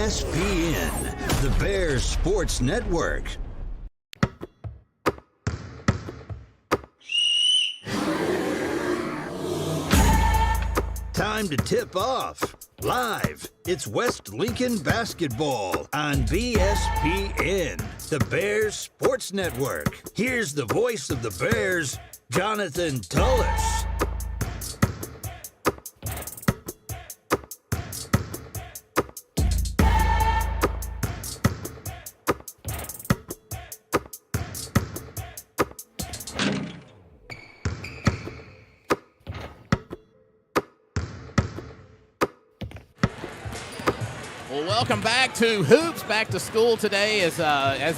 BSPN, the Bears Sports Network. Time to tip off. Live, it's West Lincoln basketball on BSPN, the Bears Sports Network. Here's the voice of the Bears, Jonathan Tullis. Well, welcome back to Hoops, back to school today as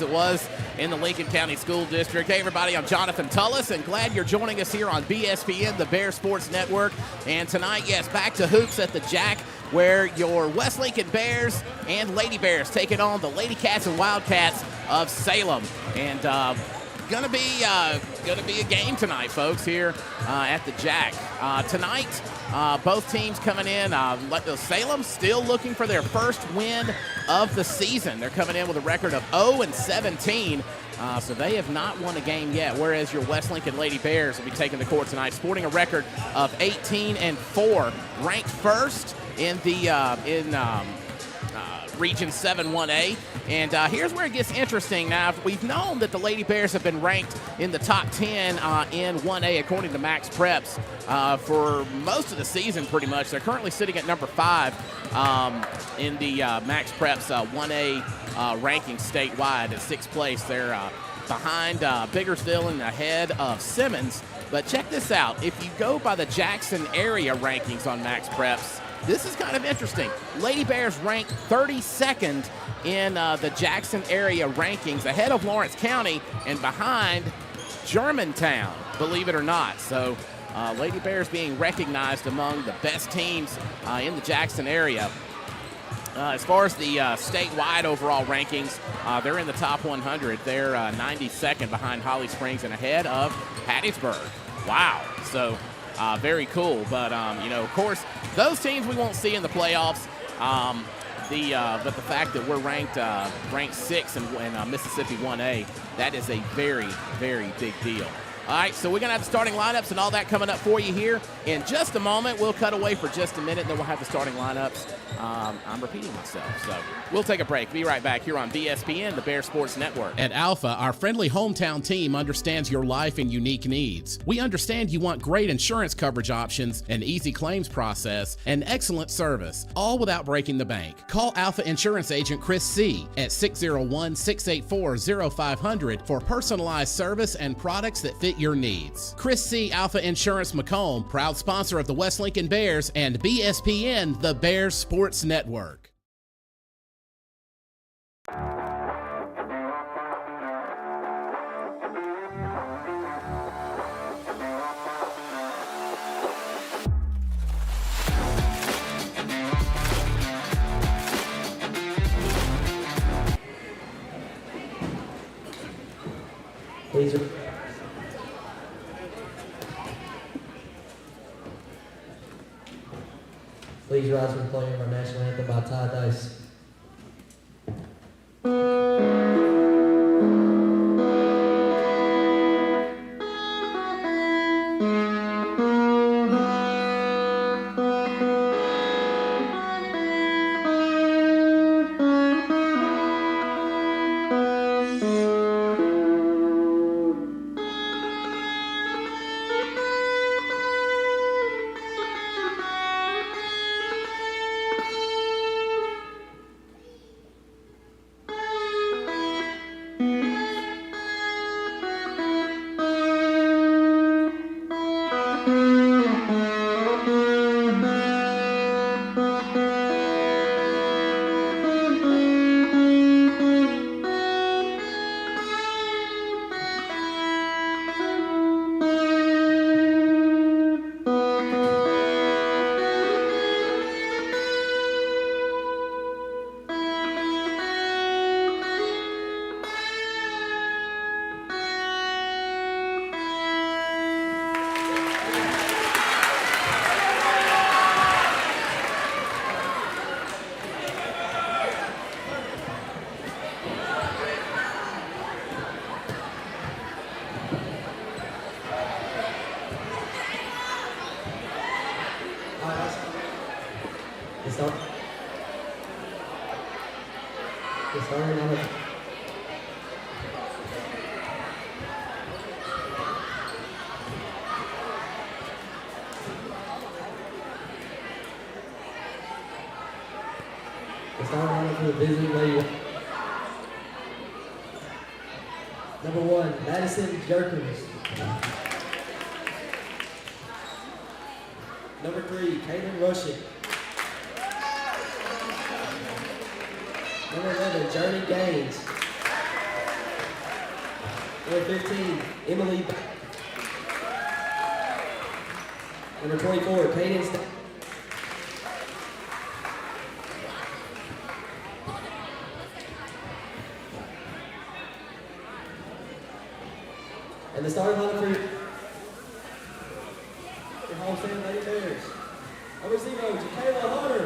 it was in the Lincoln County School District. Hey, everybody, I'm Jonathan Tullis, and glad you're joining us here on BSPN, the Bears Sports Network. And tonight, yes, back to Hoops at the Jack, where your West Lincoln Bears and Lady Bears taking on the Lady Cats and Wildcats of Salem. And gonna be a game tonight, folks, here at the Jack. Tonight, both teams coming in. Salem still looking for their first win of the season. They're coming in with a record of 0-17. So they have not won a game yet, whereas your West Lincoln Lady Bears will be taking the court tonight, sporting a record of 18-4, ranked first in the Region 7 1A. And here's where it gets interesting. Now, we've known that the Lady Bears have been ranked in the top 10 in 1A according to Max Preps for most of the season, pretty much. They're currently sitting at number 5 in the Max Preps 1A ranking statewide at 6th place. They're behind Biggersville and ahead of Simmons. But check this out. If you go by the Jackson area rankings on Max Preps, this is kind of interesting. Lady Bears ranked 32nd in the Jackson area rankings, ahead of Lawrence County and behind Germantown, believe it or not. So Lady Bears being recognized among the best teams in the Jackson area. As far as the statewide overall rankings, they're in the top 100. They're 92nd behind Holly Springs and ahead of Hattiesburg. Wow. So very cool. But, of course, those teams we won't see in the playoffs. But the fact that we're ranked 6th in Mississippi 1A, that is a very, very big deal. All right, so we're going to have the starting lineups and all that coming up for you here in just a moment. We'll cut away for just a minute, and then we'll have the starting lineups. I'm repeating myself, so we'll take a break. Be right back here on BSPN, the Bear Sports Network. At Alpha, our friendly hometown team understands your life and unique needs. We understand you want great insurance coverage options, an easy claims process, and excellent service, all without breaking the bank. Call Alpha Insurance Agent Chris C. at 601-684-0500 for personalized service and products that fit your needs. Chris C. Alpha Insurance Macomb, proud sponsor of the West Lincoln Bears and BSPN, the Bears Sports Network. Please rise when playing our national anthem by Ty Dice. starting on the for the visiting lady. Number 1, Madison Jerkins. Number 3, Kaden Rushing. Number 11, Journey Gaines. Number 15, Emily. Number 24, Kaden St. And the starting lineup for your homestead Lady Bears. Number 0, Jacayla Hunter.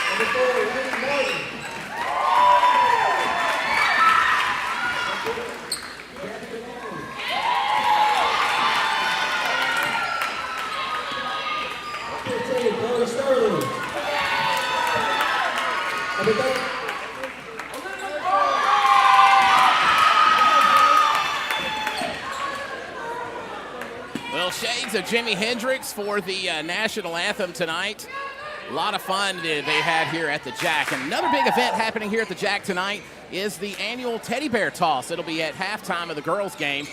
Number 4, Wendy Martin. Number 15, Chloe Sterling. Number 13. Well, shades of Jimi Hendrix for the national anthem tonight. A lot of fun they had here at the Jack. And another big event happening here at the Jack tonight is the annual teddy bear toss. It'll be at halftime of the girls' game,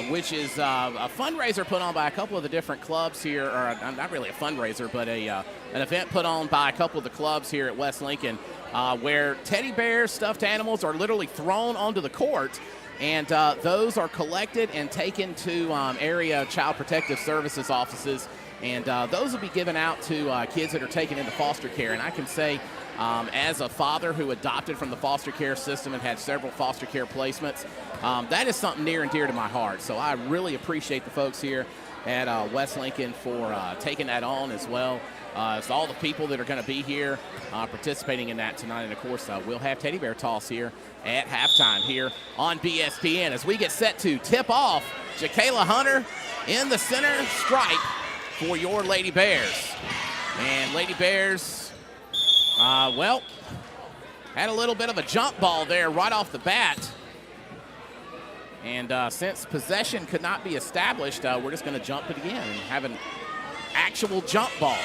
which is a fundraiser put on by a couple of the different clubs here, or not really a fundraiser, but an event put on by a couple of the clubs here at West Lincoln, where teddy bears, stuffed animals, are literally thrown onto the court. And those are collected and taken to area Child Protective Services offices. And those will be given out to kids that are taken into foster care. And I can say, as a father who adopted from the foster care system and had several foster care placements, that is something near and dear to my heart. So I really appreciate the folks here at West Lincoln for taking that on as well. It's all the people that are going to be here participating in that tonight. And, of course, we'll have teddy bear toss here at halftime here on BSPN as we get set to tip off Jacayla Hunter in the center stripe for your Lady Bears. And Lady Bears, well, had a little bit of a jump ball there right off the bat. And since possession could not be established, we're just going to jump it again and have an actual jump ball.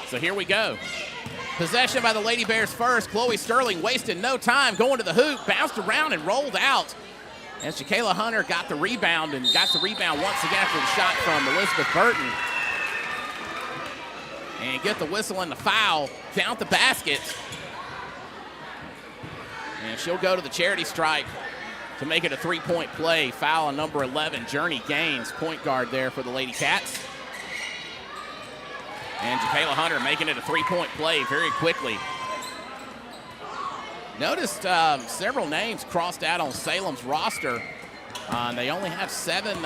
So here we go. Possession by the Lady Bears first. Chloe Sterling wasted no time going to the hoop, bounced around and rolled out. As Jacayla Hunter got the rebound and got the rebound once again after the shot from Elizabeth Burton. And get the whistle and the foul, count the basket. And she'll go to the charity stripe to make it a three-point play. Foul on number 11, Journey Gaines, point guard there for the Lady Cats. And Jacayla Hunter making it a three-point play very quickly. Noticed several names crossed out on Salem's roster. They only have seven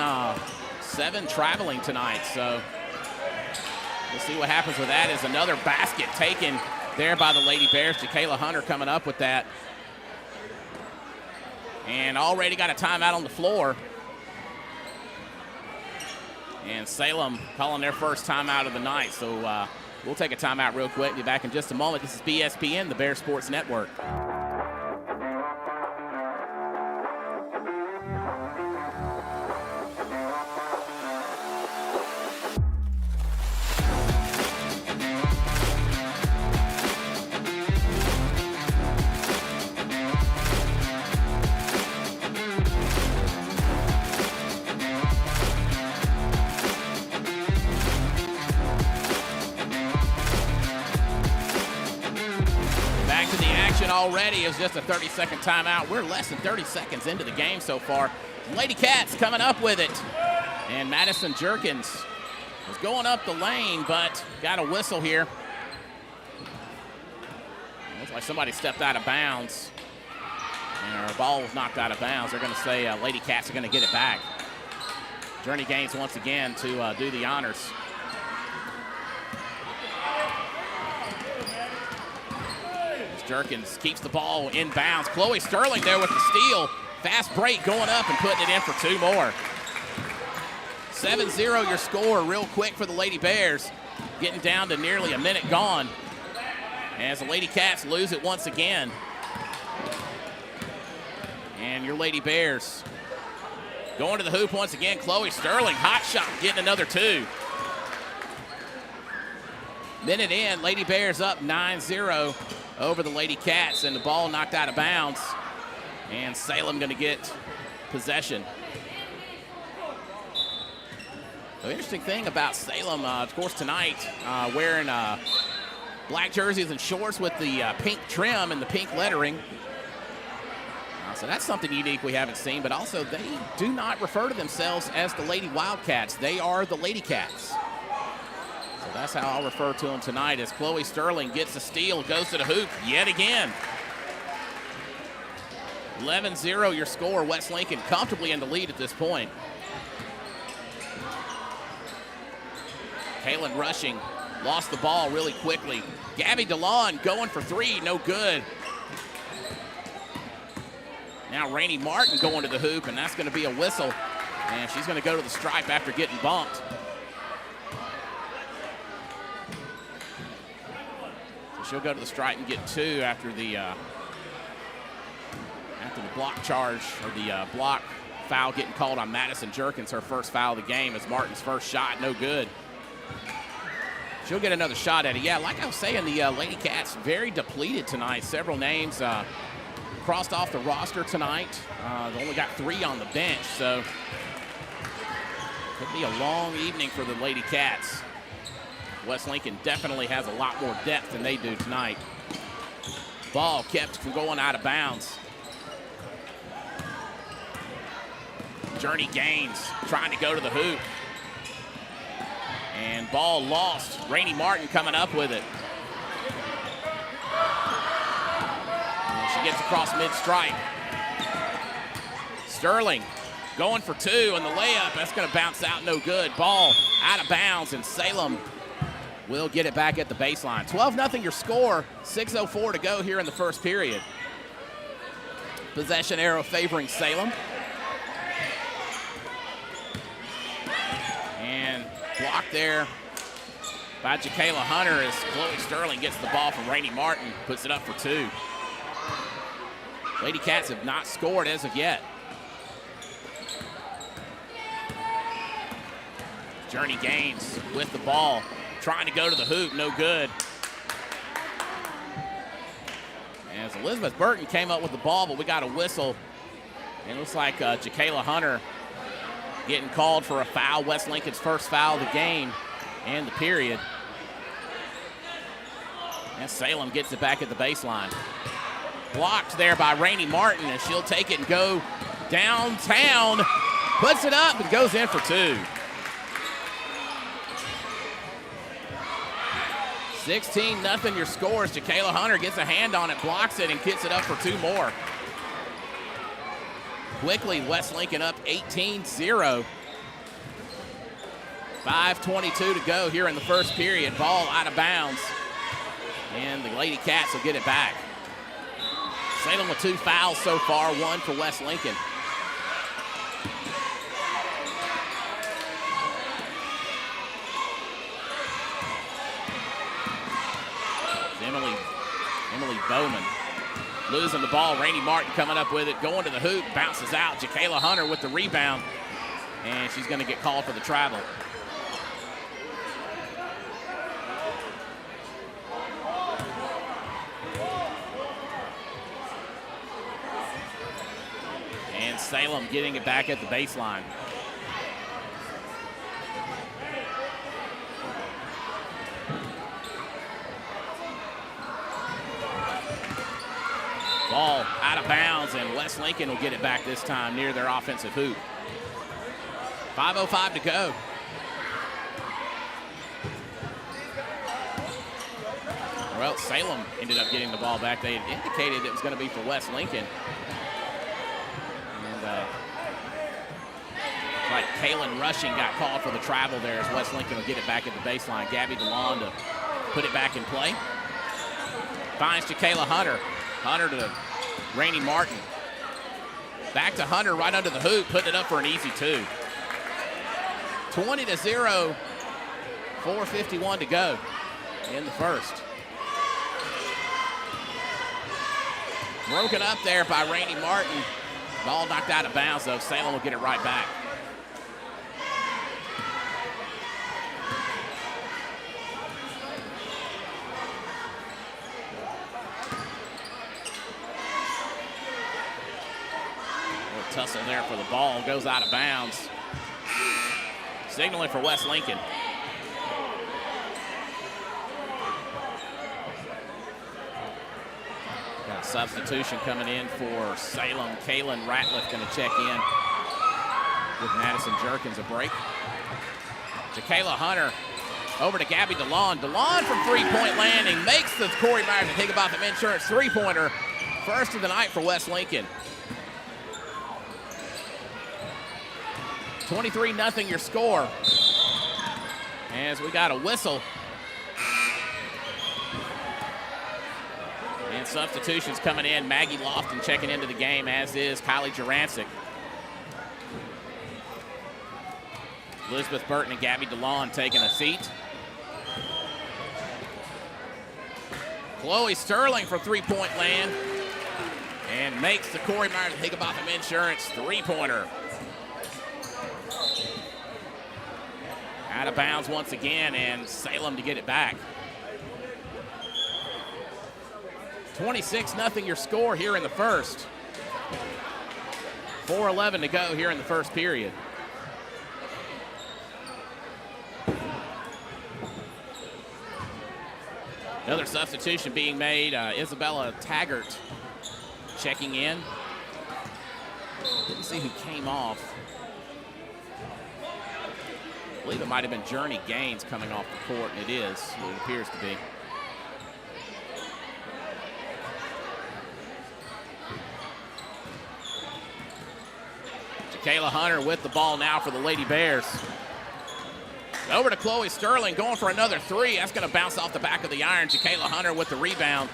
traveling tonight, so we'll see what happens with that. Is another basket taken there by the Lady Bears. Jacayla Hunter coming up with that. And already got a timeout on the floor. And Salem calling their first timeout of the night. So we'll take a timeout real quick. Be back in just a moment. This is BSPN, the Bear Sports Network. Already is just a 30-second timeout. We're less than 30 seconds into the game so far. Lady Cats coming up with it. And Madison Jerkins was going up the lane, but got a whistle here. Looks like somebody stepped out of bounds. And our ball was knocked out of bounds. They're going to say Lady Cats are going to get it back. Journey Gaines once again to do the honors. Jerkins keeps the ball in bounds. Chloe Sterling there with the steal. Fast break going up and putting it in for two more. 7-0 your score real quick for the Lady Bears. Getting down to nearly a minute gone as the Lady Cats lose it once again. And your Lady Bears going to the hoop once again. Chloe Sterling, hot shot, getting another 2. Minute in, Lady Bears up 9-0 over the Lady Cats, and the ball knocked out of bounds. And Salem going to get possession. The interesting thing about Salem, of course, tonight, wearing black jerseys and shorts with the pink trim and the pink lettering. So that's something unique we haven't seen, but also they do not refer to themselves as the Lady Wildcats. They are the Lady Cats. So that's how I'll refer to them tonight, as Chloe Sterling gets a steal, goes to the hoop yet again. 11-0 your score. West Lincoln comfortably in the lead at this point. Kaylin rushing, lost the ball really quickly. Gabby DeLon going for 3, no good. Now Rainey Martin going to the hoop, and that's going to be a whistle. And she's going to go to the stripe after getting bumped. So she'll go to the stripe and get 2 after the block charge, or the block foul getting called on Madison Jerkins, her first foul of the game, as Martin's first shot, no good. She'll get another shot at it. Yeah, like I was saying, the Lady Cats very depleted tonight. Several names crossed off the roster tonight. They only got 3 on the bench, so could be a long evening for the Lady Cats. West Lincoln definitely has a lot more depth than they do tonight. Ball kept from going out of bounds. Journey Gaines trying to go to the hoop. And ball lost. Rainey Martin coming up with it. And she gets across mid-stripe. Sterling going for 2, and the layup, that's going to bounce out, no good. Ball out of bounds, and Salem will get it back at the baseline. 12-0 your score. 6:04 to go here in the first period. Possession arrow favoring Salem. And blocked there by Jacayla Hunter as Chloe Sterling gets the ball from Rainey Martin, puts it up for 2. Lady Cats have not scored as of yet. Journey Gaines with the ball, trying to go to the hoop, no good. As Elizabeth Burton came up with the ball, but we got a whistle. And it looks like Jacayla Hunter getting called for a foul, West Lincoln's first foul of the game and the period. And Salem gets it back at the baseline. Blocked there by Rainey Martin, and she'll take it and go downtown. Puts it up and goes in for 2. 16-0 your scores. Jacayla Hunter gets a hand on it, blocks it, and gets it up for 2 more. Quickly, West Lincoln up 18-0. 5:22 to go here in the first period. Ball out of bounds. And the Lady Cats will get it back. Salem with 2 fouls so far, 1 for West Lincoln. Emily Bowman losing the ball. Rainey Martin coming up with it, going to the hoop, bounces out. Jacayla Hunter with the rebound, and she's going to get called for the travel. And Salem getting it back at the baseline. Ball out of bounds, and West Lincoln will get it back this time near their offensive hoop. 5:05 to go. Well, Salem ended up getting the ball back. They had indicated it was going to be for West Lincoln. And like Kaylin Rushing got called for the travel there, as West Lincoln will get it back at the baseline. Gabby DeLon to put it back in play. Finds Jacayla Hunter. Hunter to Rainey Martin. Back to Hunter right under the hoop, putting it up for an easy 2. 20-0, 4:51 to go in the first. Broken up there by Rainey Martin. Ball knocked out of bounds, though. Salem will get it right back. Tussle there for the ball, goes out of bounds. Signaling for West Lincoln. Got a substitution coming in for Salem. Kaylin Ratliff going to check in. Give Madison Jerkins a break. Jacayla Hunter over to Gabby DeLon. DeLon from three-point landing makes the Corey Myers and Higginbotham Insurance three-pointer. First of the night for West Lincoln. 23-0 your score. As we got a whistle. And substitutions coming in. Maggie Lofton checking into the game, as is Kylie Jurancic. Elizabeth Burton and Gabby DeLon taking a seat. Chloe Sterling for three-point land. And makes the Corey Myers and Higginbotham Insurance three-pointer. Out of bounds once again, and Salem to get it back. 26-0 your score here in the first. 4:11 to go here in the first period. Another substitution being made. Isabella Taggart checking in. Didn't see who came off. I believe it might have been Journey Gaines coming off the court, and it is. It appears to be. Jacayla Hunter with the ball now for the Lady Bears. Over to Chloe Sterling, going for another three. That's going to bounce off the back of the iron. Jacayla Hunter with the rebound.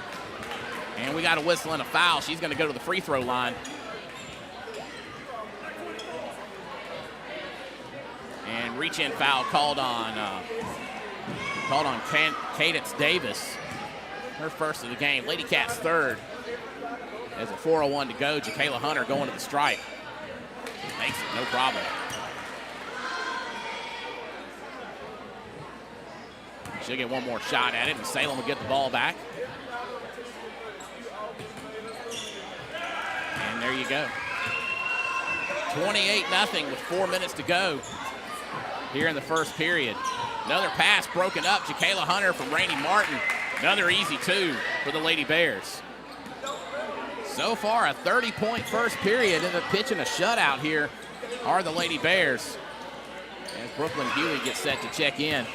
And we got a whistle and a foul. She's going to go to the free throw line. And reach-in foul called on Cadence Davis. Her first of the game. Lady Cats third. There's a 4:01 to go. Jacayla Hunter going to the stripe. Makes it, no problem. She'll get one more shot at it, and Salem will get the ball back. And there you go. 28-0 with 4 minutes to go here in the first period. Another pass broken up. Jacayla Hunter from Rainey Martin. Another easy two for the Lady Bears. So far, a 30-point first period, and the pitching a shutout here are the Lady Bears. As Brooklyn Huey gets set to check in.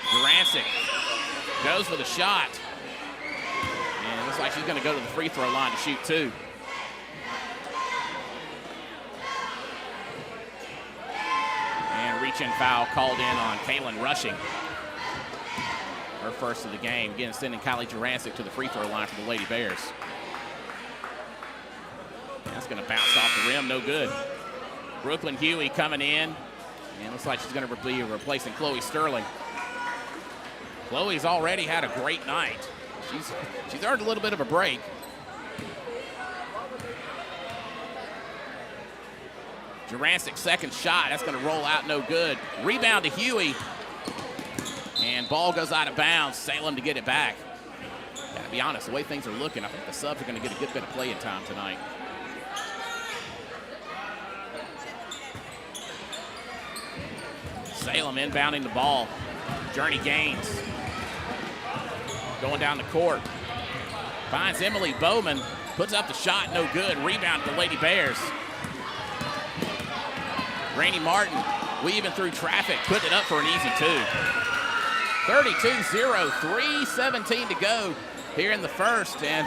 Jurancic goes for the shot. And it looks like she's going to go to the free throw line to shoot two. And reach-in foul called in on Kaylin Rushing. Her first of the game. Again, sending Kylie Jurancic to the free throw line for the Lady Bears. That's going to bounce off the rim, no good. Brooklyn Huey coming in. And looks like she's going to be replacing Chloe Sterling. Chloe's already had a great night. She's earned a little bit of a break. Jurancic's second shot, that's going to roll out, no good. Rebound to Huey. And ball goes out of bounds. Salem to get it back. Gotta be honest, the way things are looking, I think the subs are going to get a good bit of playing time tonight. Salem inbounding the ball. Journey Gaines going down the court. Finds Emily Bowman. Puts up the shot, no good. Rebound to the Lady Bears. Rainey Martin weaving through traffic, putting it up for an easy two. 32-0, 3:17 to go here in the first. And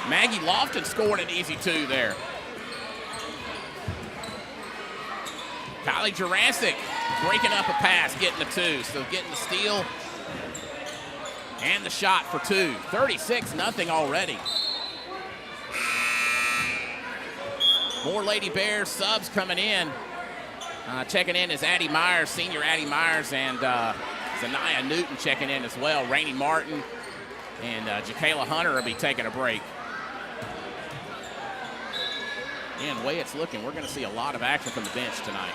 Maggie Lofton scored an easy two there. Kylie Jurancic breaking up a pass, getting the two. So getting the steal and the shot for two. 36-0 already. More Lady Bears subs coming in. Checking in is Addie Myers, senior Addie Myers, and Zanaya Newton checking in as well. Rainey Martin and Jakayla Hunter will be taking a break. And the way it's looking, we're going to see a lot of action from the bench tonight.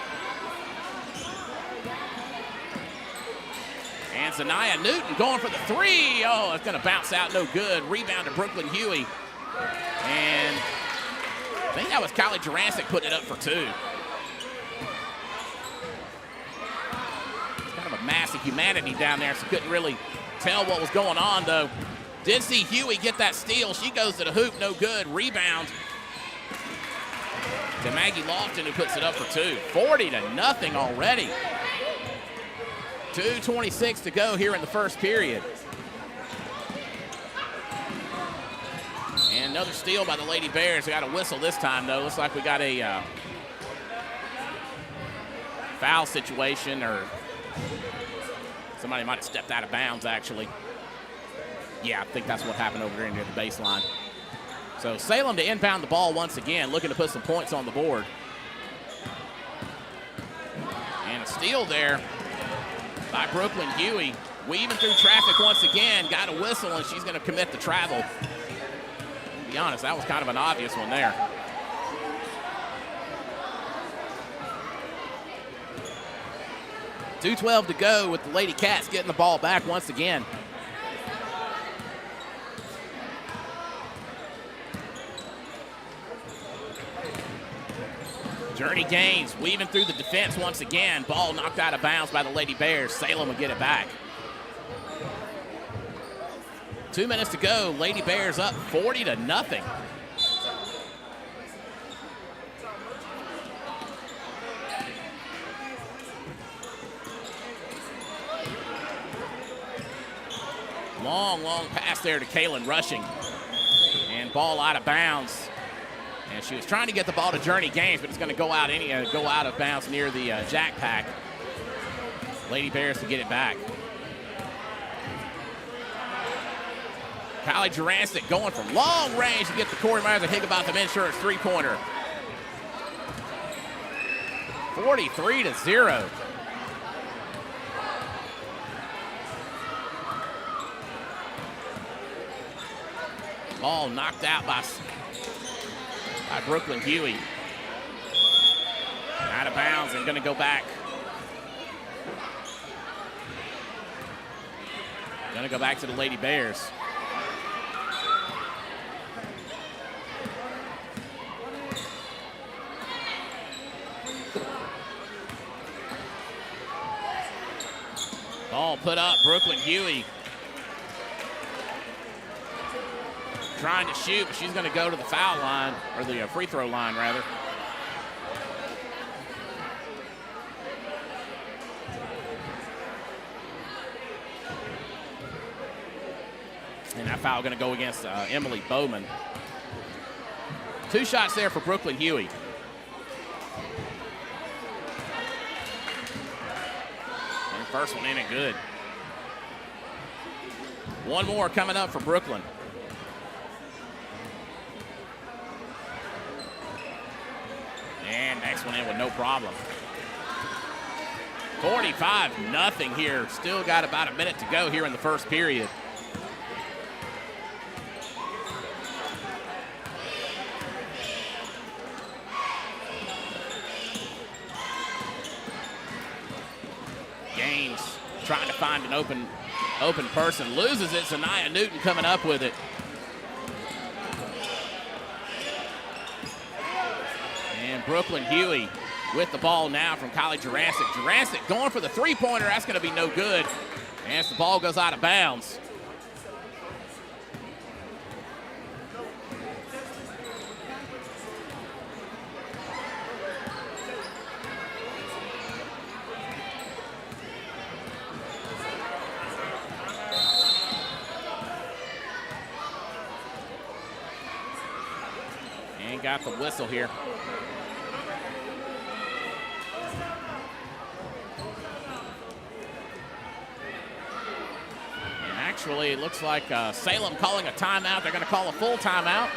And Zanaya Newton going for the three. Oh, it's going to bounce out, no good. Rebound to Brooklyn Huey. And I think that was Kylie Jurassic putting it up for two. It's kind of a mass of humanity down there, so couldn't really tell what was going on, though. Did see Huey get that steal. She goes to the hoop, no good. Rebound to Maggie Lofton, who puts it up for two. 40-0 already. 2:26 to go here in the first period. And another steal by the Lady Bears. We got a whistle this time, though. Looks like we got a foul situation, or somebody might have stepped out of bounds, actually. Yeah, I think that's what happened over there near the baseline. So Salem to inbound the ball once again, looking to put some points on the board. And a steal there by Brooklyn Huey. Weaving through traffic once again, got a whistle, and she's going to commit the travel. To be honest, that was kind of an obvious one there. .212 to go with the Lady Cats getting the ball back once again. Journey Gaines weaving through the defense once again. Ball knocked out of bounds by the Lady Bears. Salem will get it back. 2 minutes to go. Lady Bears up 40-0. Long pass there to Kaylin Rushing. And ball out of bounds. And she was trying to get the ball to Journey Gaines, but it's going to go out of bounds near the jack pack. Lady Bears to get it back. Kylie Jurassic going from long range to get the Corey Myers and Higginbotham Insurance three-pointer. 43-0. Ball knocked out by Brooklyn Huey. Out of bounds and going to go back. Going to go back to the Lady Bears. Ball put up, Brooklyn Huey. Trying to shoot, but she's going to go to the foul line, or the free throw line, rather. And that foul going to go against Emily Bowman. 2 shots there for Brooklyn Huey. And first one in and good. One more coming up for Brooklyn. And next one in with no problem. 45-0 here. Still got about a minute to go here in the first period. Gaines trying to find an open person. Loses it. Zanaya Newton coming up with it. And Brooklyn Huey with the ball now from Kylie Jurassic. Jurassic going for the three-pointer. That's going to be no good. As the ball goes out of bounds. And got the whistle here. Actually, it looks like Salem calling a timeout. They're going to call a full timeout.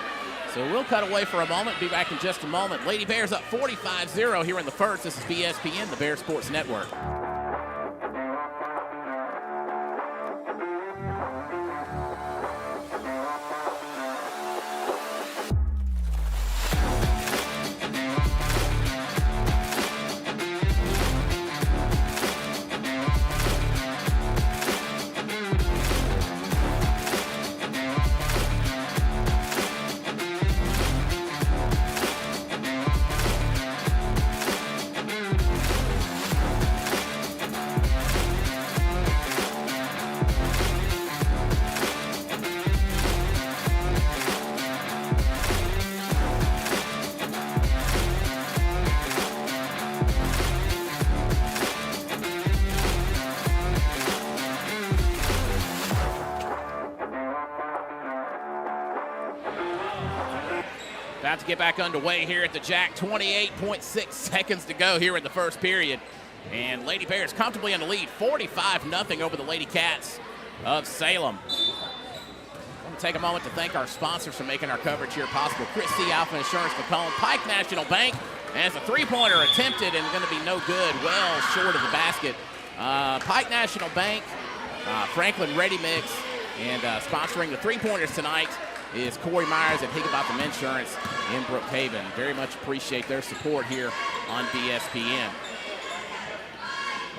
So we'll cut away for a moment, be back in just a moment. Lady Bears up 45-0 here in the first. This is BSPN, the Bears Sports Network. About to get back underway here at the Jack. 28.6 seconds to go here in the first period. And Lady Bears comfortably in the lead, 45-0 over the Lady Cats of Salem. I want to take a moment to thank our sponsors for making our coverage here possible. Chris C. Alpha Insurance McComb, Pike National Bank, as a three-pointer attempted and going to be no good, well short of the basket. Pike National Bank, Franklin Ready Mix, and sponsoring the three-pointers tonight is Corey Myers at Higginbotham Insurance in Brookhaven. Very much appreciate their support here on BSPN.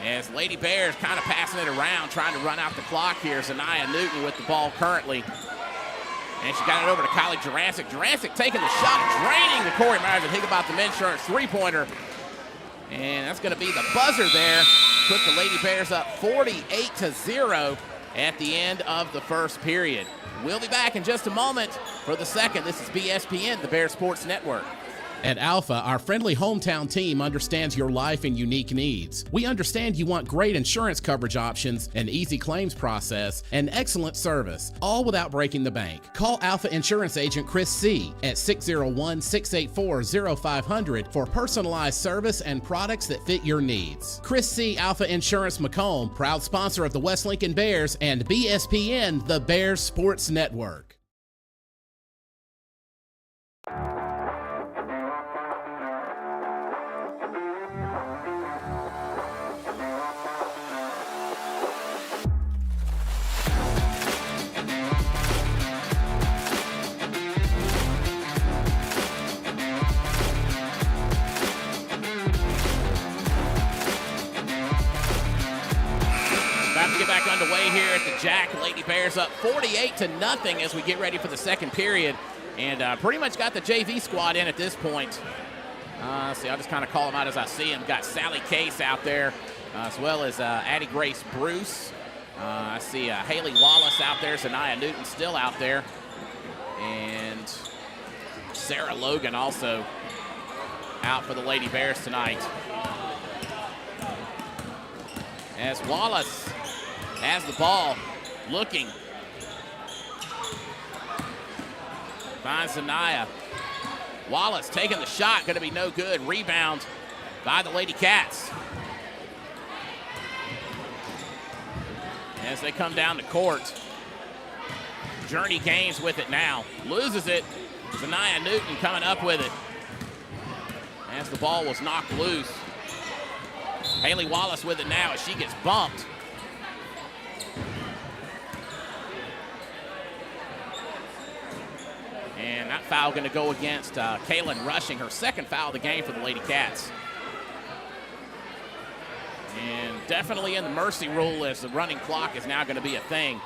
As Lady Bears kind of passing it around, trying to run out the clock here. Zanaya Newton with the ball currently. And she got it over to Kylie Jurassic. Jurassic taking the shot, draining the Corey Myers at Higginbotham Insurance three-pointer. And that's going to be the buzzer there. Put the Lady Bears up 48-0 at the end of the first period. We'll be back in just a moment for the second. This is BSPN, the Bears Sports Network. At Alpha, our friendly hometown team understands your life and unique needs. We understand you want great insurance coverage options, an easy claims process, and excellent service, all without breaking the bank. Call Alpha Insurance Agent Chris C. at 601-684-0500 for personalized service and products that fit your needs. Chris C. Alpha Insurance Macomb, proud sponsor of the West Lincoln Bears and BSPN, the Bears Sports Network. Underway here at the Jack. Lady Bears up 48-0 as we get ready for the second period, and pretty much got the JV squad in at this point. See, I'll just kind of call them out as I see them. Got Sally Case out there, as well as Addie Grace Bruce. I see Haley Wallace out there, Zanaya Newton still out there, and Sarah Logan also out for the Lady Bears tonight. As Wallace has the ball, looking. Finds Zanaya. Wallace taking the shot, going to be no good. Rebound by the Lady Cats. As they come down the court. Journey Gaines with it now. Loses it. Zanaya Newton coming up with it. As the ball was knocked loose. Haley Wallace with it now as she gets bumped. And that foul going to go against Kaylin Rushing, her second foul of the game for the Lady Cats. And definitely in the mercy rule as the running clock is now going to be a thing.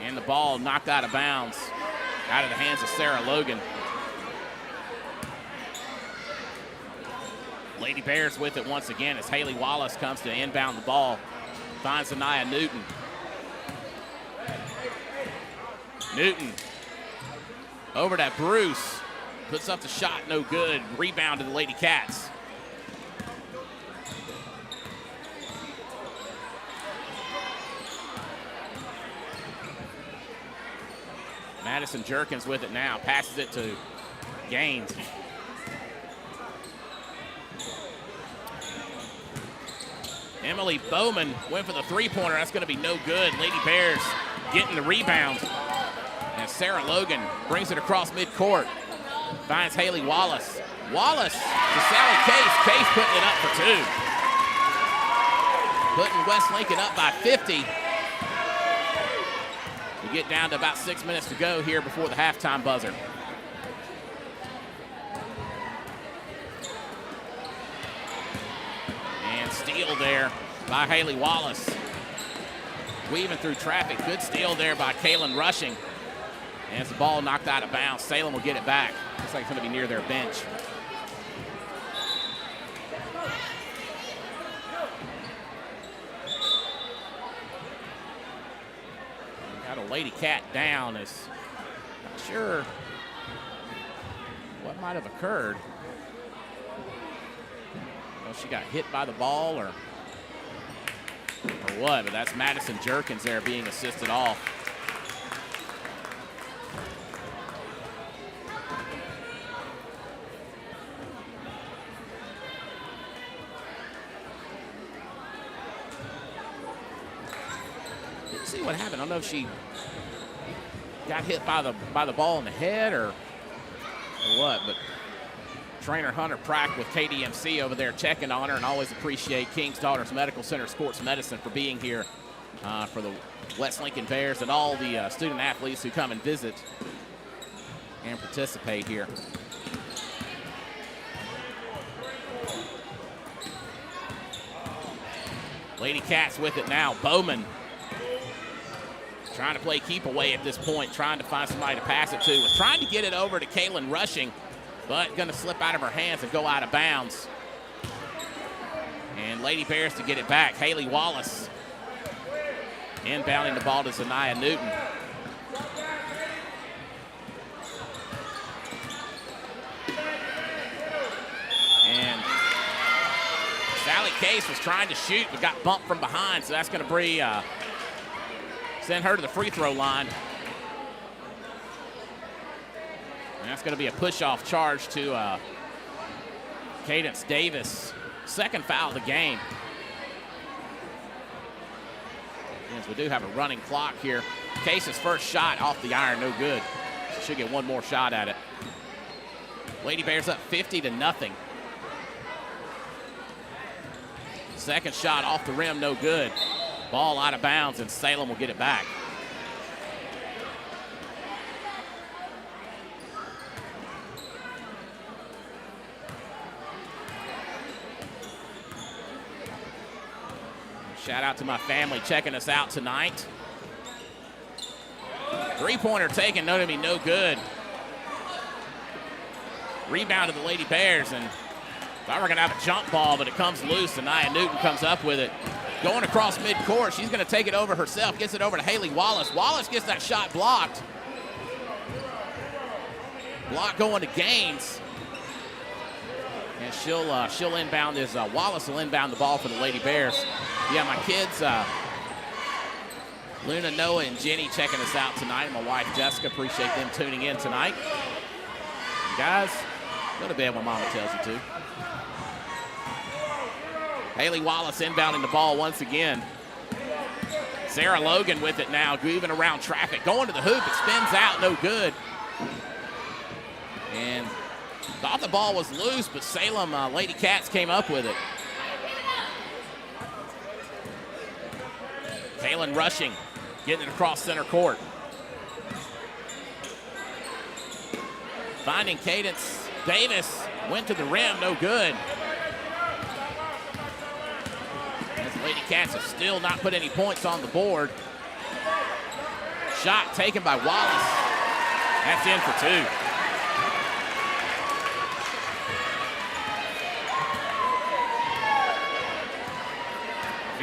And the ball knocked out of bounds, out of the hands of Sarah Logan. Lady Bears with it once again as Haley Wallace comes to inbound the ball. Finds Zanaya Newton. Newton over to Bruce. Puts up the shot, no good. Rebound to the Lady Cats. Madison Jerkins with it now. Passes it to Gaines. Emily Bowman went for the three-pointer. That's going to be no good. Lady Bears getting the rebound. And Sarah Logan brings it across midcourt. Finds Haley Wallace. Wallace to Sally Case. Case putting it up for 2. Putting West Lincoln up by 50. We get down to about 6 minutes to go here before the halftime buzzer. And steal there by Haley Wallace. Weaving through traffic. Good steal there by Kaylin Rushing. And as the ball knocked out of bounds, Salem will get it back. Looks like it's going to be near their bench. Got a Lady Cat down. Is not sure what might have occurred. Well, she got hit by the ball or what, but that's Madison Jerkins there being assisted off. Didn't see what happened. I don't know if she got hit by the ball in the head or what, but trainer Hunter Prack with KDMC over there checking on her, and always appreciate King's Daughters Medical Center Sports Medicine for being here for the West Lincoln Bears and all the student athletes who come and visit and participate here. Lady Cats with it now. Bowman trying to play keep away at this point, trying to find somebody to pass it to. Was trying to get it over to Kaylin Rushing, but going to slip out of her hands and go out of bounds. And Lady Bears to get it back. Haley Wallace inbounding the ball to Zanaya Newton. And Sally Case was trying to shoot but got bumped from behind, so that's going to send her to the free throw line. And that's going to be a push-off charge to Cadence Davis. Second foul of the game. Yes, we do have a running clock here. Case's first shot off the iron, no good. She should get one more shot at it. Lady Bears up 50-0. Second shot off the rim, no good. Ball out of bounds, and Salem will get it back. Shout out to my family checking us out tonight. Three-pointer taken, no good. Rebound to the Lady Bears, and thought we're going to have a jump ball, but it comes loose, and Nia Newton comes up with it. Going across midcourt, she's going to take it over herself, gets it over to Haley Wallace. Wallace gets that shot blocked. Block going to Gaines. And she'll inbound this. Wallace will inbound the ball for the Lady Bears. Yeah, my kids, Luna, Noah, and Jenny checking us out tonight. My wife, Jessica, appreciate them tuning in tonight. And guys, go to bed when Mama tells you to. Haley Wallace inbounding the ball once again. Sarah Logan with it now, grooving around traffic. Going to the hoop, it spins out, no good. And thought the ball was loose, but Salem Lady Cats came up with it. Kaylin Rushing, getting it across center court. Finding Cadence Davis, went to the rim, no good. Lady Cats have still not put any points on the board. Shot taken by Wallace. That's in for 2.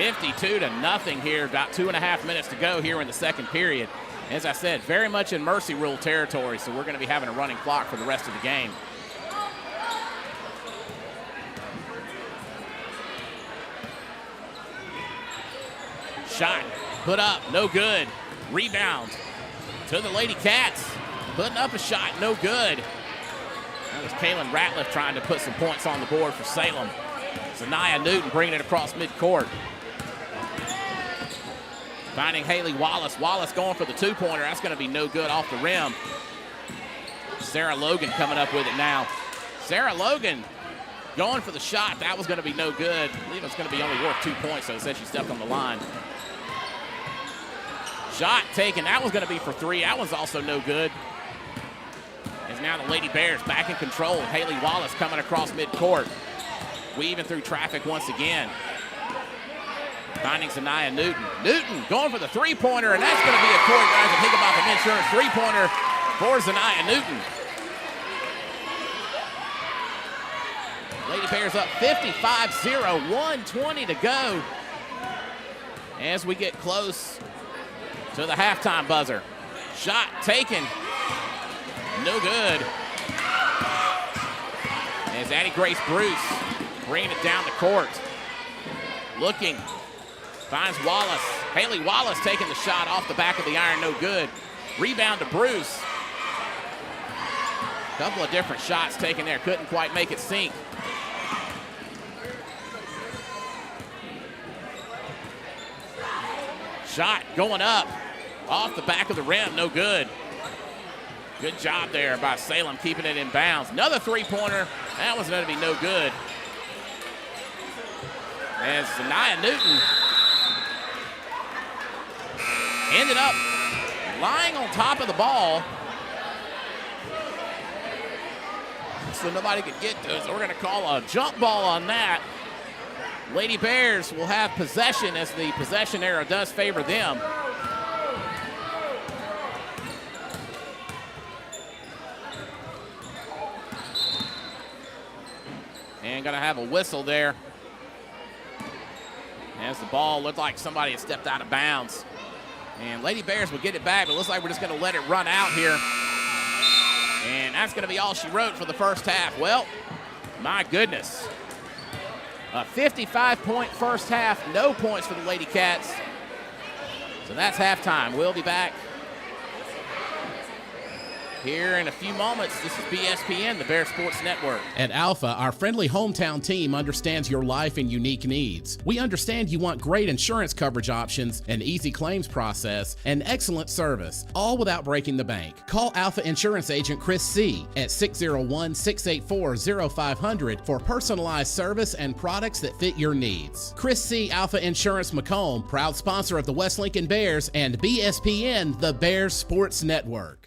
$52-0 here. About 2.5 minutes to go here in the second period. As I said, very much in mercy rule territory, so we're going to be having a running clock for the rest of the game. Shot, put up, no good. Rebound to the Lady Cats. Putting up a shot, no good. That was Kaylin Ratliff trying to put some points on the board for Salem. Zanaya Newton bringing it across midcourt. Finding Haley Wallace. Wallace going for the two-pointer. That's going to be no good off the rim. Sarah Logan coming up with it now. Sarah Logan going for the shot. That was going to be no good. I believe it's going to be only worth 2 points, so instead she stepped on the line. Shot taken. That was going to be for 3. That one's also no good. As now the Lady Bears back in control. Haley Wallace coming across midcourt. Weaving through traffic once again. Finding Zanaya Newton. Newton going for the three-pointer, and that's going to be a Corey Grimes and Higginbotham Insurance three-pointer for Zanaya Newton. Lady Bears up 55-0, 1:20 to go as we get close to the halftime buzzer. Shot taken. No good. As Addie Grace Bruce bringing it down the court. Looking. Finds Wallace. Haley Wallace taking the shot off the back of the iron. No good. Rebound to Bruce. Couple of different shots taken there. Couldn't quite make it sink. Shot going up. Off the back of the rim. No good. Good job there by Salem keeping it in bounds. Another three-pointer. That was going to be no good. As Zanaya Newton ended up lying on top of the ball. So nobody could get to it. So we're going to call a jump ball on that. Lady Bears will have possession as the possession arrow does favor them. And going to have a whistle there. As the ball looked like somebody had stepped out of bounds. And Lady Bears will get it back, but it looks like we're just going to let it run out here. And that's going to be all she wrote for the first half. Well, my goodness. A 55-point first half, no points for the Lady Cats. So that's halftime. We'll be back here in a few moments. This is BSPN, the Bear Sports Network. At Alpha, our friendly hometown team understands your life and unique needs. We understand you want great insurance coverage options, an easy claims process, and excellent service, all without breaking the bank. Call Alpha Insurance Agent Chris C. at 601-684-0500 for personalized service and products that fit your needs. Chris C. Alpha Insurance Macomb, proud sponsor of the West Lincoln Bears and BSPN, the Bears Sports Network.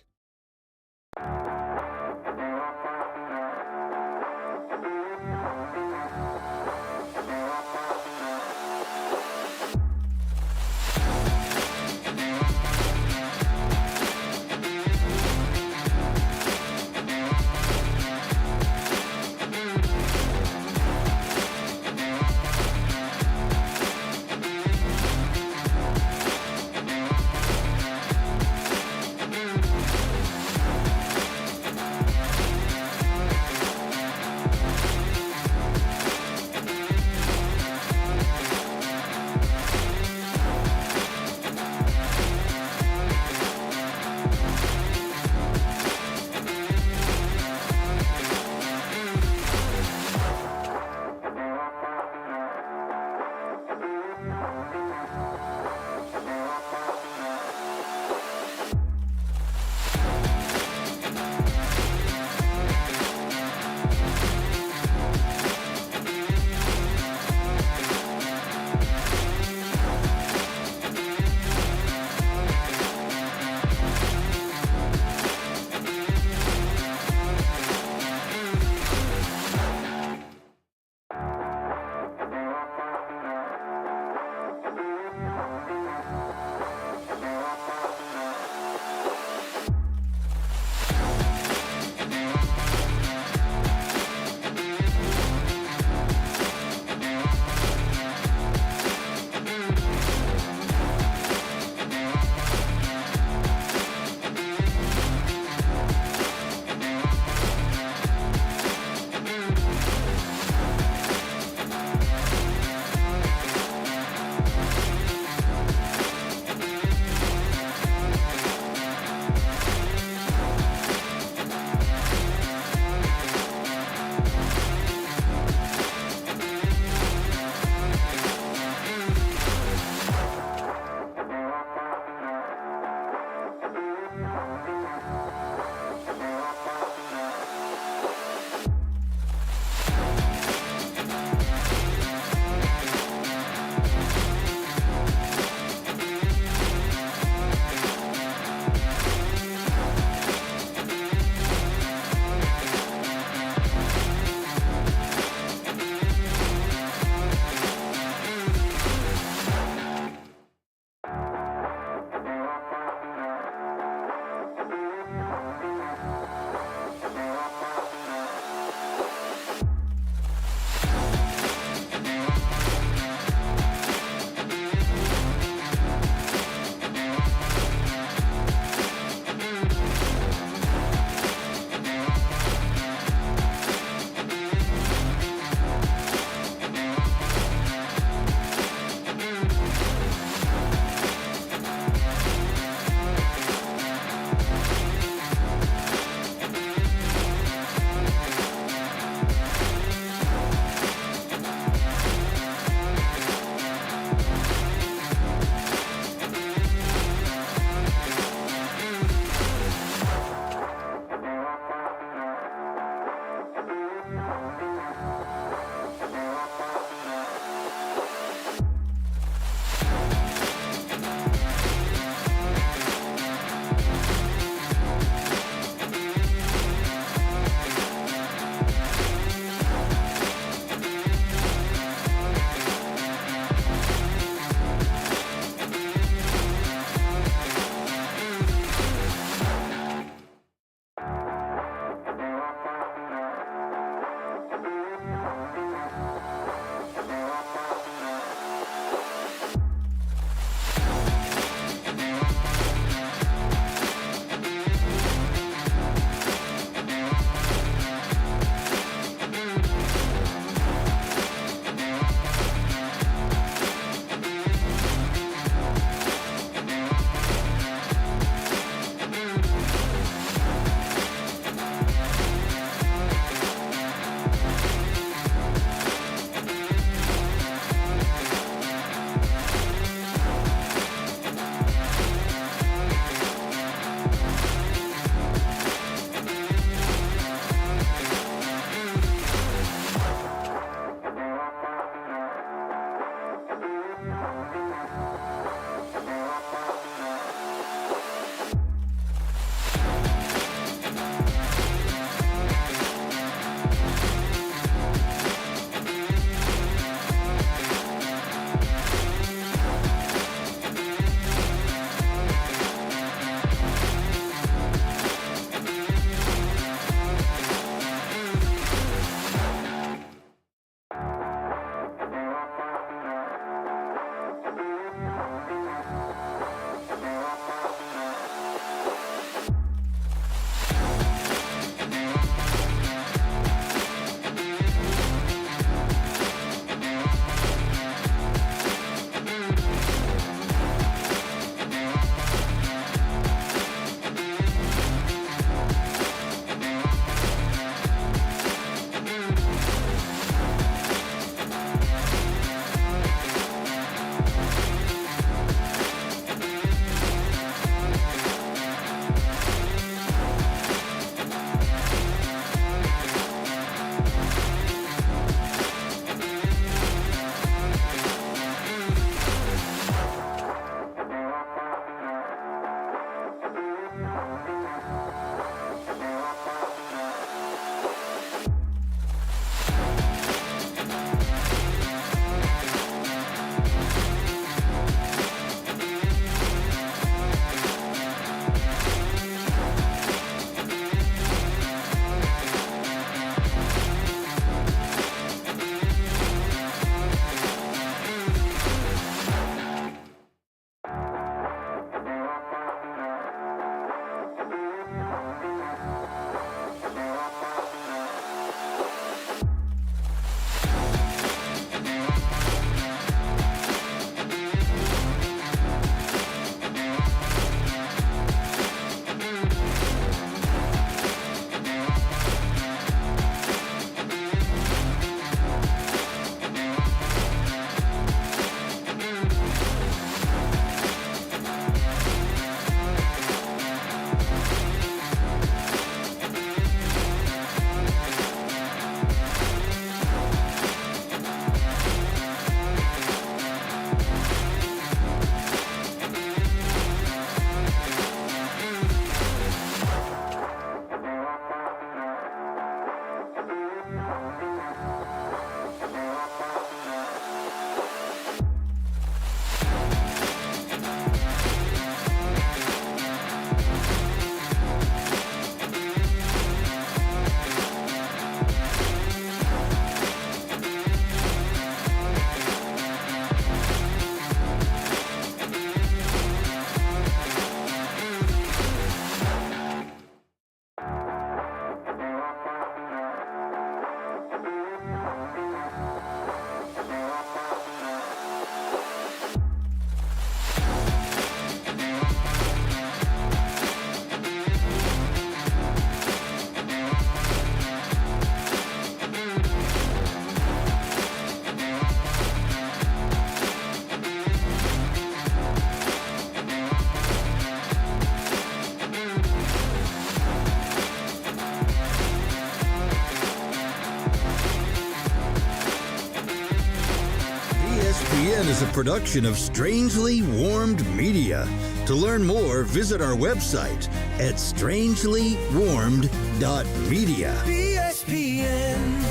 BSPN is a production of Strangely Warmed Media. To learn more, visit our website at strangelywarmed.media. BSPN.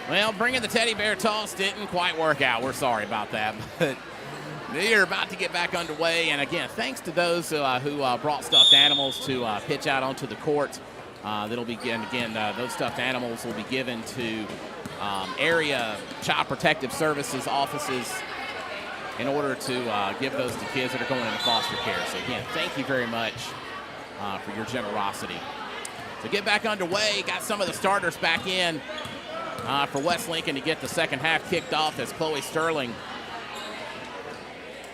Well, bringing the teddy bear toss didn't quite work out. We're sorry about that. But they're about to get back underway. And again, thanks to those who brought stuffed animals to pitch out onto the court. That'll be, again, those stuffed animals will be given to area child protective services offices in order to give those to kids that are going into foster care. So again, thank you very much for your generosity. So get back underway. Got some of the starters back in for West Lincoln to get the second half kicked off as Chloe Sterling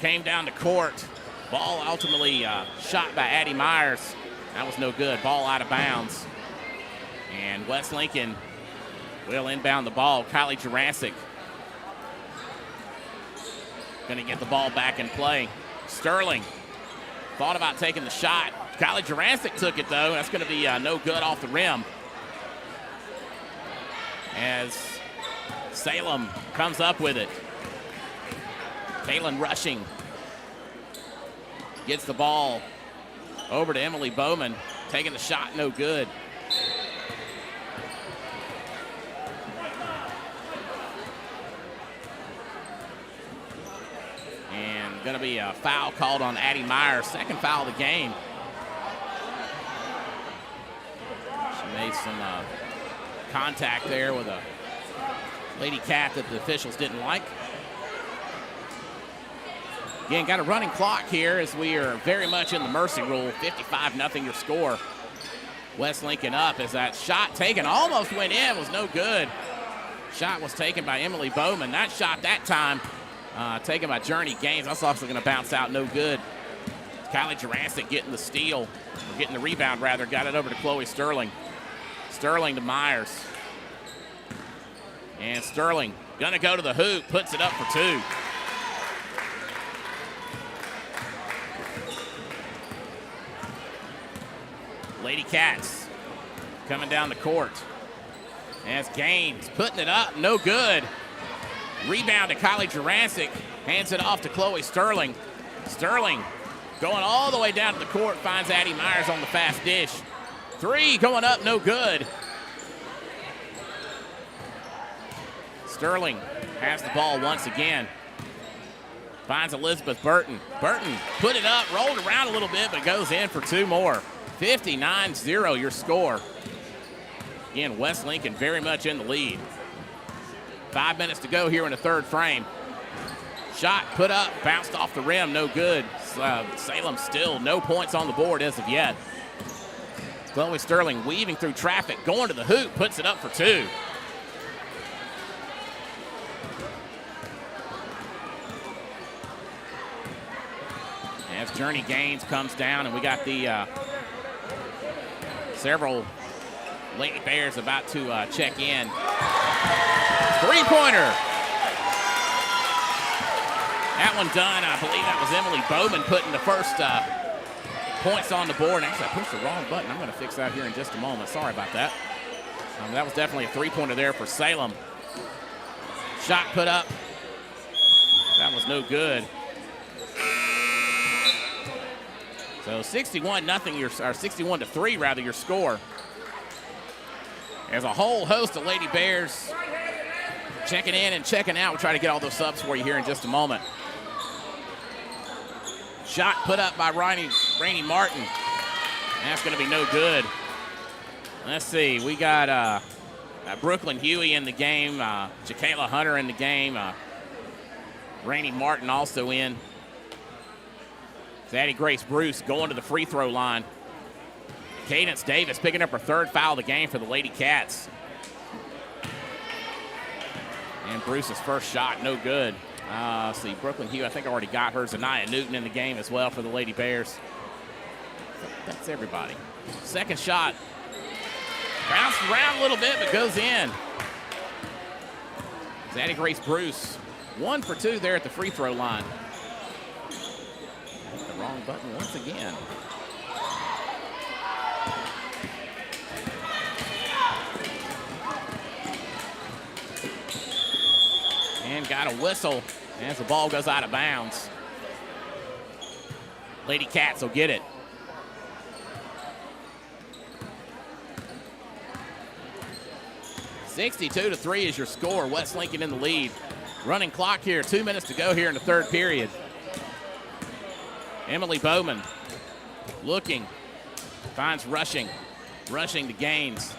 came down the court. Ball ultimately shot by Addie Myers. That was no good. Ball out of bounds. And West Lincoln will inbound the ball. Kylie Jurassic going to get the ball back in play. Sterling thought about taking the shot. Kylie Jurassic took it, though. That's going to be no good off the rim. As Salem comes up with it. Kaylin Rushing gets the ball over to Emily Bowman. Taking the shot, no good. And going to be a foul called on Addie Myers. Second foul of the game. She made some contact there with a Lady Cat that the officials didn't like. Again, got a running clock here as we are very much in the mercy rule. 55-0 your score. West Lincoln up as that shot taken almost went in, was no good. Shot was taken by Emily Bowman. That shot that time taken by Journey Gaines. That's also going to bounce out, no good. Kylie Jurassic getting the steal, or getting the rebound rather, got it over to Chloe Sterling. Sterling to Myers. And Sterling gonna go to the hoop, puts it up for two. Lady Cats coming down the court. As Gaines putting it up, no good. Rebound to Kylie Jurassic, hands it off to Chloe Sterling. Sterling going all the way down to the court, finds Addie Myers on the fast dish. Three going up, no good. Sterling has the ball once again. Finds Elizabeth Burton. Burton put it up, rolled around a little bit, but goes in for two more. 59-0 your score. Again, West Lincoln very much in the lead. 5 minutes to go here in the third frame. Shot put up, bounced off the rim, no good. Salem still no points on the board as of yet. Chloe Sterling weaving through traffic, going to the hoop, puts it up for two. As Journey Gaines comes down, and we got the several Lady Bears about to check in. Three-pointer. That one done. I believe that was Emily Bowman putting the first points on the board. Actually, I pushed the wrong button. I'm going to fix that here in just a moment. Sorry about that. That was definitely a three-pointer there for Salem. Shot put up. That was no good. So 61-0 or 61-3 rather your score. There's a whole host of Lady Bears checking in and checking out. We'll try to get all those subs for you here in just a moment. Shot put up by Rainey Martin. That's going to be no good. Let's see. We got Brooklyn Huey in the game. Jakayla Hunter in the game. Rainey Martin also in. Addie Grace Bruce going to the free throw line. Cadence Davis picking up her third foul of the game for the Lady Cats. And Bruce's first shot, no good. See, Brooklyn Hugh, I think I already got hers. Anaya Newton in the game as well for the Lady Bears. That's everybody. Second shot. Bounced around a little bit, but goes in. Addie Grace Bruce, 1 for 2 there at the free throw line. Hit the wrong button once again. and got a whistle as the ball goes out of bounds. Lady Cats will get it. (62-3) is your score. West Lincoln in the lead. Running clock here, 2 minutes to go here in the third period. Emily Bowman looking, finds Rushing to Gaines.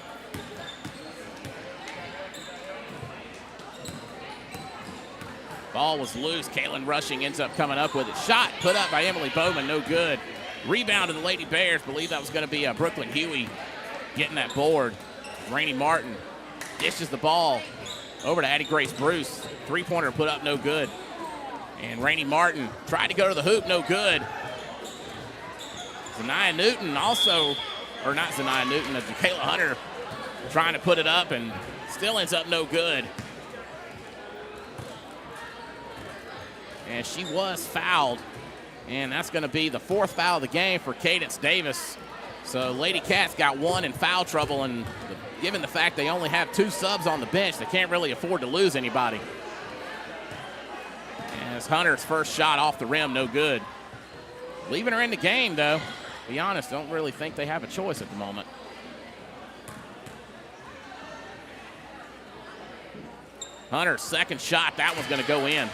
Ball was loose. Kaylin Rushing ends up coming up with it. Shot put up by Emily Bowman, no good. Rebound to the Lady Bears. Believe that was going to be Brooklyn Huey getting that board. Rainey Martin dishes the ball over to Addie Grace Bruce. Three-pointer put up, no good. And Rainey Martin tried to go to the hoop, no good. Zaniyah Newton also, or not Zaniyah Newton, Kayla Hunter trying to put it up and still ends up no good. And she was fouled, and that's going to be the fourth foul of the game for Cadence Davis. So Lady Cats got one in foul trouble, and given the fact they only have 2 subs on the bench, they can't really afford to lose anybody. As Hunter's first shot off the rim, no good. Leaving her in the game, though. To be honest, don't really think they have a choice at the moment. Hunter's second shot, that one's going to go in.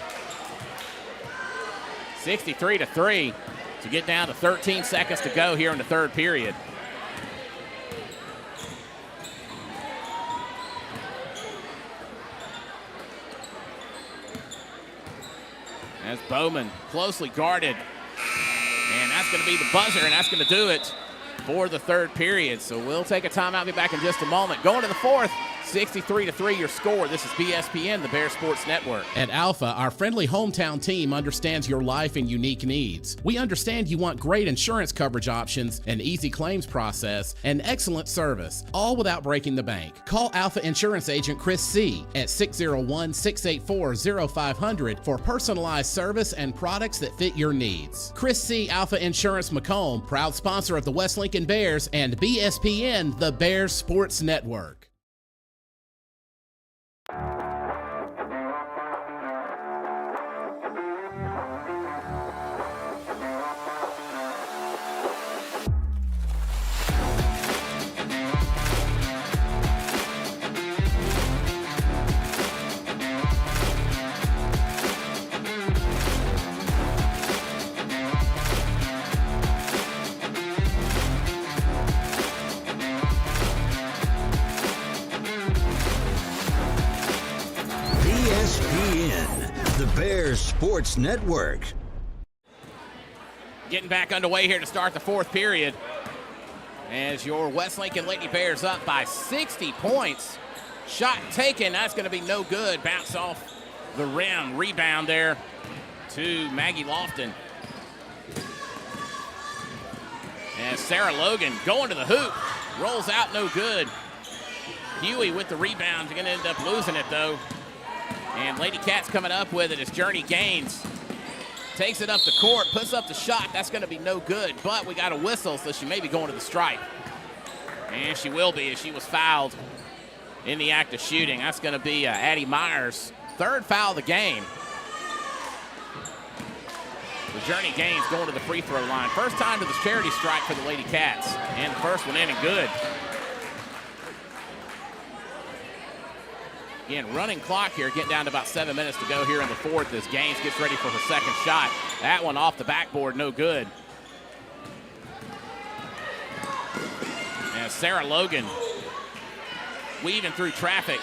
63-3 to get down to 13 seconds to go here in the third period. As Bowman closely guarded. And that's going to be the buzzer, and that's going to do it for the third period. So we'll take a timeout, be back in just a moment. Going to the fourth, 63-3 your score. This is BSPN, the Bear Sports Network. At Alpha, our friendly hometown team understands your life and unique needs. We understand you want great insurance coverage options, an easy claims process, and excellent service, all without breaking the bank. Call Alpha Insurance Agent Chris C. at 601-684-0500 for personalized service and products that fit your needs. Chris C. Alpha Insurance Macomb, proud sponsor of the West Lincoln Bears and BSPN, the Bears Sports Network. The Bears Sports Network. Getting back underway here to start the fourth period. As your West Lincoln Lady Bears up by 60 points. Shot taken, that's going to be no good. Bounce off the rim. Rebound there to Maggie Lofton. And Sarah Logan going to the hoop. Rolls out, no good. Huey with the rebound. Going to end up losing it, though. And Lady Cats coming up with it as Journey Gaines takes it up the court, puts up the shot. That's going to be no good, but we got a whistle, so she may be going to the stripe. And she will be, as she was fouled in the act of shooting. That's going to be Addie Myers' third foul of the game. The Journey Gaines going to the free throw line. First time to the charity stripe for the Lady Cats. And the first one in and good. Again, running clock here, getting down to about 7 minutes to go here in the fourth as Gaines gets ready for her second shot. That one off the backboard, no good. And Sarah Logan weaving through traffic,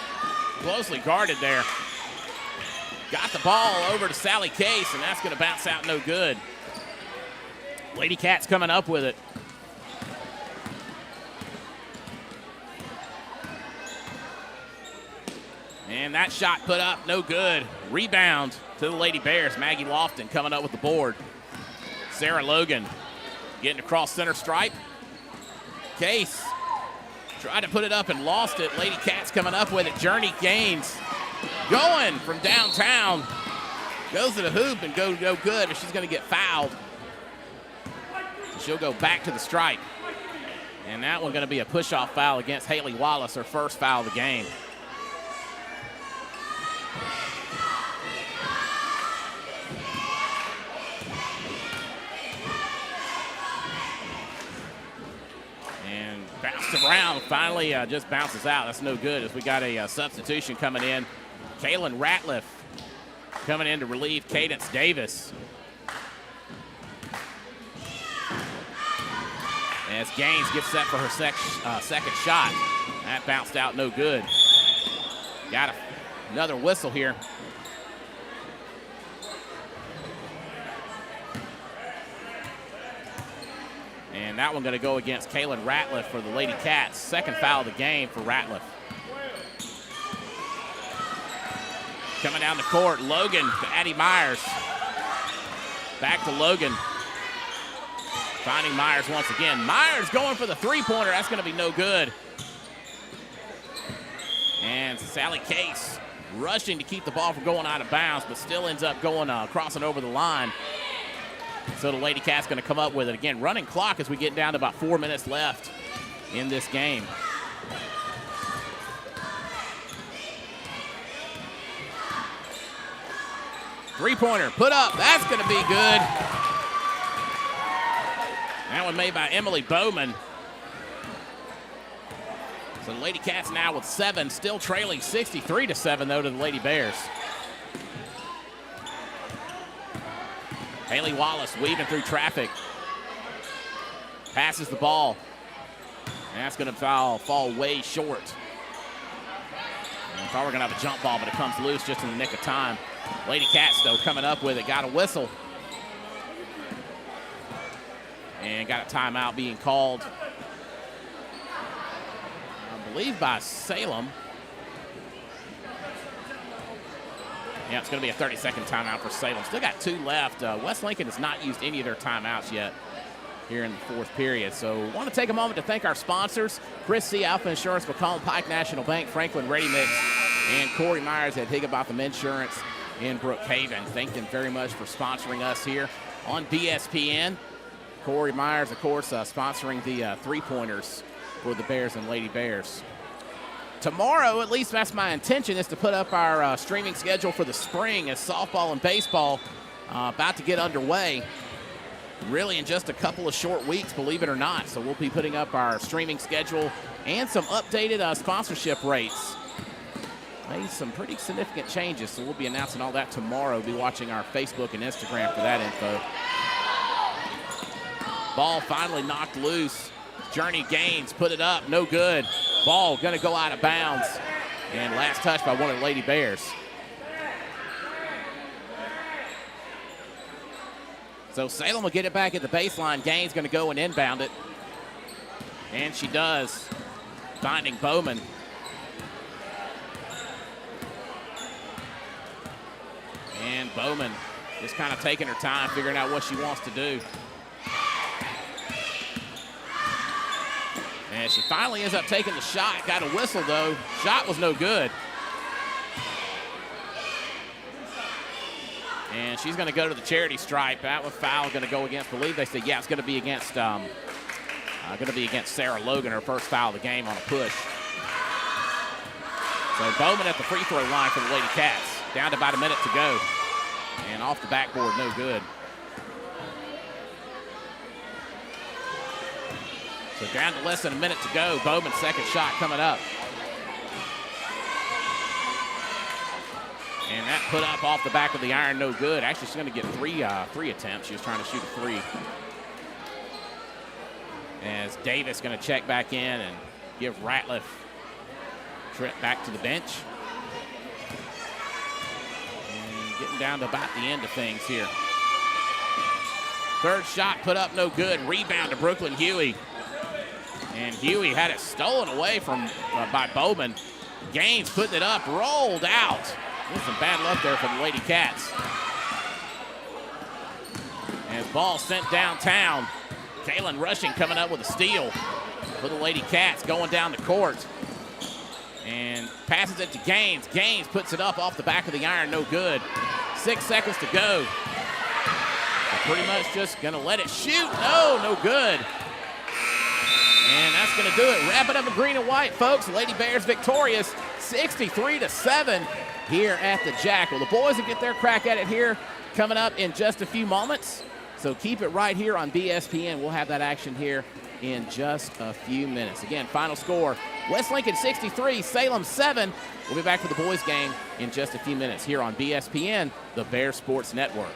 closely guarded there. Got the ball over to Sally Case, and that's going to bounce out no good. Lady Cats coming up with it. And that shot put up, no good. Rebound to the Lady Bears. Maggie Lofton coming up with the board. Sarah Logan getting across center stripe. Case tried to put it up and lost it. Lady Cats coming up with it. Journey Gaines going from downtown. Goes to the hoop and go no good, but she's going to get fouled. So she'll go back to the stripe. And that one going to be a push-off foul against Haley Wallace, her first foul of the game. Bounced around, finally just bounces out. That's no good as we got a substitution coming in. Kaylin Ratliff coming in to relieve Cadence Davis. As Gaines gets set for her second shot. That bounced out, no good. Got another whistle here. And that one going to go against Kaylin Ratliff for the Lady Cats. Second foul of the game for Ratliff. Coming down the court, Logan to Addie Myers. Back to Logan. Finding Myers once again. Myers going for the three-pointer. That's going to be no good. And Sally Case rushing to keep the ball from going out of bounds, but still ends up going crossing over the line. So the Lady Cats going to come up with it again. Running clock as we get down to about 4 minutes left in this game. Three-pointer put up. That's going to be good. That one made by Emily Bowman. So the Lady Cats now with 7, still trailing 63-7 though to the Lady Bears. Haley Wallace weaving through traffic. Passes the ball. And that's going to fall way short. And I thought we were going to have a jump ball, but it comes loose just in the nick of time. Lady Cats, though, coming up with it. Got a whistle. And got a timeout being called, I believe, by Salem. Yeah, it's going to be a 30-second timeout for Salem. Still got 2 left. West Lincoln has not used any of their timeouts yet here in the 4th period. So want to take a moment to thank our sponsors, Chris C. Alpha Insurance, McCollum Pike National Bank, Franklin Ready Mix, and Corey Myers at Higginbotham Insurance in Brookhaven. Thank them very much for sponsoring us here on BSPN. Corey Myers, of course, sponsoring the three-pointers for the Bears and Lady Bears. Tomorrow, at least that's my intention, is to put up our streaming schedule for the spring as softball and baseball about to get underway. Really in just a couple of short weeks, believe it or not. So we'll be putting up our streaming schedule and some updated sponsorship rates. Made some pretty significant changes, so we'll be announcing all that tomorrow. Be watching our Facebook and Instagram for that info. Ball finally knocked loose. Journey Gaines put it up, no good. Ball gonna go out of bounds. And last touch by one of the Lady Bears. So Salem will get it back at the baseline. Gaines gonna go and inbound it. And she does, finding Bowman. And Bowman just kind of taking her time, figuring out what she wants to do. And she finally ends up taking the shot. Got a whistle, though. Shot was no good. And she's going to go to the charity stripe. That was foul going to go against, I believe they said, yeah, it's going to be against Sarah Logan, her first foul of the game on a push. So Bowman at the free throw line for the Lady Cats. Down to about a minute to go. And off the backboard, no good. So down to less than a minute to go. Bowman's second shot coming up. And that put up off the back of the iron, no good. Actually, she's going to get three attempts. She was trying to shoot a 3. As Davis going to check back in and give Ratliff a trip back to the bench. And getting down to about the end of things here. Third shot put up, no good. Rebound to Brooklyn Huey. And Huey had it stolen away from by Bowman. Gaines putting it up, rolled out. There's some bad luck there for the Lady Cats. And ball sent downtown. Kaylin Rushing coming up with a steal for the Lady Cats, going down the court. And passes it to Gaines. Gaines puts it up off the back of the iron, no good. 6 seconds to go. They're pretty much just gonna let it shoot. No good. And that's going to do it. Wrap it up in green and white, folks. Lady Bears victorious 63-7 here at the Jackal. The boys will get their crack at it here coming up in just a few moments. So keep it right here on BSPN. We'll have that action here in just a few minutes. Again, final score, West Lincoln 63, Salem 7. We'll be back for the boys game in just a few minutes here on BSPN, the Bear Sports Network.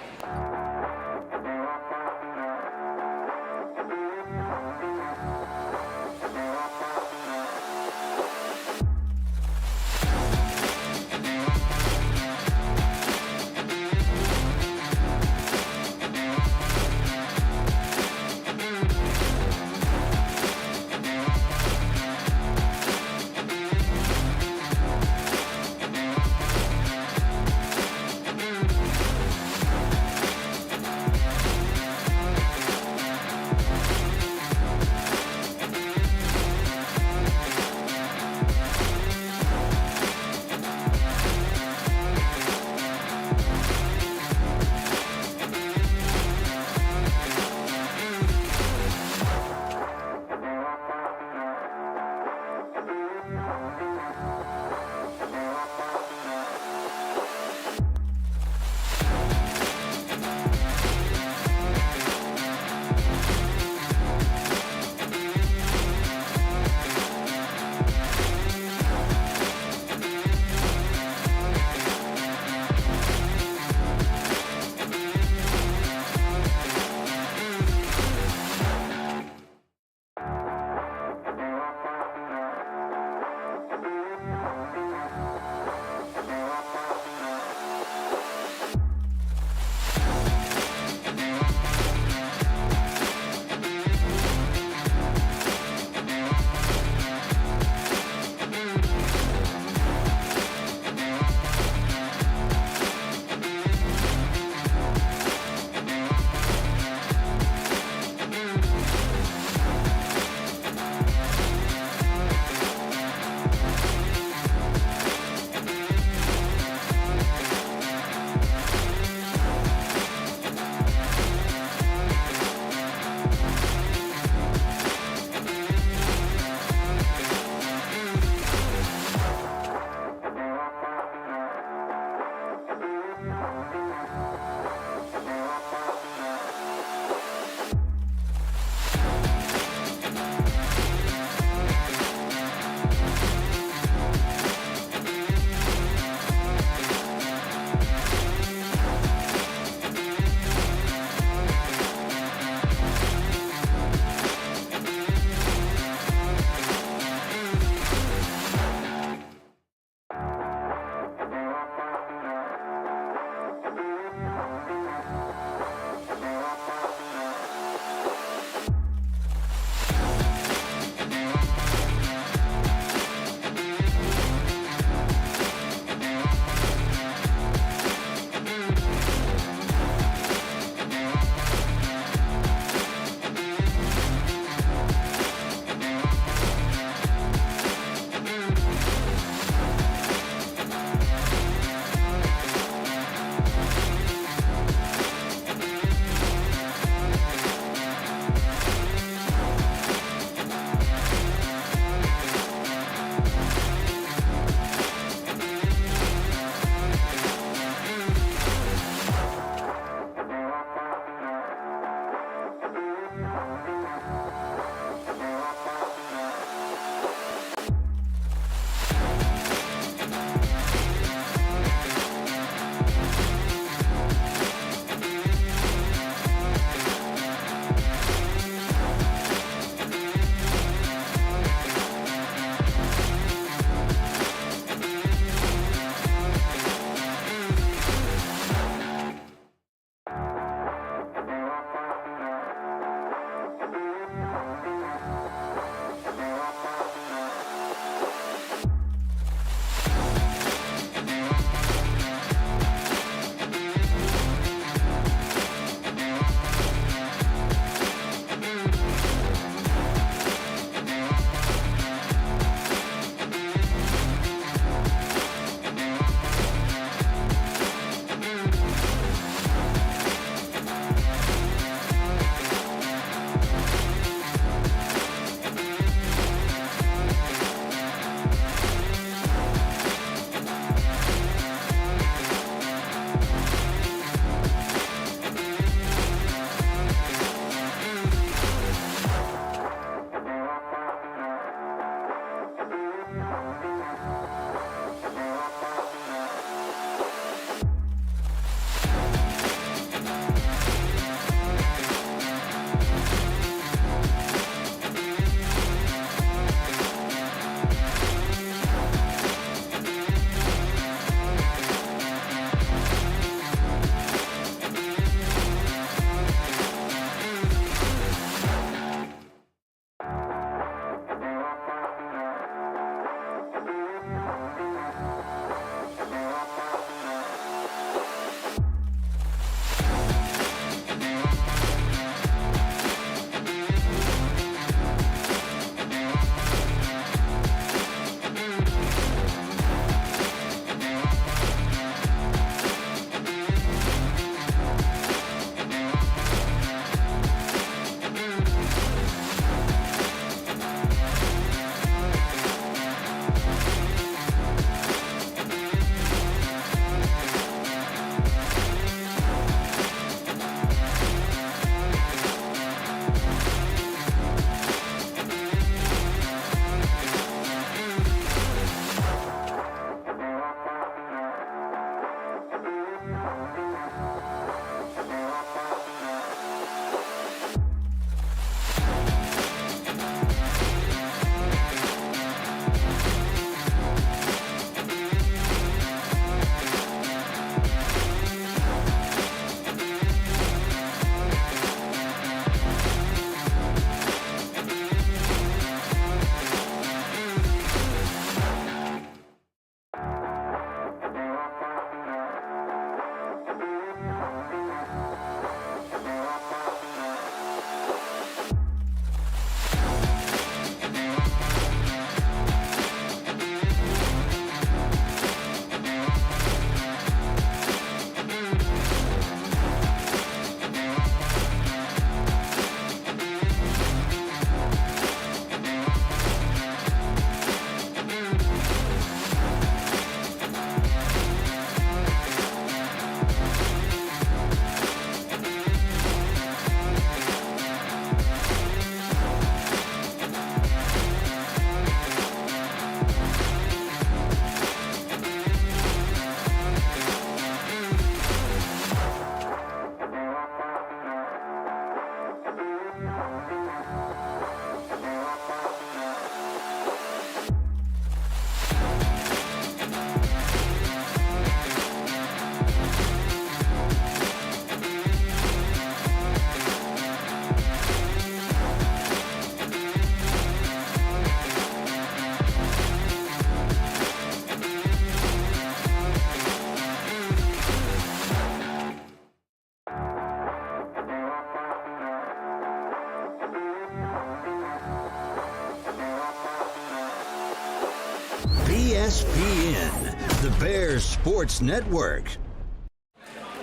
BSPN, the Bears Sports Network.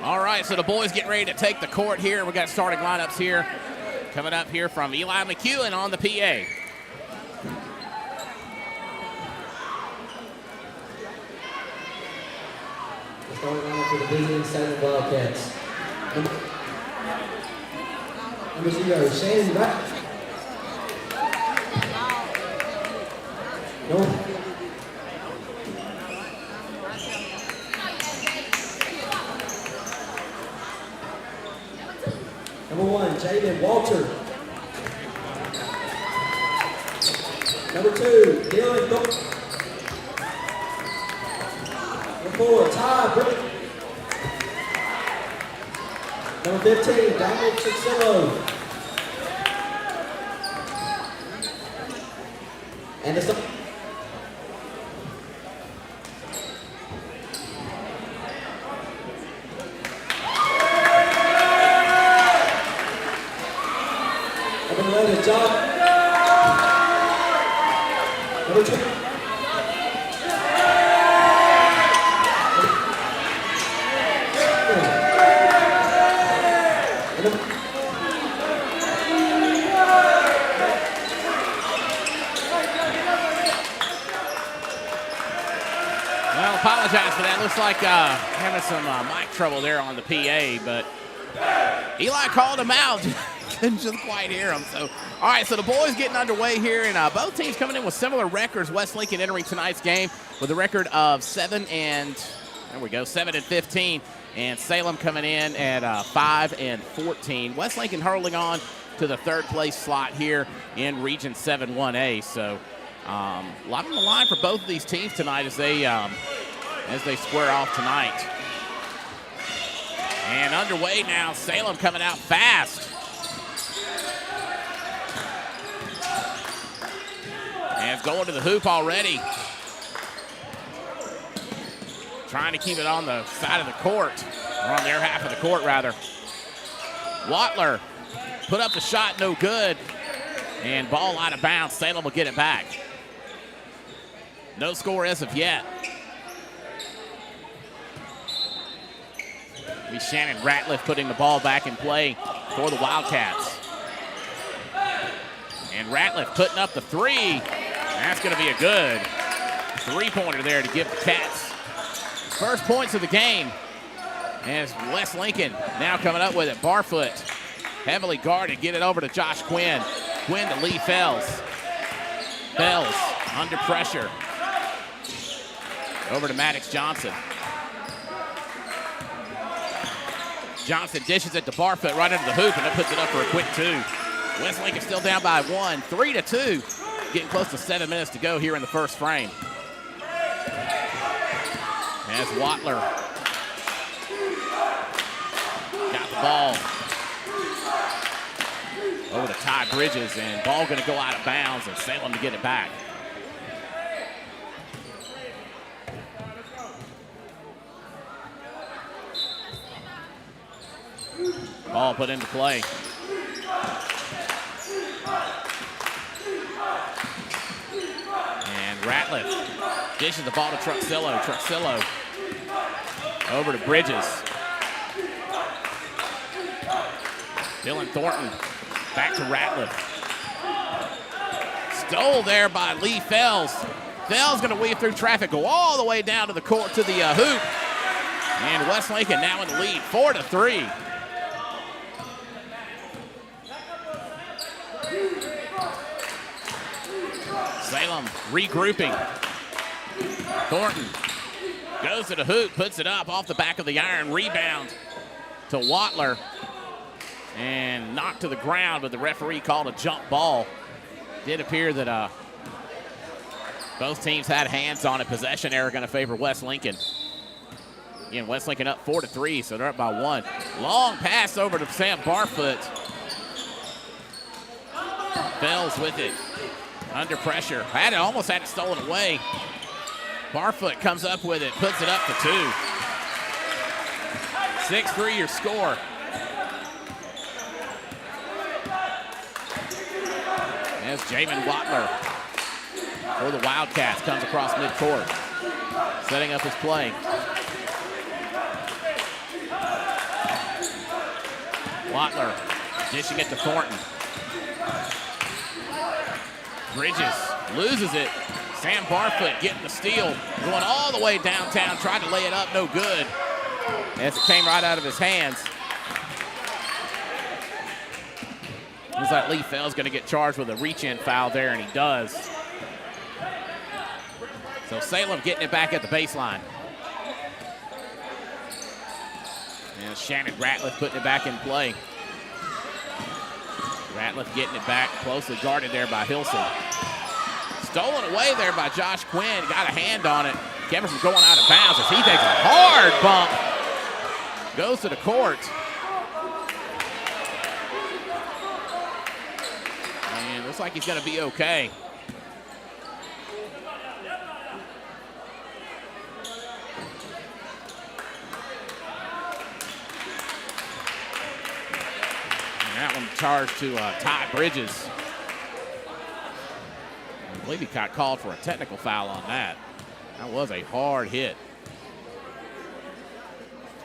All right, so the boys getting ready to take the court here. We got starting lineups here. Coming up here from Eli McEwen on the PA. The starting lineup for the visiting Salem Wildcats. Number 0, Shannon Wright. No. Number 1, Jaden Walter. Number 2, Dylan Thornton. Number 4, Ty Britt. Number 15, Daniel Chicillo. And the number 11, John. Number 2. Well, apologize for that. Looks like having some mic trouble there on the PA, but Eli called him out. Couldn't just quite hear him. So, all right, so the boys getting underway here, and both teams coming in with similar records. West Lincoln entering tonight's game with a record of 7-15, and Salem coming in at 5-14. West Lincoln hurling on to the third place slot here in Region 7-1A. So, a lot on the line for both of these teams tonight as they square off tonight. And underway now, Salem coming out fast. And it's going to the hoop already. Trying to keep it on the side of the court, or on their half of the court, rather. Wattler put up the shot, no good. And ball out of bounds. Salem will get it back. No score as of yet. It'll be Shannon Ratliff putting the ball back in play for the Wildcats. And Ratliff putting up the three. That's going to be a good three-pointer there to give the Cats first points of the game. As West Lincoln now coming up with it. Barfoot heavily guarded. Get it over to Josh Quinn. Quinn to Lee Fells. Fells under pressure. Over to Maddox Johnson. Johnson dishes it to Barfoot right under the hoop, and it puts it up for a quick two. West Lincoln still down by 1, 3-2. Getting close to 7 minutes to go here in the first frame. As Wattler got the ball over to Ty Bridges, and ball going to go out of bounds, and Salem to get it back. Ball put into play. And Ratliff dishes the ball to Truxillo. Truxillo over to Bridges. Dylan Thornton back to Ratliff. Stole there by Lee Fells. Fells going to weave through traffic, go all the way down to the court, to the hoop. And West Lincoln now in the lead, 4-3. Salem regrouping. Thornton goes to the hoop, puts it up off the back of the iron. Rebound to Wattler. and knocked to the ground, but the referee called a jump ball. Did appear that both teams had hands on it. Possession error going to favor West Lincoln. Again, West Lincoln up 4-3, so they're up by 1. Long pass over to Sam Barfoot. Fells with it. Under pressure. Almost had it stolen away. Barfoot comes up with it, puts it up for 2. 6-3 your score. As Jamin Watler for the Wildcats comes across midcourt, setting up his play. Watler dishing it to Thornton. Bridges loses it. Sam Barfoot getting the steal, going all the way downtown, tried to lay it up, no good, as it came right out of his hands. Looks like Lee Fell's going to get charged with a reach-in foul there, and he does. So Salem getting it back at the baseline. And Shannon Ratliff putting it back in play. Ratliff getting it back, closely guarded there by Hilson. Stolen away there by Josh Quinn. Got a hand on it. Kept him from going out of bounds as he takes a hard bump. Goes to the court. And looks like he's going to be okay. And that one charged to Ty Bridges. I believe he got called for a technical foul on that. That was a hard hit.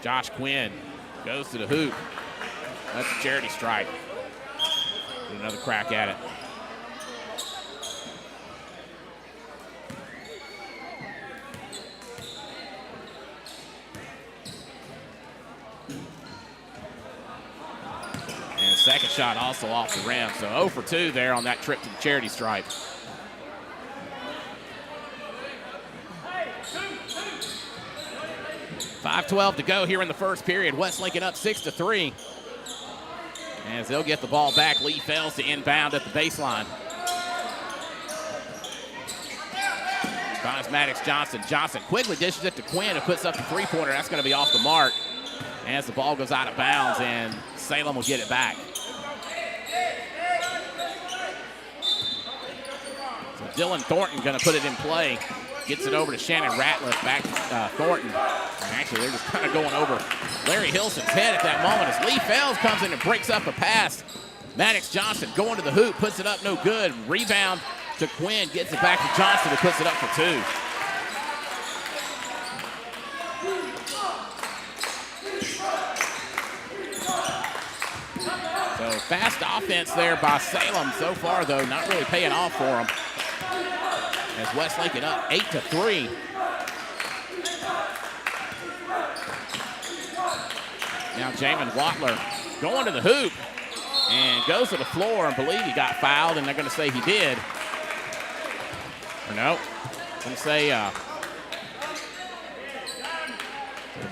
Josh Quinn goes to the hoop. That's a charity stripe. Get another crack at it. And second shot also off the rim. So 0 for 2 there on that trip to the charity stripe. .5:12 to go here in the first period. West Lincoln up 6-3. As they'll get the ball back, Lee Fells to inbound at the baseline. Finds Maddox Johnson. Johnson quickly dishes it to Quinn, who puts up the three-pointer. That's going to be off the mark as the ball goes out of bounds, and Salem will get it back. So Dylan Thornton going to put it in play. Gets it over to Shannon Ratliff, back Thornton. And actually, they're just kind of going over Larry Hilson's head at that moment as Lee Fells comes in and breaks up a pass. Maddox Johnson going to the hoop, puts it up, no good. Rebound to Quinn, gets it back to Johnson, who puts it up for 2. So fast offense there by Salem so far, though, not really paying off for them. As West Lincoln up 8-3. Now Jamin Watler going to the hoop and goes to the floor and believe he got fouled, and they're going to say he did. Or no, going to say the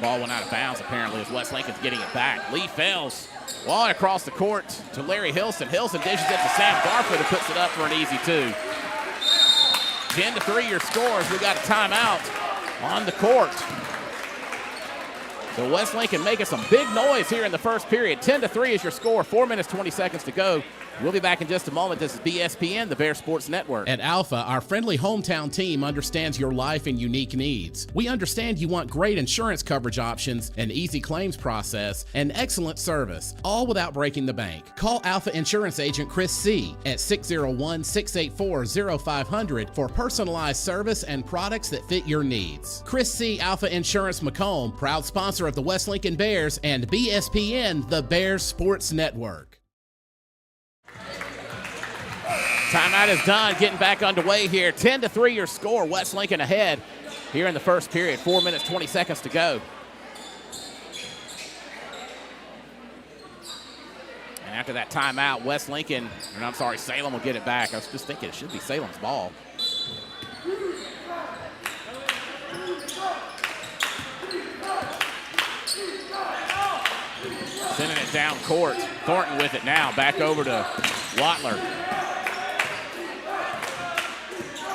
ball went out of bounds apparently as West Lincoln's getting it back. Lee Fells walking across the court to Larry Hilson. Hilson dishes it to Sam Barfoot, who puts it up for an easy 2. 10-3 your scores. We got a timeout on the court. So West Lincoln making some big noise here in the first period. 10-3 is your score. 4 minutes, 20 seconds to go. We'll be back in just a moment. This is BSPN, the Bear Sports Network. At Alpha, our friendly hometown team understands your life and unique needs. We understand you want great insurance coverage options, an easy claims process, and excellent service, all without breaking the bank. Call Alpha Insurance Agent Chris C. at 601-684-0500 for personalized service and products that fit your needs. Chris C. Alpha Insurance Macomb, proud sponsor of the West Lincoln Bears and BSPN, the Bears Sports Network. Timeout is done. Getting back underway here. 10-3 your score. West Lincoln ahead here in the first period. 4 minutes, 20 seconds to go. And after that timeout, West Lincoln, and I'm sorry, Salem will get it back. I was just thinking it should be Salem's ball. Sending it down court. Thornton with it now. Back over to Watler.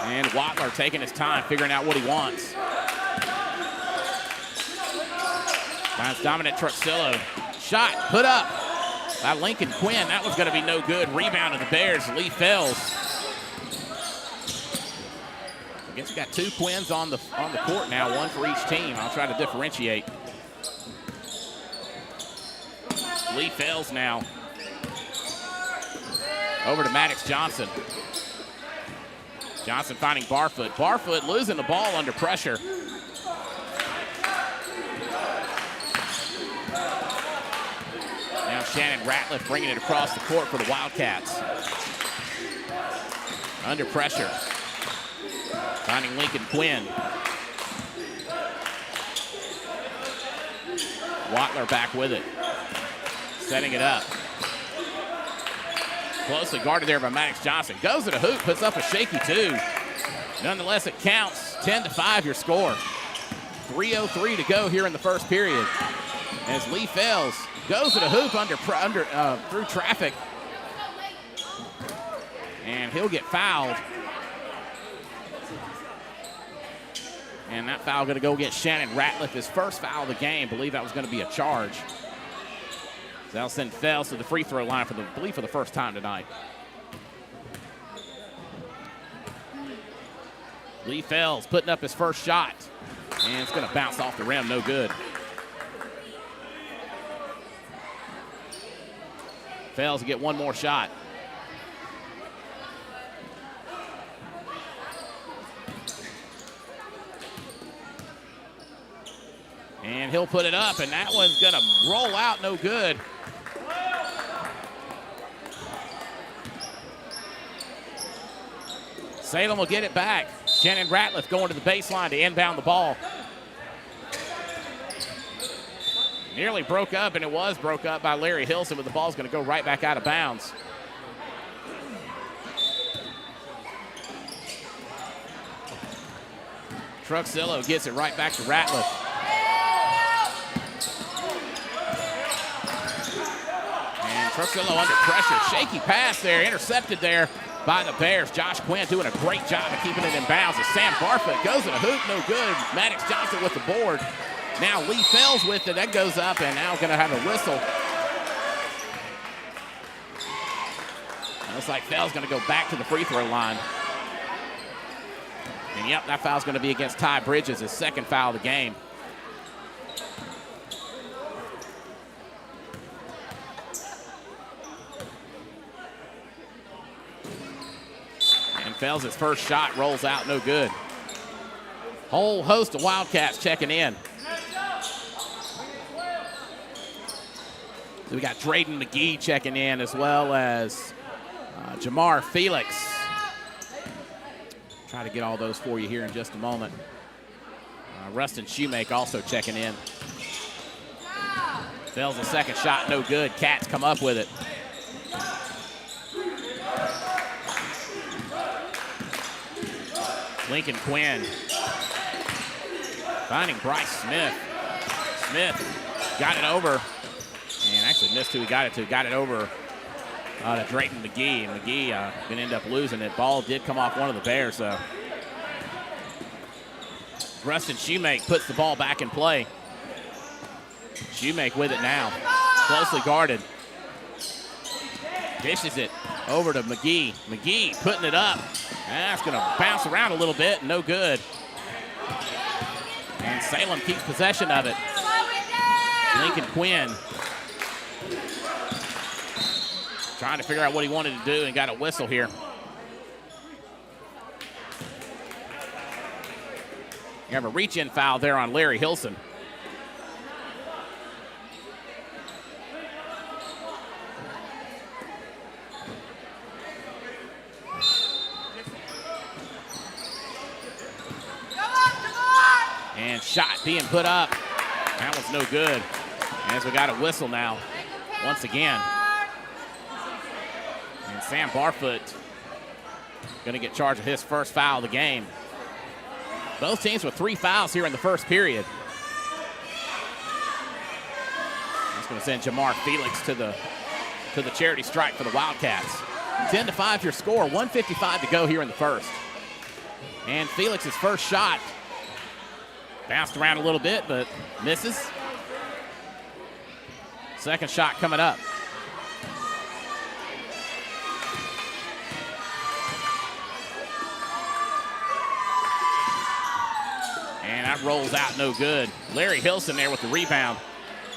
And Watler taking his time, figuring out what he wants. Finds Dominic Truxillo. Shot, put up by Lincoln Quinn. That was going to be no good. Rebound of the Bears, Lee Fells. I guess we got 2 Quins on the court now, 1 for each team. I'll try to differentiate. Lee Fells now. Over to Maddox Johnson. Johnson finding Barfoot. Barfoot losing the ball under pressure. Now Shannon Ratliff bringing it across the court for the Wildcats. Under pressure. Finding Lincoln Quinn. Watler back with it. Setting it up. Closely guarded there by Maddox Johnson. Goes to the hoop, puts up a shaky 2. Nonetheless, it counts. 10-5 your score. 3:03 to go here in the first period. As Lee Fells goes to the hoop through traffic. And he'll get fouled. And that foul going to go against Shannon Ratliff, his first foul of the game. I believe that was going to be a charge. That'll send Fells to the free throw line for the first time tonight. Lee Fells putting up his first shot. And it's going to bounce off the rim, no good. Fells will get one more shot. And he'll put it up, and that one's going to roll out, no good. Salem will get it back. Shannon Ratliff going to the baseline to inbound the ball. Nearly broke up, and it was broke up by Larry Hilson, but the ball's going to go right back out of bounds. Truxillo gets it right back to Ratliff. And Truxillo under pressure. Shaky pass there, intercepted there by the Bears. Josh Quinn doing a great job of keeping it in bounds as Sam Barfoot goes to the hoop, no good. Maddox Johnson with the board. Now Lee Fells with it, that goes up, and now gonna have a whistle. Looks like Fells gonna go back to the free throw line. And yep, that foul's gonna be against Ty Bridges, his second foul of the game. And Fells' first shot rolls out, no good. Whole host of Wildcats checking in. So we got Drayden McGee checking in, as well as Jamar Felix. Try to get all those for you here in just a moment. Rustin Shoemake also checking in. Fells a second shot, no good. Cats come up with it. Lincoln Quinn finding Bryce Smith. Smith got it over, and actually missed who he got it to. Got it over to Drayton McGee, and McGee gonna end up losing it. Ball did come off one of the Bears, though. Rustin Shoemake puts the ball back in play. Shoemake with it now, closely guarded. Dishes it over to McGee. McGee putting it up. That's gonna bounce around a little bit, no good. And Salem keeps possession of it. Lincoln Quinn trying to figure out what he wanted to do and got a whistle here. You have a reach-in foul there on Larry Hilson. And shot being put up. That was no good. As we got a whistle now, once again. And Sam Barfoot going to get charged with his first foul of the game. Both teams with 3 fouls here in the first period. As going to send Jamar Felix to the charity stripe for the Wildcats. 10-5 your score, 1:55 to go here in the first. And Felix's first shot bounced around a little bit, but misses. Second shot coming up. And that rolls out no good. Larry Hilson there with the rebound.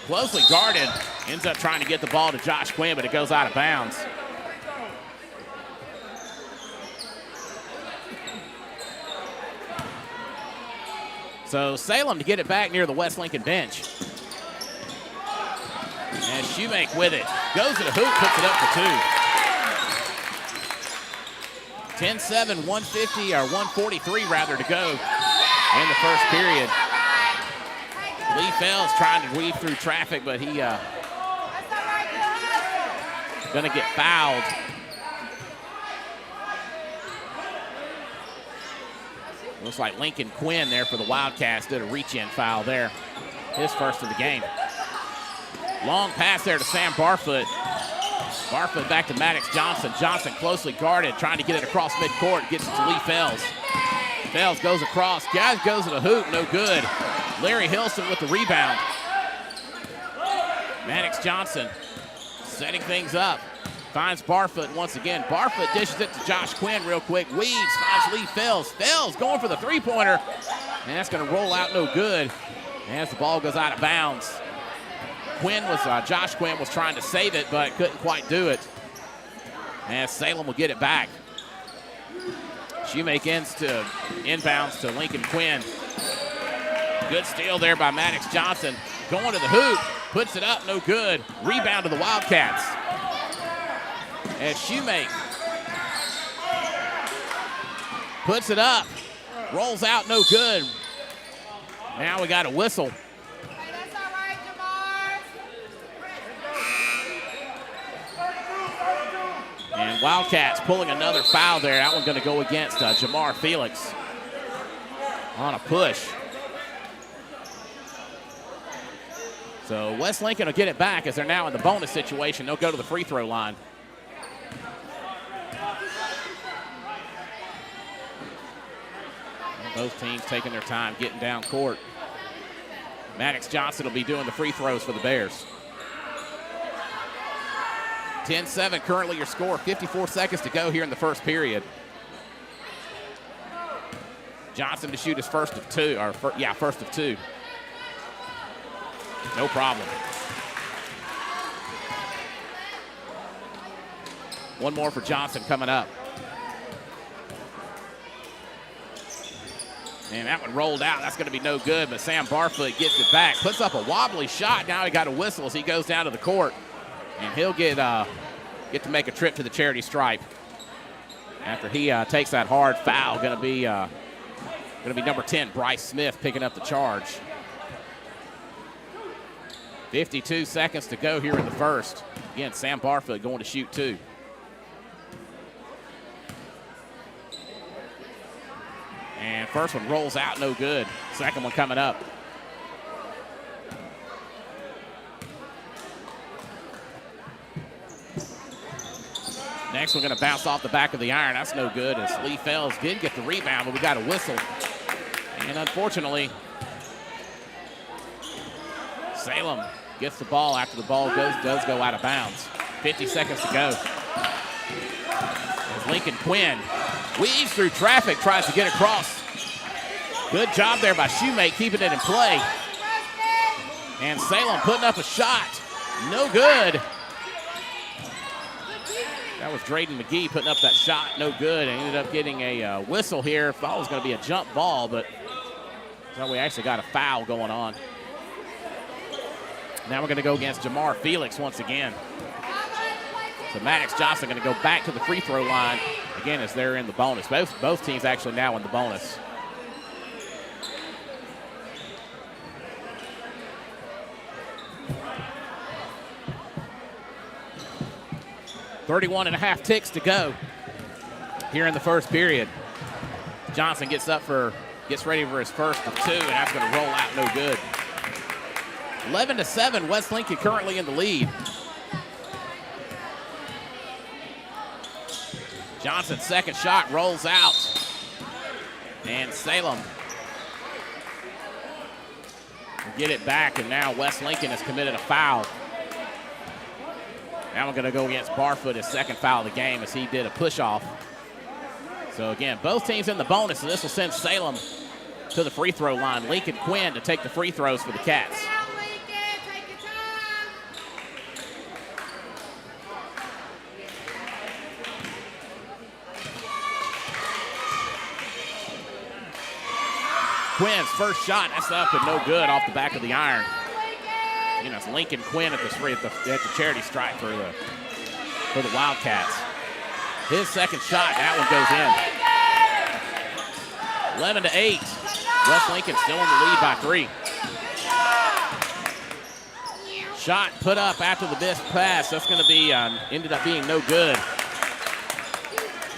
Closely guarded. Ends up trying to get the ball to Josh Quinn, but it goes out of bounds. So Salem to get it back near the West Lincoln bench. And Shoemake with it. Goes to the hoop, puts it up for 2. 10-7, 150, or 143 rather to go in the first period. Lee Fells trying to weave through traffic, but he gonna get fouled. Looks like Lincoln Quinn there for the Wildcats did a reach-in foul there. His first of the game. Long pass there to Sam Barfoot. Barfoot back to Maddox Johnson. Johnson closely guarded, trying to get it across midcourt. Gets it to Lee Fells. Fells goes across. Guys goes to the hoop, no good. Larry Hilson with the rebound. Maddox Johnson setting things up. Finds Barfoot once again. Barfoot dishes it to Josh Quinn real quick. Weaves, finds Lee Fells. Fells going for the three-pointer. And that's going to roll out no good as the ball goes out of bounds. Josh Quinn was trying to save it, but couldn't quite do it. And Salem will get it back. Shoemake inbounds to Lincoln Quinn. Good steal there by Maddox Johnson. Going to the hoop, puts it up, no good. Rebound to the Wildcats. And Shoemake puts it up, rolls out, no good. Now we got a whistle. That's all right, Jamar. And Wildcats pulling another foul there. That one's going to go against Jamar Felix on a push. So West Lincoln will get it back as they're now in the bonus situation. They'll go to the free throw line. Both teams taking their time getting down court. Maddox Johnson will be doing the free throws for the Bears. 10-7 currently your score. 54 seconds to go here in the first period. Johnson to shoot his first of two. First of two. No problem. One more for Johnson coming up. And that one rolled out. That's going to be no good, but Sam Barfoot gets it back. Puts up a wobbly shot. Now he got a whistle as he goes down to the court. And he'll get to make a trip to the charity stripe after he takes that hard foul. Going to be number 10, Bryce Smith, picking up the charge. 52 seconds to go here in the first. Again, Sam Barfoot going to shoot 2. And first one rolls out, no good. Second one coming up. Next one going to bounce off the back of the iron. That's no good as Lee Fells did get the rebound, but we got a whistle. And unfortunately, Salem gets the ball after the ball does go out of bounds. 50 seconds to go. As Lincoln Quinn weaves through traffic, tries to get across. Good job there by Shoemake keeping it in play. And Salem putting up a shot. No good. That was Drayden McGee putting up that shot. No good. And ended up getting a whistle here. Thought it was going to be a jump ball, but so we actually got a foul going on. Now we're going to go against Jamar Felix once again. So Maddox Johnson going to go back to the free throw line again as they're in the bonus. Both teams actually now in the bonus. .31.5 ticks to go here in the first period. Johnson gets ready for his first of 2, and that's going to roll out no good. 11-7, West Lincoln currently in the lead. Johnson's second shot rolls out. And Salem will get it back, and now West Lincoln has committed a foul. Now we're going to go against Barfoot, his second foul of the game, as he did a push-off. So again, both teams in the bonus, so this will send Salem to the free throw line. Lincoln Quinn to take the free throws for the Cats. Quinn's first shot, that's up and no good off the back of the iron. You know, it's Lincoln Quinn at the charity stripe for the Wildcats. His second shot, that one goes in. 11-8. West Lincoln still in the lead by 3. Shot put up after the missed pass. That's going to be ended up being no good.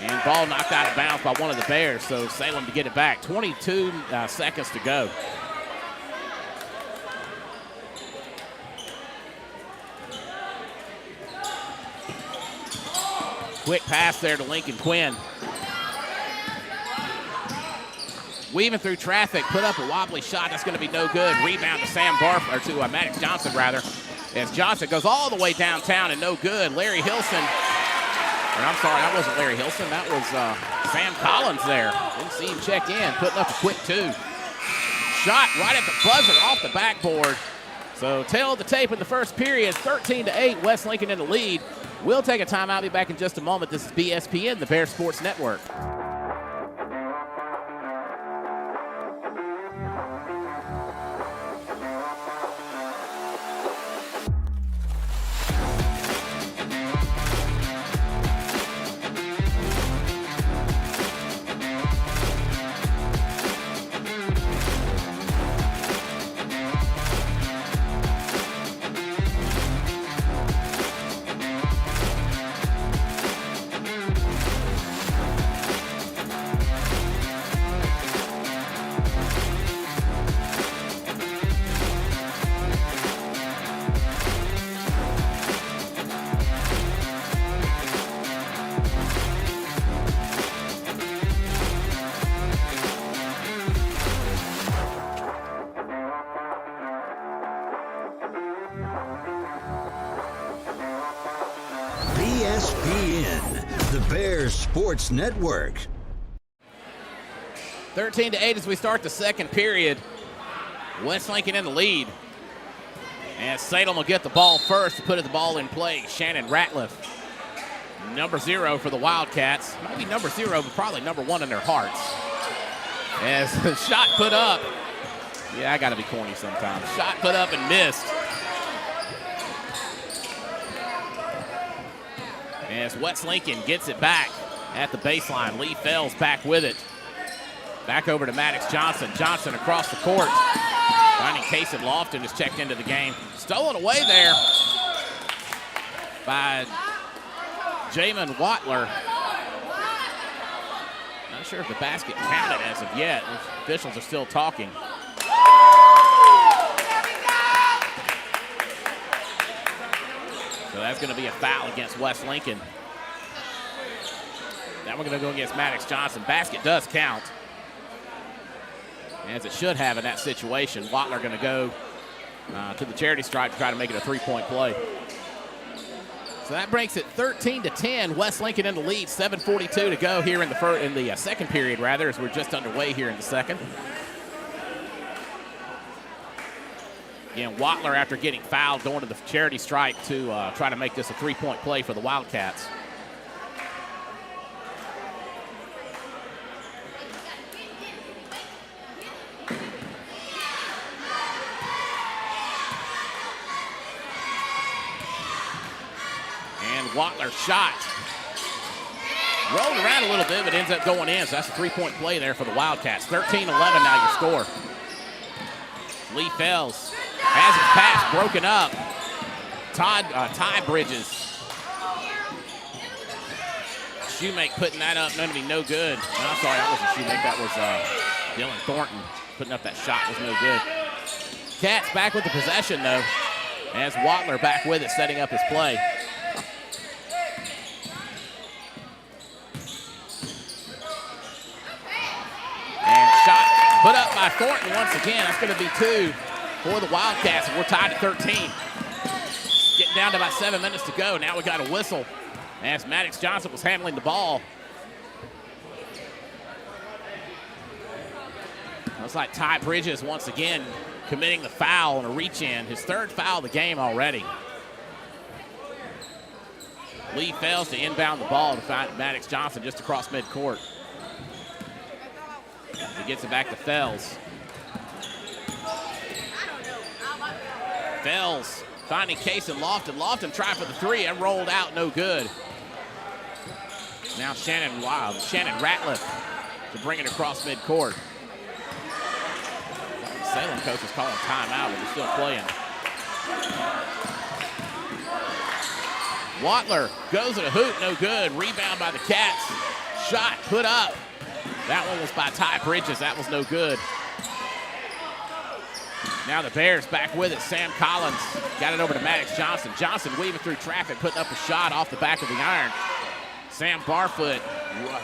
And ball knocked out of bounds by one of the Bears, so Salem to get it back. 22 seconds to go. Quick pass there to Lincoln Quinn. Weaving through traffic, put up a wobbly shot. That's going to be no good. Rebound to Maddox Johnson, rather. As Johnson goes all the way downtown and no good. Larry Hilson. I'm sorry, that wasn't Larry Hilson. That was Sam Collins there. Didn't see him check in, putting up a quick 2. Shot right at the buzzer off the backboard. So tail of the tape in the first period, 13-8, West Lincoln in the lead. We'll take a timeout. Be back in just a moment. This is BSPN, the Bear Sports Network. BSPN, the Bears Sports Network. 13-8 as we start the second period. West Lincoln in the lead. And Salem will get the ball first to put the ball in play. Shannon Ratliff, number 0 for the Wildcats. Might be number 0, but probably number 1 in their hearts. As the shot put up. Yeah, I got to be corny sometimes. Shot put up and missed. As West Lincoln gets it back at the baseline. Lee Fells back with it. Back over to Maddox Johnson. Johnson across the court. Finding Kason Lofton has checked into the game. Stolen away there by Jamin Watler. Not sure if the basket counted as of yet. Officials are still talking. So that's going to be a foul against West Lincoln. Now we're going to go against Maddox Johnson. Basket does count, as it should have in that situation. Watler going to go to the charity stripe to try to make it a 3-point play. So that breaks it 13-10. West Lincoln in the lead. 7:42 to go here in the second period, rather, as we're just underway here in the second. Again, Watler, after getting fouled, going to the charity stripe to try to make this a 3-point play for the Wildcats. And Watler's shot rolled around a little bit, but ends up going in. So that's a 3-point play there for the Wildcats. 13-11 now your score. Lee Fells has his pass broken up. Ty Bridges. Shoemake putting that up, none to be no good. No, I'm sorry, that wasn't Shoemake, that was Dylan Thornton putting up that shot, was no good. Wildcats back with the possession, though, as Watler back with it, setting up his play. And shot put up by Thornton once again. That's going to be 2 for the Wildcats. We're tied at 13. Getting down to about 7 minutes to go. Now we got a whistle as Maddox Johnson was handling the ball. Looks like Ty Bridges once again committing the foul on a reach-in. His 3rd foul of the game already. Lee fails to inbound the ball to find Maddox Johnson just across midcourt. He gets it back to Fells. Fells finding Case and Lofton. Lofton tried for the 3 and rolled out, no good. Now Shannon Ratliff to bring it across midcourt. Salem coach is calling timeout, but they're still playing. Watler goes at a hoop, no good. Rebound by the Cats. Shot put up. That one was by Ty Bridges. That was no good. Now the Bears back with it. Sam Collins got it over to Maddox Johnson. Johnson weaving through traffic, putting up a shot off the back of the iron. Sam Barfoot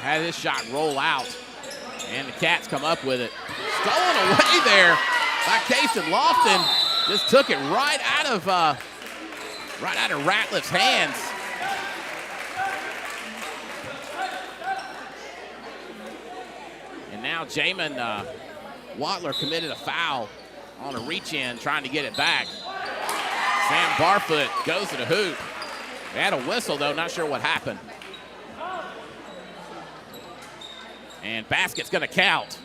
had his shot roll out, and the Cats come up with it. Stolen away there by Case and Lofton. Just took it right out of Ratliff's hands. And now Jamin Watler committed a foul on a reach-in, trying to get it back. Sam Barfoot goes to the hoop. They had a whistle, though, not sure what happened. And basket's gonna count.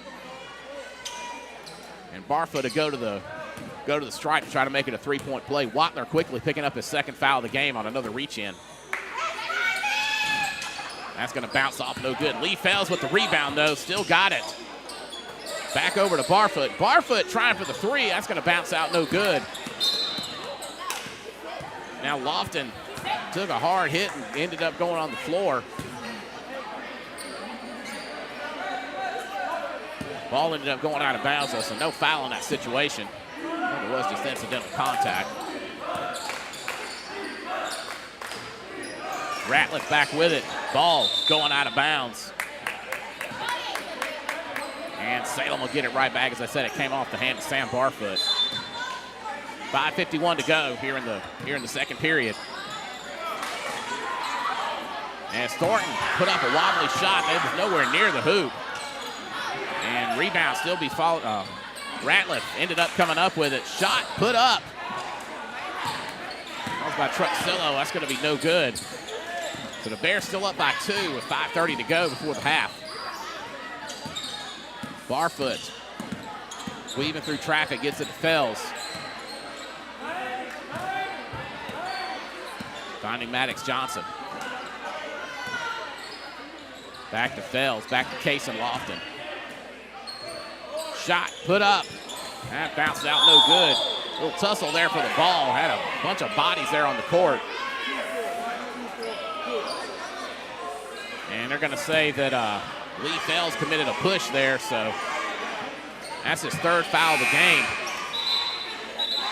And Barfoot to go to the stripe to try to make it a 3-point play. Watler quickly picking up his 2nd foul of the game on another reach-in. That's gonna bounce off, no good. Lee Fells with the rebound, though, still got it. Back over to Barfoot. Barfoot trying for the 3. That's going to bounce out, no good. Now Lofton took a hard hit and ended up going on the floor. Ball ended up going out of bounds, though, so no foul in that situation. It was just incidental contact. Ratliff back with it. Ball going out of bounds. And Salem will get it right back. As I said, it came off the hand of Sam Barfoot. 5:51 to go here in the 2nd period. As Thornton put up a wobbly shot, it was nowhere near the hoop. And rebound still be followed. Ratliff ended up coming up with it. Shot put up. That was by Truxillo. That's going to be no good. So the Bears still up by 2 with 5:30 to go before the half. Barfoot weaving through traffic, gets it to Fells. Finding Maddox Johnson. Back to Fells, back to Case and Lofton. Shot put up. That bounced out, no good. A little tussle there for the ball. Had a bunch of bodies there on the court. And they're going to say that Lee Fells committed a push there, so that's his 3rd foul of the game.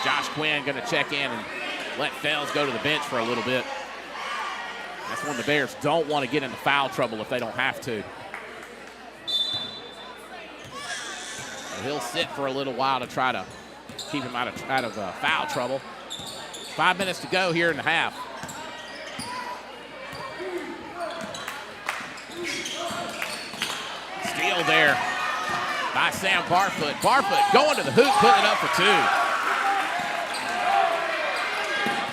Josh Quinn going to check in and let Fells go to the bench for a little bit. That's when the Bears don't want to get into foul trouble if they don't have to. So he'll sit for a little while to try to keep him out of foul trouble. 5 minutes to go here in the half. Steal there by Sam Barfoot. Barfoot going to the hoop, putting it up for 2.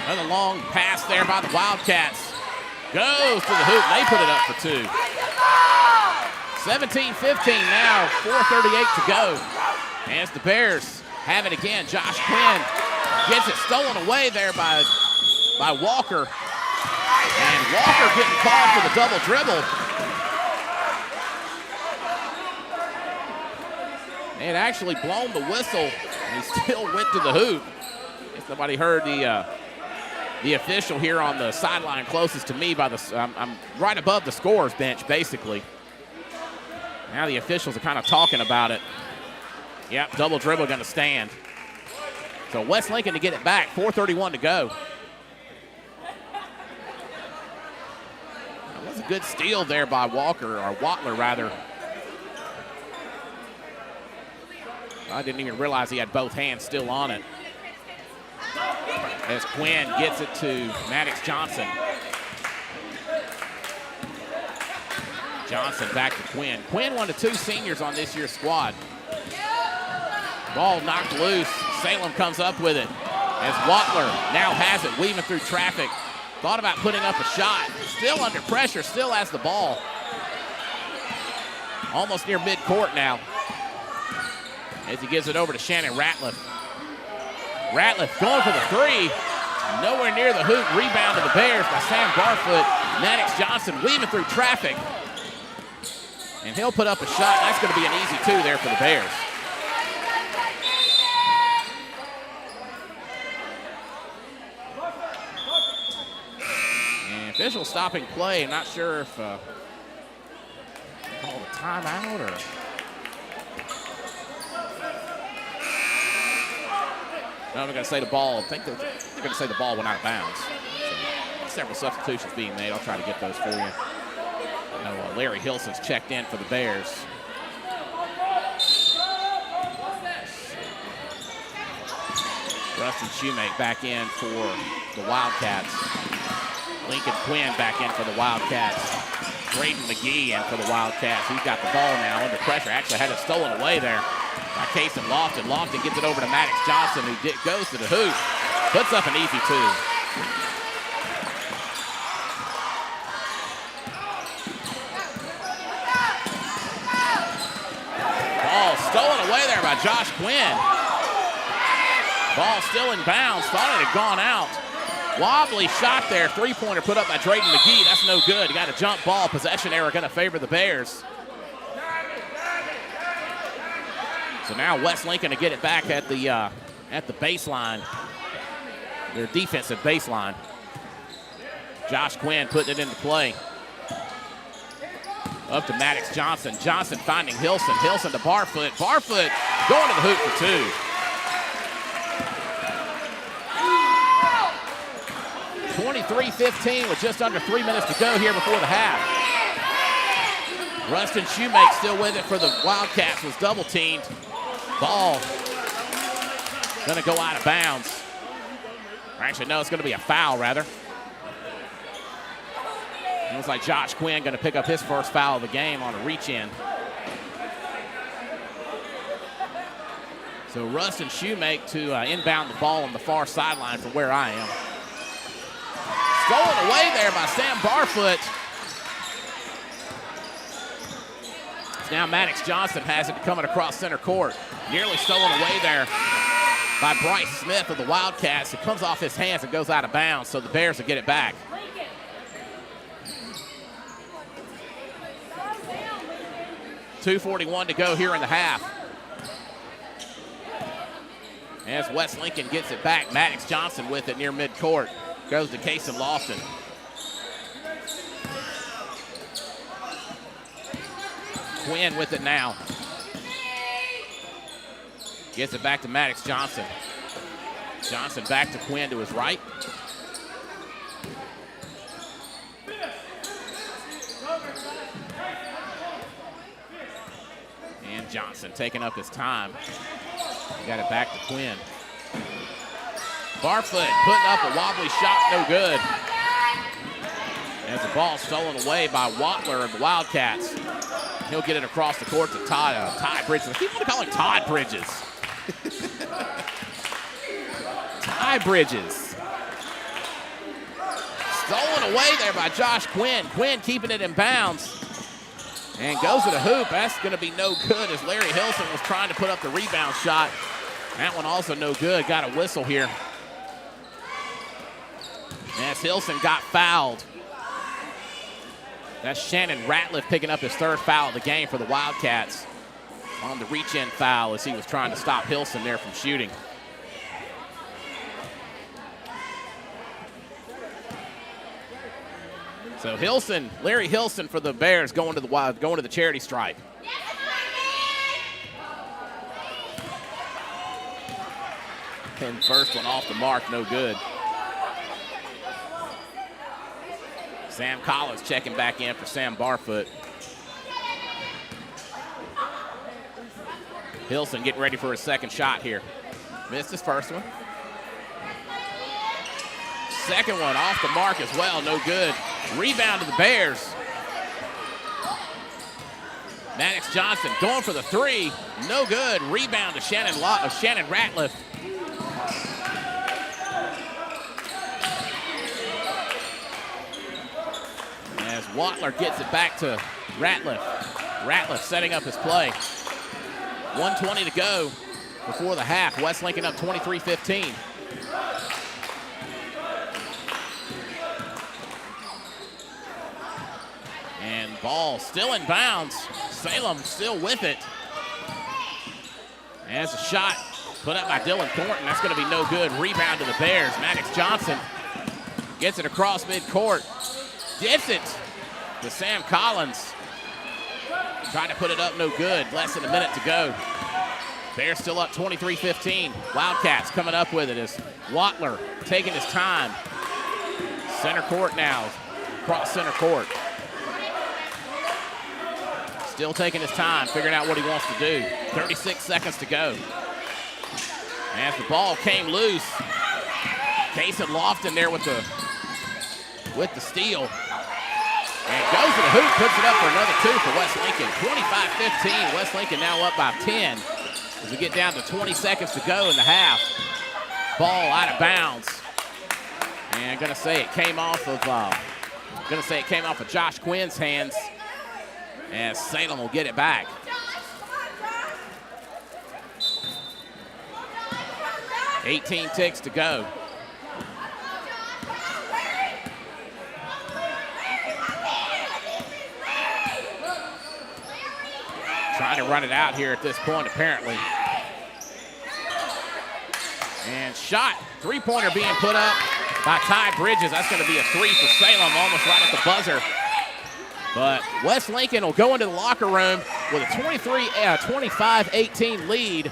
Another long pass there by the Wildcats. Goes to the hoop, they put it up for 2. 17-15 now, 4:38 to go. As the Bears have it again, Josh Quinn gets it stolen away there by Walker. And Walker getting called for the double dribble. They had actually blown the whistle, and he still went to the hoop. If nobody heard the official here on the sideline closest to me I'm right above the scorer's bench, basically. Now the officials are kind of talking about it. Yep, double dribble going to stand. So West Lincoln to get it back, 4:31 to go. That was a good steal there by Watler rather. I didn't even realize he had both hands still on it. As Quinn gets it to Maddox Johnson. Johnson back to Quinn. Quinn, one of 2 seniors on this year's squad. Ball knocked loose. Salem comes up with it as Watler now has it, weaving through traffic. Thought about putting up a shot. Still under pressure, still has the ball. Almost near midcourt now. As he gives it over to Shannon Ratliff. Ratliff going for the 3. Nowhere near the hoop. Rebound to the Bears by Sam Barfoot. Maddox Johnson weaving through traffic. And he'll put up a shot. That's going to be an easy 2 there for the Bears. And official stopping play. Not sure if call a timeout or... No, I'm going to say the ball. I think they're going to say the ball went out of bounds. So, several substitutions being made. I'll try to get those for you. Larry Hilson's checked in for the Bears. Rustin Shoemake back in for the Wildcats. Lincoln Quinn back in for the Wildcats. Braden McGee in for the Wildcats. He's got the ball now under pressure. Actually had it stolen away there by Casey Lofton. Lofton gets it over to Maddox Johnson, who goes to the hoop. Puts up an easy 2. Ball stolen away there by Josh Quinn. Ball still in bounds. Thought it had gone out. Wobbly shot there. 3-pointer put up by Drayden McGee. That's no good. He got a jump ball. Possession error going to favor the Bears. So now West Lincoln to get it back at the baseline. Their defensive baseline. Josh Quinn putting it into play. Up to Maddox Johnson. Johnson finding Hilson. Hilson to Barfoot. Barfoot going to the hoop for 2. 23-15 with just under 3 minutes to go here before the half. Rustin Shoemake still with it for the Wildcats. Was double teamed. Ball going to go out of bounds. Actually, no, it's going to be a foul rather. It looks like Josh Quinn going to pick up his first foul of the game on a reach-in. So Rustin Shoemake to inbound the ball on the far sideline from where I am. Stolen away there by Sam Barfoot. Now Maddox Johnson has it coming across center court. Nearly stolen away there by Bryce Smith of the Wildcats. It comes off his hands and goes out of bounds, so the Bears will get it back. .241 to go here in the half. As West Lincoln gets it back, Maddox Johnson with it near midcourt. Goes to Casey Lofton. Quinn with it now. Gets it back to Maddox Johnson. Johnson back to Quinn to his right. And Johnson taking up his time. He got it back to Quinn. Barfoot putting up a wobbly shot, no good. As the ball stolen away by Watler of the Wildcats. He'll get it across the court to Ty Bridges. I keep want to call him Todd Bridges. Ty Bridges. Stolen away there by Josh Quinn. Quinn keeping it in bounds. And goes to the hoop. That's going to be no good as Larry Hilson was trying to put up the rebound shot. That one also no good. Got a whistle here. As Hilson got fouled. That's Shannon Ratliff picking up his third foul of the game for the Wildcats on the reach-in foul as he was trying to stop Hilson there from shooting. So Hilson, Larry Hilson for the Bears going to the charity stripe. And first one off the mark, no good. Sam Collins checking back in for Sam Barfoot. Hilson getting ready for his second shot here. Missed his first one. Second one off the mark as well, no good. Rebound to the Bears. Maddox Johnson going for the three, no good. Rebound to Shannon Ratliff. As Watler gets it back to Ratliff. Ratliff setting up his play. 1:20 to go before the half. West Lincoln up 23-15. And ball still in bounds. Salem still with it. As a shot put up by Dylan Thornton. That's going to be no good. Rebound to the Bears. Maddox Johnson gets it across midcourt. Gets it to Sam Collins. Trying to put it up, no good. Less than a minute to go. Bears still up 23-15. Wildcats coming up with it as Watler taking his time. Center court now. Cross center court. Still taking his time, figuring out what he wants to do. 36 seconds to go. As the ball came loose, Kason Lofton there with the steal. And goes to the hoop, puts it up for another two for West Lincoln. 25-15, West Lincoln now up by 10 as we get down to 20 seconds to go in the half. Ball out of bounds. And gonna say it came off of Josh Quinn's hands. And Salem will get it back. $18 ticks to go. Trying to run it out here at this point, apparently. And shot, three-pointer being put up by Ty Bridges. That's going to be a three for Salem, almost right at the buzzer. But West Lincoln will go into the locker room with a 25-18 lead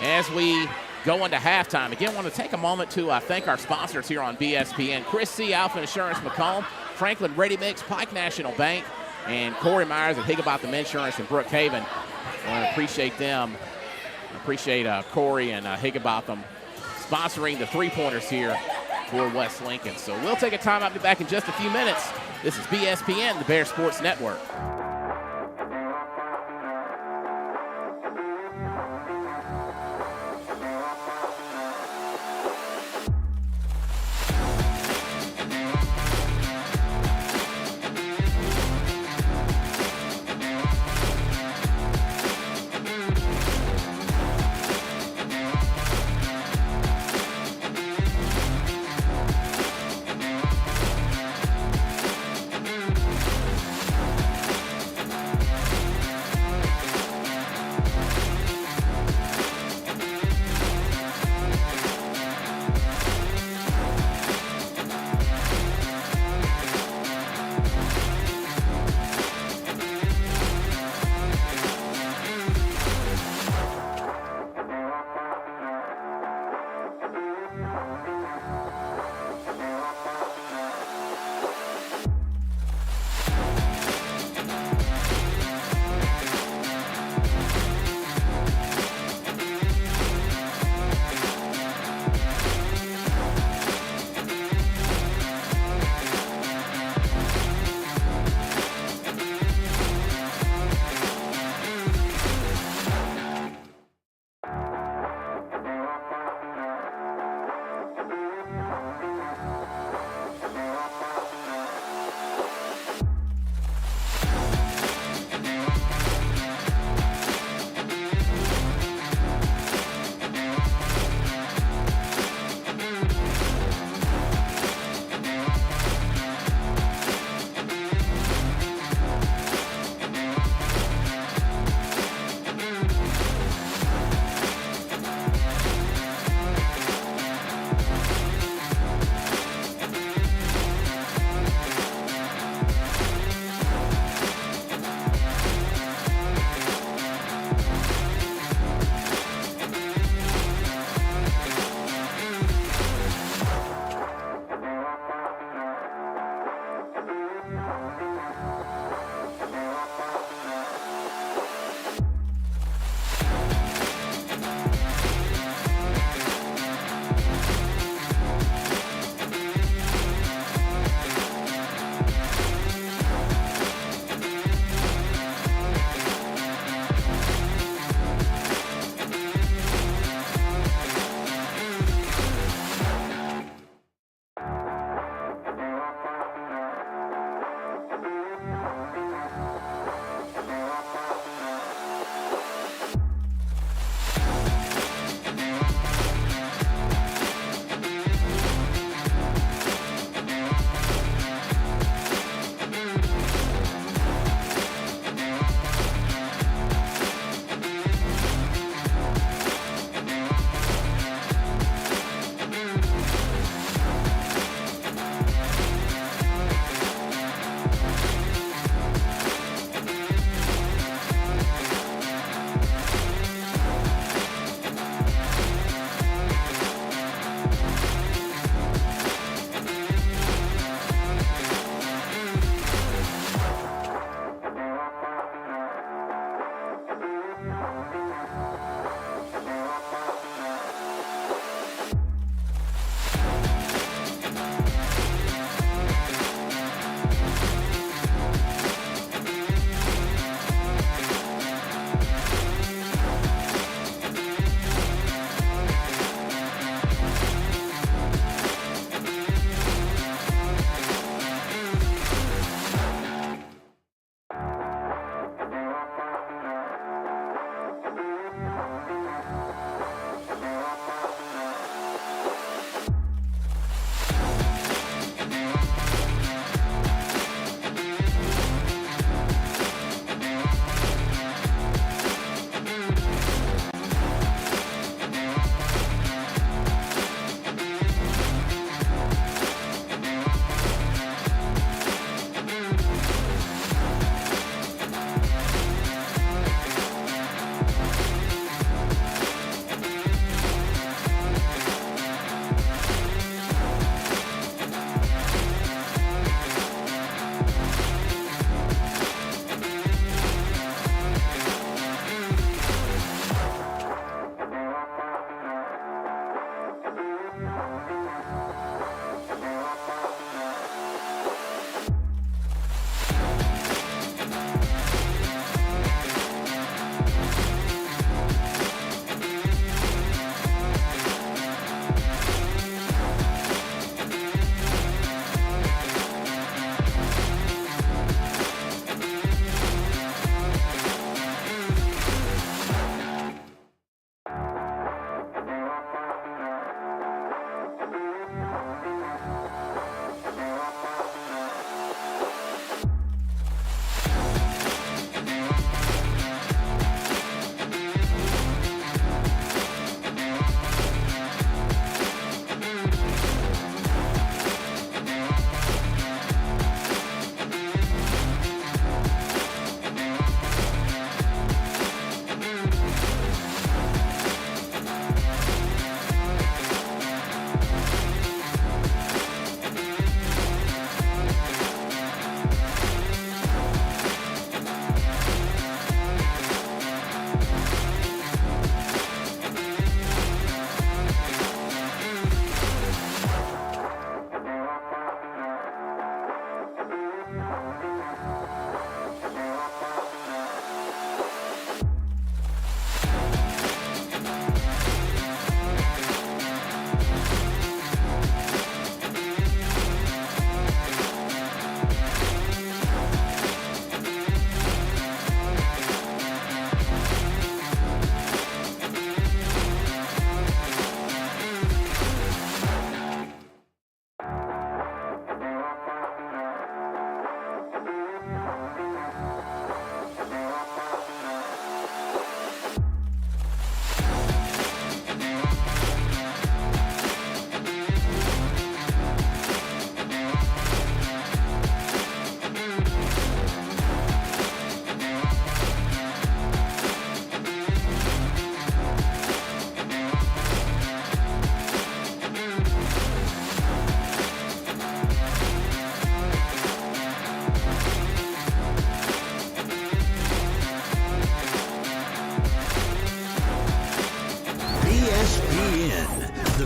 as we go into halftime. Again, I want to take a moment to thank our sponsors here on BSPN. Chris C. Alpha Insurance Macomb, Franklin Ready Mix, Pike National Bank, and Corey Myers at Higginbotham Insurance in Brookhaven. I want to appreciate them. I appreciate Corey and Higginbotham sponsoring the three-pointers here for West Lincoln. So we'll take a time out. Be back in just a few minutes. This is BSPN, the Bear Sports Network.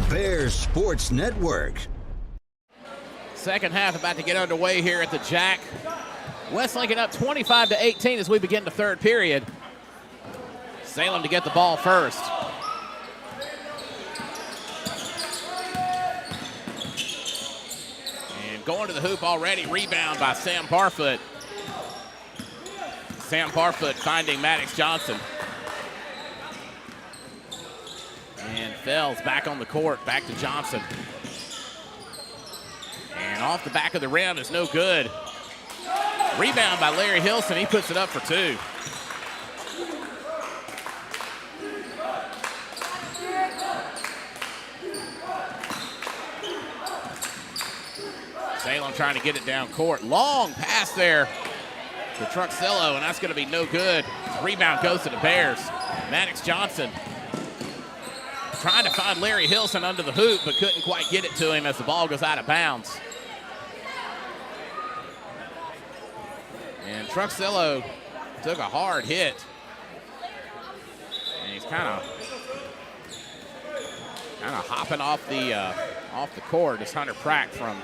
Bears Sports Network. Second half about to get underway here at the Jack. West Lincoln up 25-18 as we begin the third period. Salem to get the ball first. And going to the hoop already, rebound by Sam Barfoot. Sam Barfoot finding Maddox Johnson. And Fells back on the court, back to Johnson. And off the back of the rim is no good. Rebound by Larry Hilson, he puts it up for two. Salem trying to get it down court. Long pass there to Truxillo, and that's going to be no good. Rebound goes to the Bears. Maddox Johnson trying to find Larry Hilson under the hoop, but couldn't quite get it to him as the ball goes out of bounds. And Truxillo took a hard hit. And he's kind of hopping off the court as Hunter Pratt from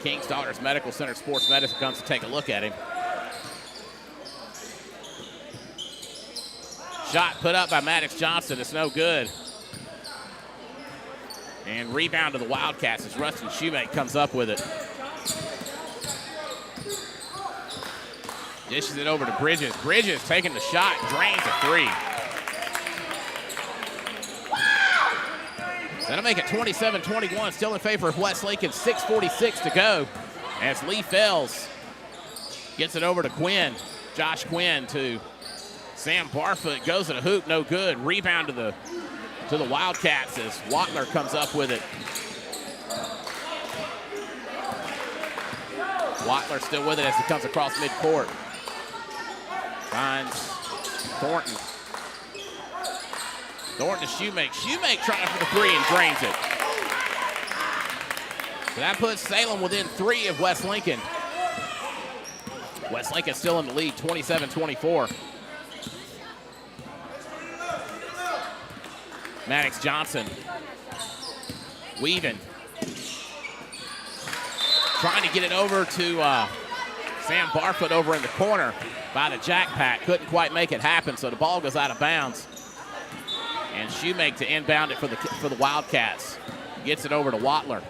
King's Daughters Medical Center Sports Medicine comes to take a look at him. Shot put up by Maddox Johnson. It's no good. And rebound to the Wildcats as Rustin Shoemake comes up with it. Dishes it over to Bridges. Bridges taking the shot, drains a three. That'll make it 27-21, still in favor of West Lincoln, 6:46 to go. As Lee Fells gets it over to Quinn. Josh Quinn to Sam Barfoot, goes to the hoop, no good. Rebound to the Wildcats as Watler comes up with it. Watler still with it as he comes across midcourt. Finds Thornton. Thornton to Shoemake. Shoemake trying for the three and drains it. So that puts Salem within three of West Lincoln. West Lincoln still in the lead, 27-24. Maddox Johnson weaving. Trying to get it over to Sam Barfoot over in the corner by the Jack Pack. Couldn't quite make it happen, so the ball goes out of bounds. And Shoemake to inbound it for the Wildcats. Gets it over to Watler.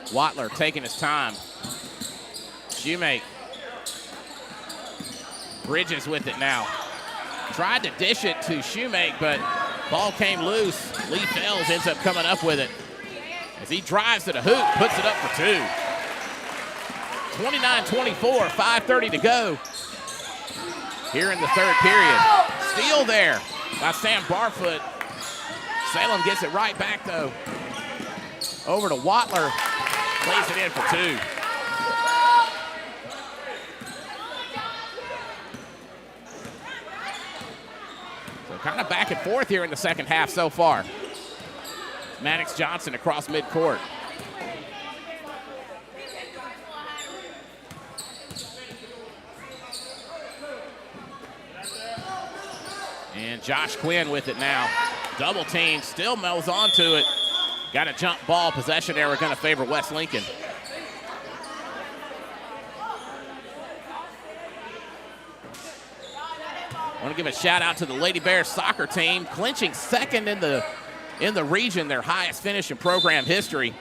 Watler taking his time. Shoemake. Bridges with it now. Tried to dish it to Shoemake, but ball came loose. Lee Fells ends up coming up with it. As he drives to the hoop, puts it up for two. 29-24, 5:30 to go here in the third period. Steal there by Sam Barfoot. Salem gets it right back, though. Over to Watler. Lays it in for two. So kind of back and forth here in the second half so far. Maddox Johnson across midcourt. And Josh Quinn with it now. Double team, still melds onto it. Got a jump ball, possession error going to favor West Lincoln. I want to give a shout out to the Lady Bears soccer team, clinching second in the region, their highest finish in program history.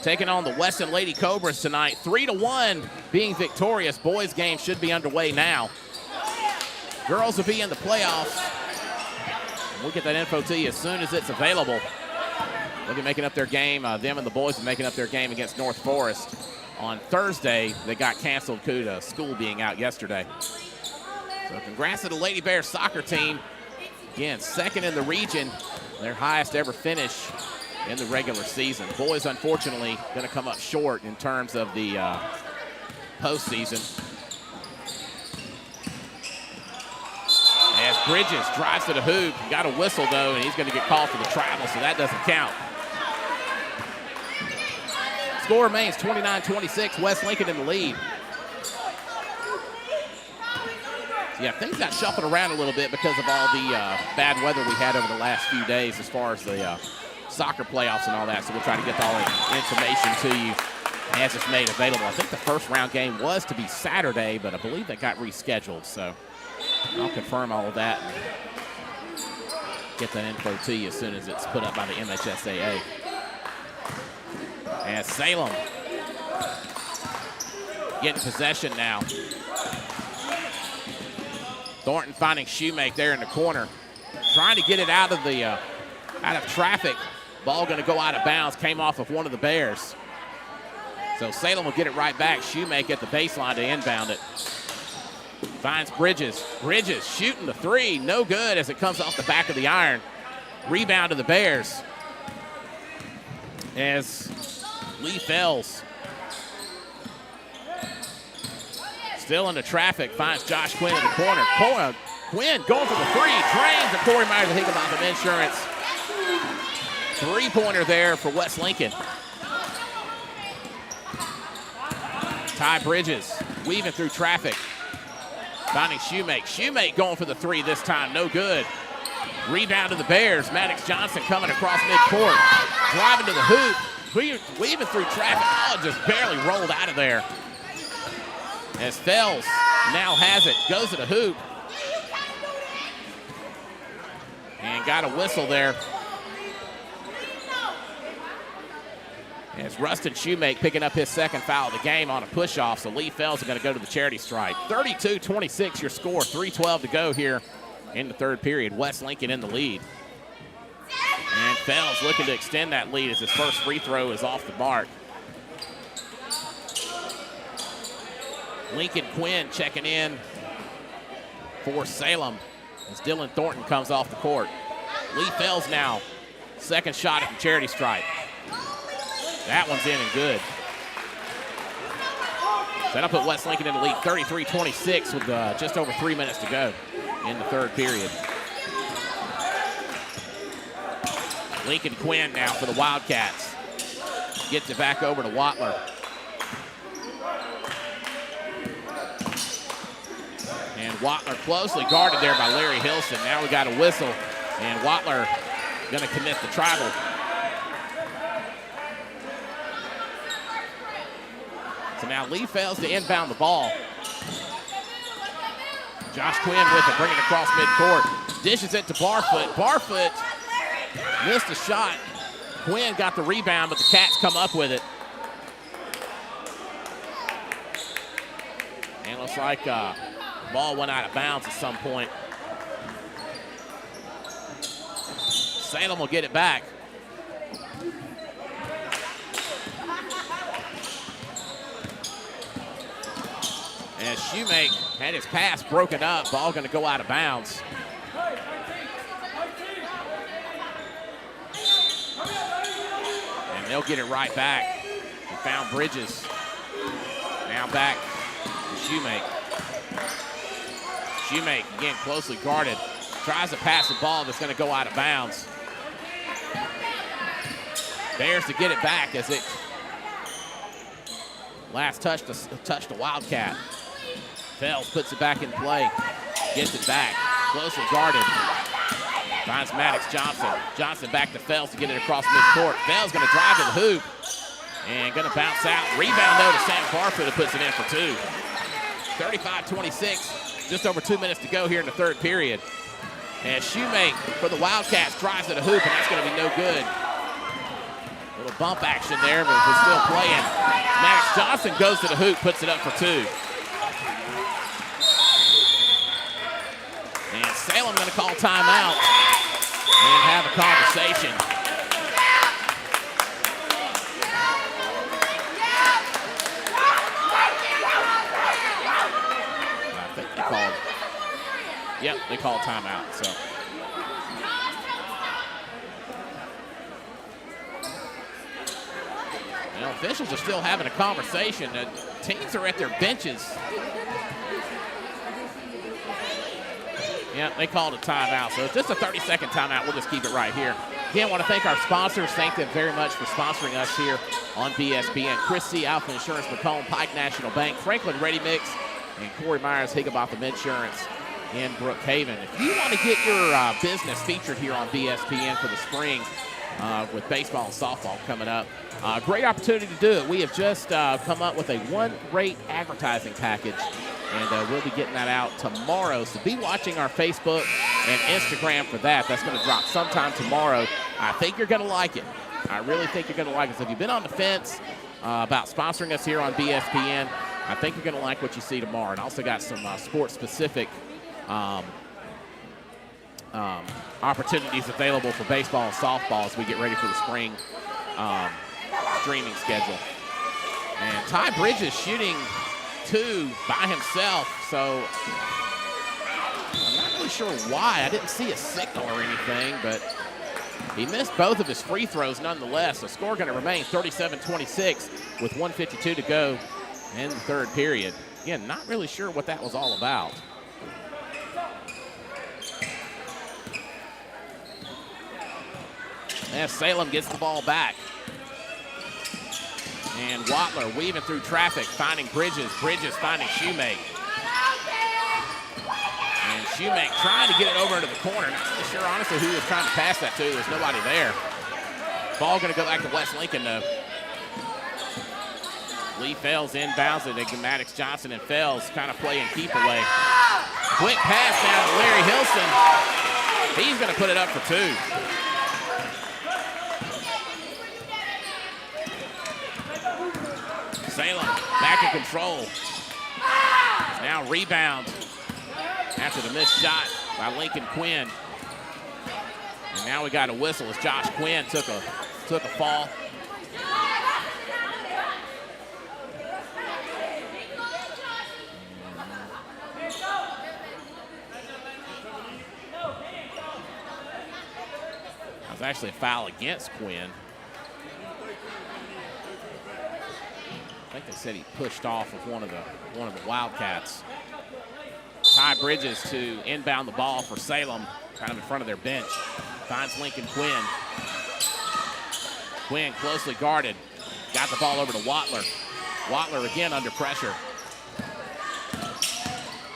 Taking on the Weston Lady Cobras tonight, 3-1 being victorious. Boys game should be underway now. Girls will be in the playoffs. We'll get that info to you as soon as it's available. They'll be making up their game. Them and the boys are making up their game against North Forest on Thursday. They got canceled due to school being out yesterday. So congrats to the Lady Bears soccer team. Again, second in the region, their highest ever finish in the regular season. Boys, unfortunately, going to come up short in terms of the postseason. As Bridges drives to the hoop, got a whistle though, and he's going to get called for the travel, so that doesn't count. Score remains 29-26, West Lincoln in the lead. Yeah, things got shuffled around a little bit because of all the bad weather we had over the last few days as far as the soccer playoffs and all that. So we'll try to get all the information to you as it's made available. I think the first round game was to be Saturday, but I believe that got rescheduled. So I'll confirm all of that and get that info to you as soon as it's put up by the MHSAA. And Salem getting possession now. Thornton finding Shoemake there in the corner, trying to get it out of traffic. Ball going to go out of bounds. Came off of one of the Bears. So Salem will get it right back. Shoemake at the baseline to inbound it. Finds Bridges. Bridges shooting the three. No good as it comes off the back of the iron. Rebound to the Bears. As Lee Fells still into traffic, finds Josh Quinn in the corner. Quinn going for the three, drains the Corey Myers of Higginbotham Insurance. Three-pointer there for West Lincoln. Ty Bridges weaving through traffic, finding Shoemake. Shoemake going for the three this time, no good. Rebound to the Bears. Maddox Johnson coming across midcourt, driving to the hoop, weaving through traffic. Oh, just barely rolled out of there. As Fells now has it, goes to the hoop. And got a whistle there. As Rustin Shoemake picking up his second foul of the game on a push-off, so Lee Fells are going to go to the charity stripe. 32-26 your score, 3:12 to go here in the third period. West Lincoln in the lead. And Fells looking to extend that lead as his first free throw is off the mark. Lincoln Quinn checking in for Salem as Dylan Thornton comes off the court. Lee Fells now, second shot at the charity stripe. That one's in and good. That'll put West Lincoln in the lead, 33-26 with just over 3 minutes to go in the third period. Lincoln Quinn now for the Wildcats. Gets it back over to Watler. And Watler closely guarded there by Larry Hilson. Now we got a whistle, and Watler gonna commit the travel. So now Lee fails to inbound the ball. Josh Quinn with it, bringing it across midcourt. Dishes it to Barfoot. Barfoot missed a shot. Quinn got the rebound, but the Cats come up with it. And it looks like ball went out of bounds at some point. Salem will get it back. And Shoemake had his pass broken up. Ball going to go out of bounds. And they'll get it right back. They found Bridges. Now back to Shoemake. Shoemake again closely guarded. Tries to pass the ball that's going to go out of bounds. Bears to get it back as it last touch the Wildcat. Fells puts it back in play. Gets it back. Closely guarded. Finds Maddox Johnson. Johnson back to Fells to get it across midcourt. Fells going to drive to the hoop. And going to bounce out. Rebound though to Sam Barfoot, who puts it in for two. 35-26. Just over 2 minutes to go here in the third period. And Shoemake for the Wildcats drives to the hoop, and that's going to be no good. Little bump action there, but we're still playing. Maddox Johnson goes to the hoop, puts it up for two. And Salem going to call timeout and have a conversation. I think they called. Yep, they called timeout. So. You know, officials are still having a conversation. The teams are at their benches. Yeah, they called a timeout. So it's just a 30-second timeout. We'll just keep it right here. Again, I want to thank our sponsors. Thank them very much for sponsoring us here on BSPN. Chris C., Alpha Insurance, Macomb, Pike National Bank, Franklin Ready Mix, and Corey Myers, Higginbotham Insurance. in Brookhaven. If you want to get your business featured here on BSPN for the spring with baseball and softball coming up, great opportunity to do it. We have just come up with a one-rate advertising package, and we'll be getting that out tomorrow. So be watching our Facebook and Instagram for that. That's going to drop sometime tomorrow. I think you're going to like it. I really think you're going to like it. So if you've been on the fence about sponsoring us here on BSPN, I think you're going to like what you see tomorrow. And also got some sports-specific opportunities available for baseball and softball as we get ready for the spring streaming schedule. And Ty Bridges shooting 2 by himself, so I'm not really sure why. I didn't see a signal or anything, but he missed both of his free throws nonetheless. The score going to remain 37-26 with 1:52 to go in the third period. Again, not really sure what that was all about. As Salem gets the ball back. And Watler weaving through traffic, finding Bridges. Bridges finding Shoemake. And Shoemake trying to get it over into the corner. Not really sure, honestly, who he was trying to pass that to. There's nobody there. Ball going to go back to West Lincoln, though. Lee Fells inbounds it to Maddox Johnson, and Fells kind of playing keep away. Quick pass down to Larry Hilson. He's going to put it up for 2. Salem back in control. Now rebound after the missed shot by Lincoln Quinn. And now we got a whistle as Josh Quinn took a fall. That was actually a foul against Quinn. I think they said he pushed off of one of the Wildcats. Ty Bridges to inbound the ball for Salem, kind of in front of their bench. Finds Lincoln Quinn. Quinn closely guarded. Got the ball over to Watler. Watler again under pressure.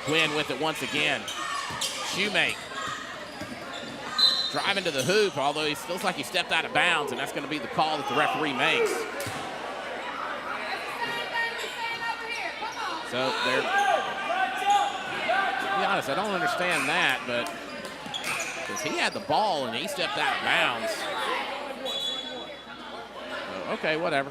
Quinn with it once again. Shoemake. Driving to the hoop, although he feels like he stepped out of bounds, and that's going to be the call that the referee makes. So they're, to be honest, I don't understand that, but because he had the ball and he stepped out of bounds. So, okay, whatever.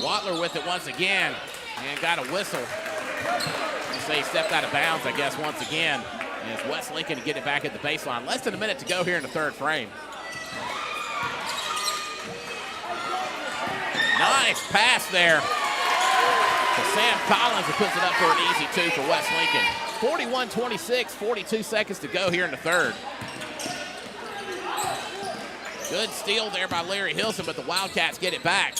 Watler with it once again and got a whistle. You say he stepped out of bounds, I guess, once again. And it's West Lincoln to get it back at the baseline. Less than a minute to go here in the third frame. Nice pass there to Sam Collins, who puts it up for an easy 2 for West Lincoln. 41-26, 42 seconds to go here in the third. Good steal there by Larry Hilson, but the Wildcats get it back.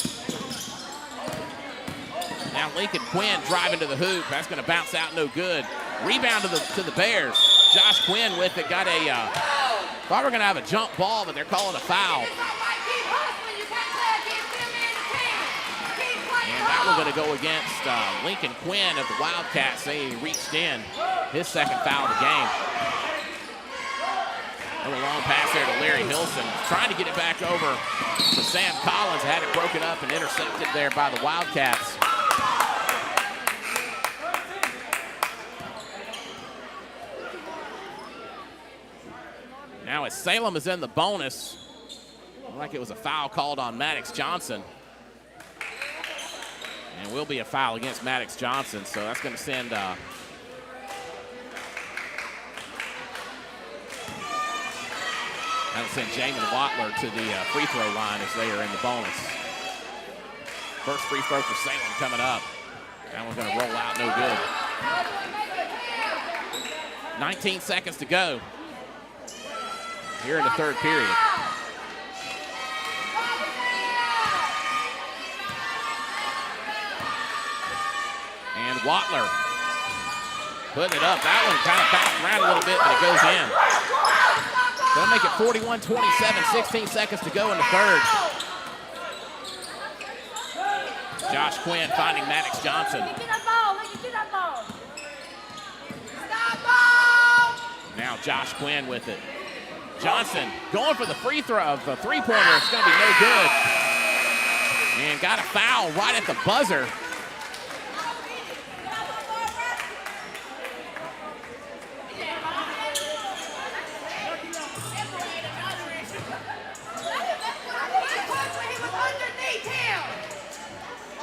Now Lincoln Quinn driving to the hoop. That's going to bounce out, no good. Rebound to the Bears. Josh Quinn with it. Got a, thought we were going to have a jump ball, but they're calling a foul. And that was going to go against Lincoln Quinn of the Wildcats. They reached in. His second foul of the game. A long pass there to Larry Hilson. Trying to get it back over to Sam Collins. Had it broken up and intercepted there by the Wildcats. Now as Salem is in the bonus, looked like it was a foul called on Maddox Johnson. And will be a foul against Maddox Johnson, so that's going to send that'll send Jamin Watler to the free throw line as they are in the bonus. First free throw for Salem coming up. That one's going to roll out, no good. 19 seconds to go here in the third period. And Watler putting it up. That one kind of bounced around a little bit, but it goes in. They'll make it 41-27, 16 seconds to go in the third. Josh Quinn finding Maddox Johnson. Now Josh Quinn with it. Johnson going for the free throw of the three-pointer. It's going to be no good. And got a foul right at the buzzer.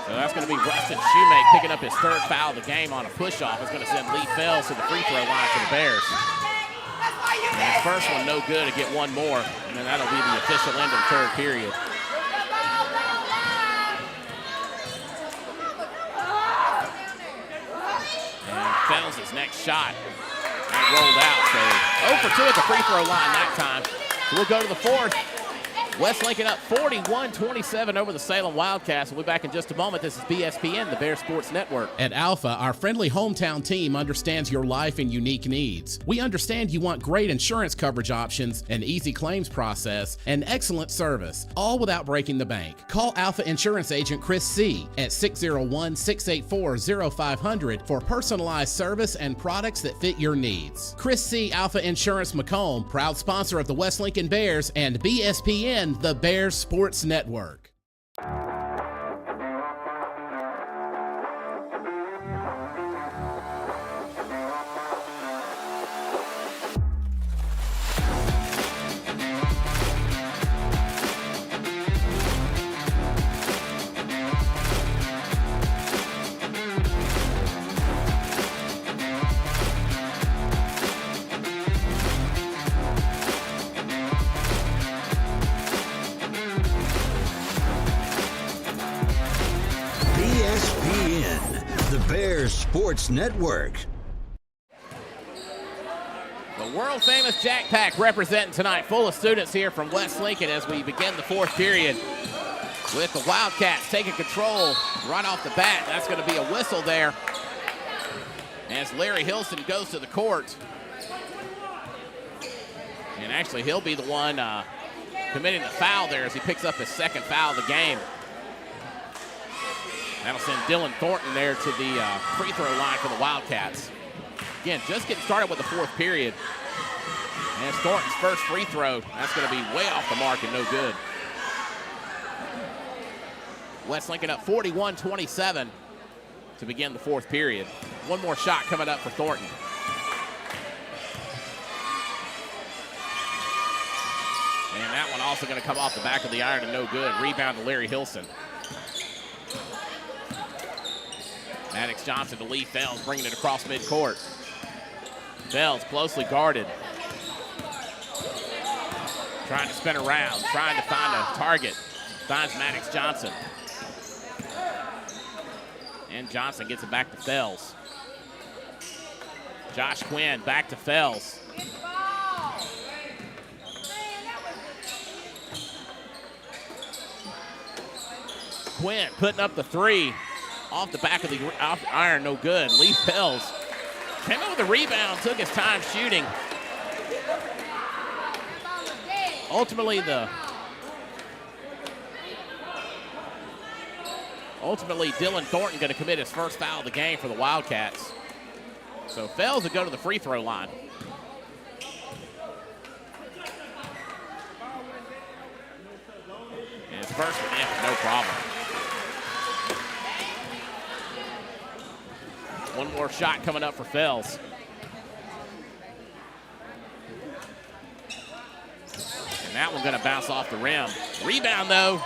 So that's going to be Rustin Shoemake picking up his third foul of the game on a push-off. It's going to send Lee Fells to the free throw line for the Bears. And his first one no good to get one more, and then that'll be the official end of the third period. And Fells' next shot rolled out. So 0 for 2 at the free throw line that time. So we'll go to the fourth. West Lincoln up 41-27 over the Salem Wildcats. We'll be back in just a moment. This is BSPN, the Bear Sports Network. At Alpha, our friendly hometown team understands your life and unique needs. We understand you want great insurance coverage options, an easy claims process, and excellent service, all without breaking the bank. Call Alpha Insurance Agent Chris C. at 601-684-0500 for personalized service and products that fit your needs. Chris C. Alpha Insurance Macomb, proud sponsor of the West Lincoln Bears and BSPN, the Bears Sports Network. The Bears Sports Network. The world-famous Jack Pack representing tonight, full of students here from West Lincoln as we begin the fourth period with the Wildcats taking control right off the bat. That's going to be a whistle there as Larry Hilson goes to the court. And actually, he'll be the one committing the foul there as he picks up his second foul of the game. That'll send Dylan Thornton there to the free throw line for the Wildcats. Again, just getting started with the fourth period. And it's Thornton's first free throw. That's going to be way off the mark and no good. West Lincoln up 41-27 to begin the fourth period. One more shot coming up for Thornton. And that one also going to come off the back of the iron and no good. Rebound to Larry Hilson. Maddox Johnson to Lee Fells, bringing it across midcourt. Fells closely guarded. Trying to spin around, trying to find a target. Finds Maddox Johnson. And Johnson gets it back to Fells. Josh Quinn back to Fells. Quinn putting up the three. Off the back of the iron, no good. Lee Fells came in with a rebound, took his time shooting. Ultimately, Dylan Thornton going to commit his first foul of the game for the Wildcats. So Fells will go to the free throw line. And his first one in, no problem. One more shot coming up for Fells. And that one going to bounce off the rim. Rebound, though.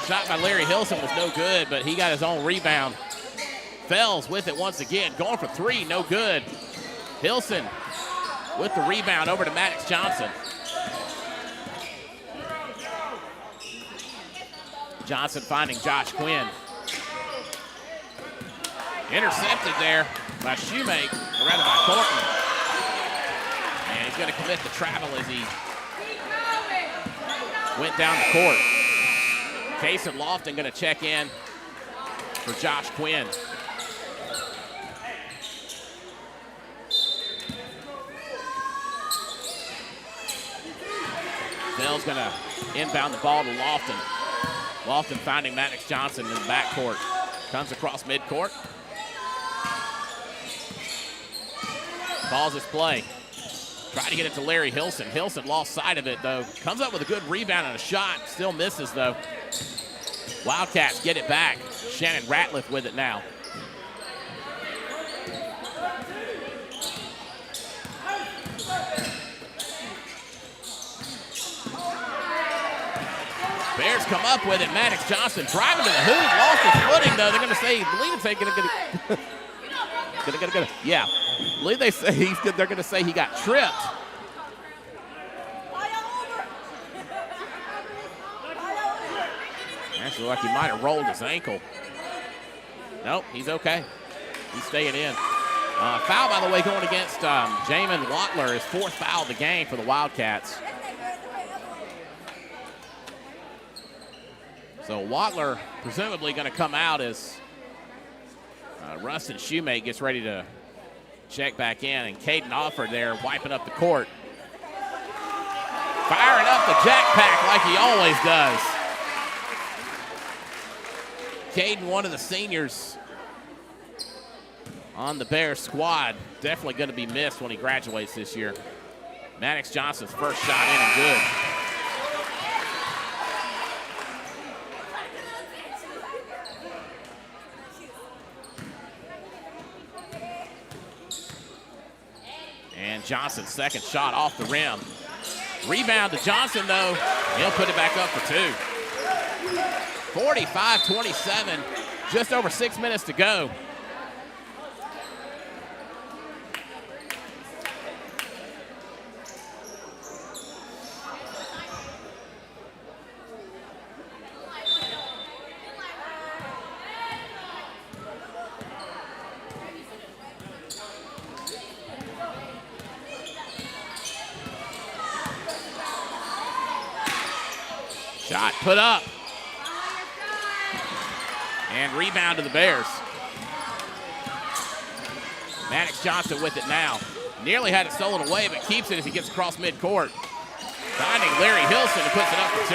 Shot by Larry Hilson was no good, but he got his own rebound. Fells with it once again. Going for three, no good. Hilson with the rebound over to Maddox Johnson. Johnson finding Josh Quinn. Intercepted there by Shoemake, or rather by Thornton. And he's going to commit the travel as he went down the court. Cason Lofton going to check in for Josh Quinn. Bell's going to inbound the ball to Lofton. Lofton finding Maddox Johnson in the backcourt. Comes across midcourt. Calls his play. Try to get it to Larry Hilson. Hilson lost sight of it, though. Comes up with a good rebound and a shot. Still misses, though. Wildcats get it back. Shannon Ratliff with it now. Bears come up with it. Maddox Johnson driving to the hoop. Lost his footing, though. They're going to say, I believe they're going to, yeah. I believe they say they're going to say he got tripped. Actually, like he might have rolled his ankle. Nope, he's okay. He's staying in. Foul, by the way, going against Jamin Watler, his 4th foul of the game for the Wildcats. So Watler presumably going to come out as Rustin Shoemate gets ready to check back in, and Caden Offord there wiping up the court. Firing up the jack pack like he always does. Caden, one of the seniors on the Bears squad, definitely going to be missed when he graduates this year. Maddox Johnson's first shot in and good. And Johnson's second shot off the rim. Rebound to Johnson, though. He'll put it back up for 2. 45-27, just over 6 minutes to go. Shot put up. And rebound to the Bears. Maddox Johnson with it now. Nearly had it stolen away, but keeps it as he gets across midcourt. Finding Larry Hilson and puts it up for 2.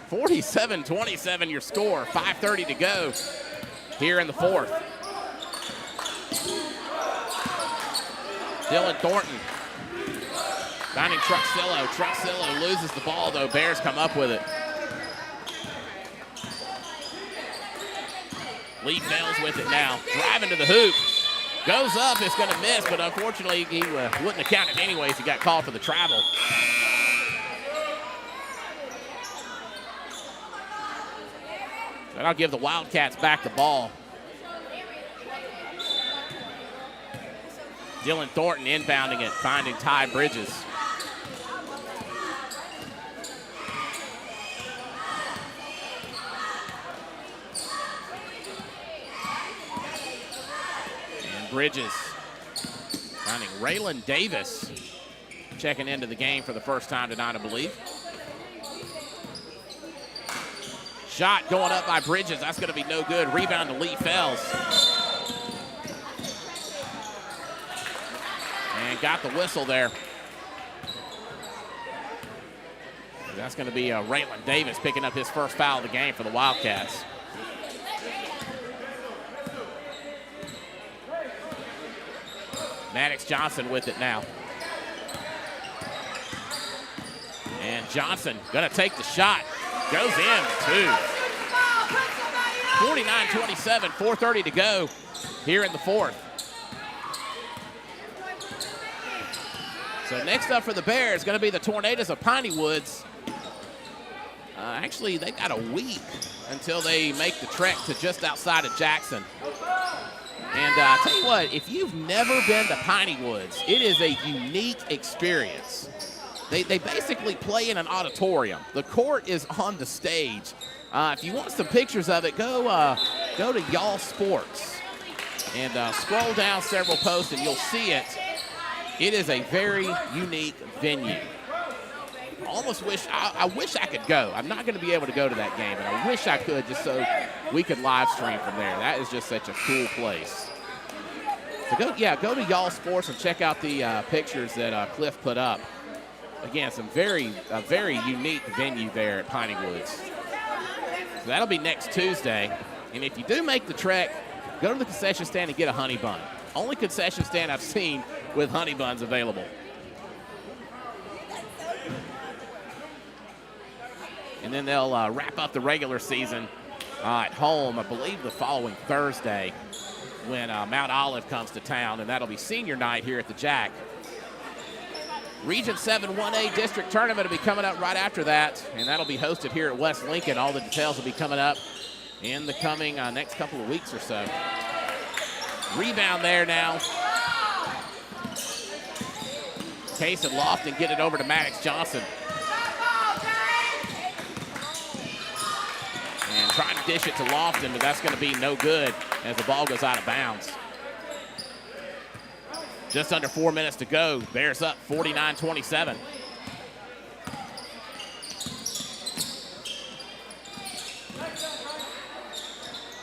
47-27 your score. 5:30 to go here in the 4th. Dylan Thornton finding Truxillo. Truxillo loses the ball, though. Bears come up with it. Lee Fells with it now. Driving to the hoop. Goes up. It's going to miss, but unfortunately, he wouldn't have counted anyways. He got called for the travel. And I'll give the Wildcats back the ball. Dylan Thornton inbounding it, finding Ty Bridges. And Bridges finding Raylan Davis, checking into the game for the first time tonight, I believe. Shot going up by Bridges. That's going to be no good. Rebound to Lee Fells. And got the whistle there. That's going to be Raylan Davis picking up his first foul of the game for the Wildcats. Maddox Johnson with it now. And Johnson going to take the shot. Goes in, 2. 49-27, 4:30 to go here in the 4th. So next up for the Bears is going to be the Tornadoes of Piney Woods. Actually, they've got a week until they make the trek to just outside of Jackson. And I'll tell you what, if you've never been to Piney Woods, it is a unique experience. They basically play in an auditorium. The court is on the stage. If you want some pictures of it, go to Y'all Sports and scroll down several posts and you'll see it. It is a very unique venue. Almost wish, I wish I could go. I'm not going to be able to go to that game, but I wish I could just so we could live stream from there. That is just such a cool place. So go to Y'all Sports and check out the pictures that Cliff put up. Again, a very unique venue there at Piney Woods. So that'll be next Tuesday. And if you do make the trek, go to the concession stand and get a honey bun. Only concession stand I've seen with honey buns available. And then they'll wrap up the regular season at home, I believe, the following Thursday when Mount Olive comes to town, and that'll be senior night here at the Jack. Region 7 1A district tournament will be coming up right after that, and that'll be hosted here at West Lincoln. All the details will be coming up in the coming next couple of weeks or so. Rebound there now. Case and Lofton get it over to Maddox Johnson. And trying to dish it to Lofton, but that's going to be no good as the ball goes out of bounds. Just under 4 minutes to go. Bears up 49-27.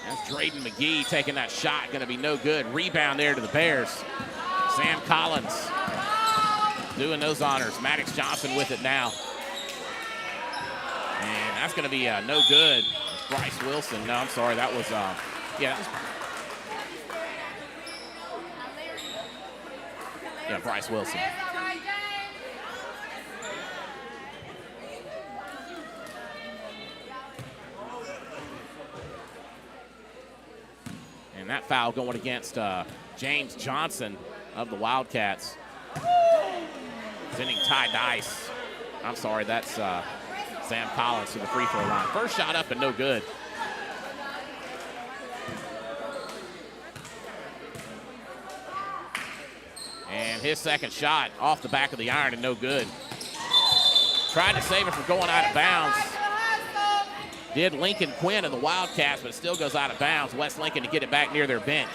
That's Drayden McGee taking that shot. Going to be no good. Rebound there to the Bears. Sam Collins doing those honors. Maddox Johnson with it now. And that's going to be no good. Bryce Wilson. No, I'm sorry. That was, Bryce Wilson. And that foul going against James Johnson of the Wildcats. Sending Ty Dice. I'm sorry, that's Sam Collins to the free throw line. First shot up and no good. And his second shot off the back of the iron and no good. Tried to save it from going out of bounds. Did Lincoln Quinn of the Wildcats, but it still goes out of bounds. West Lincoln to get it back near their bench.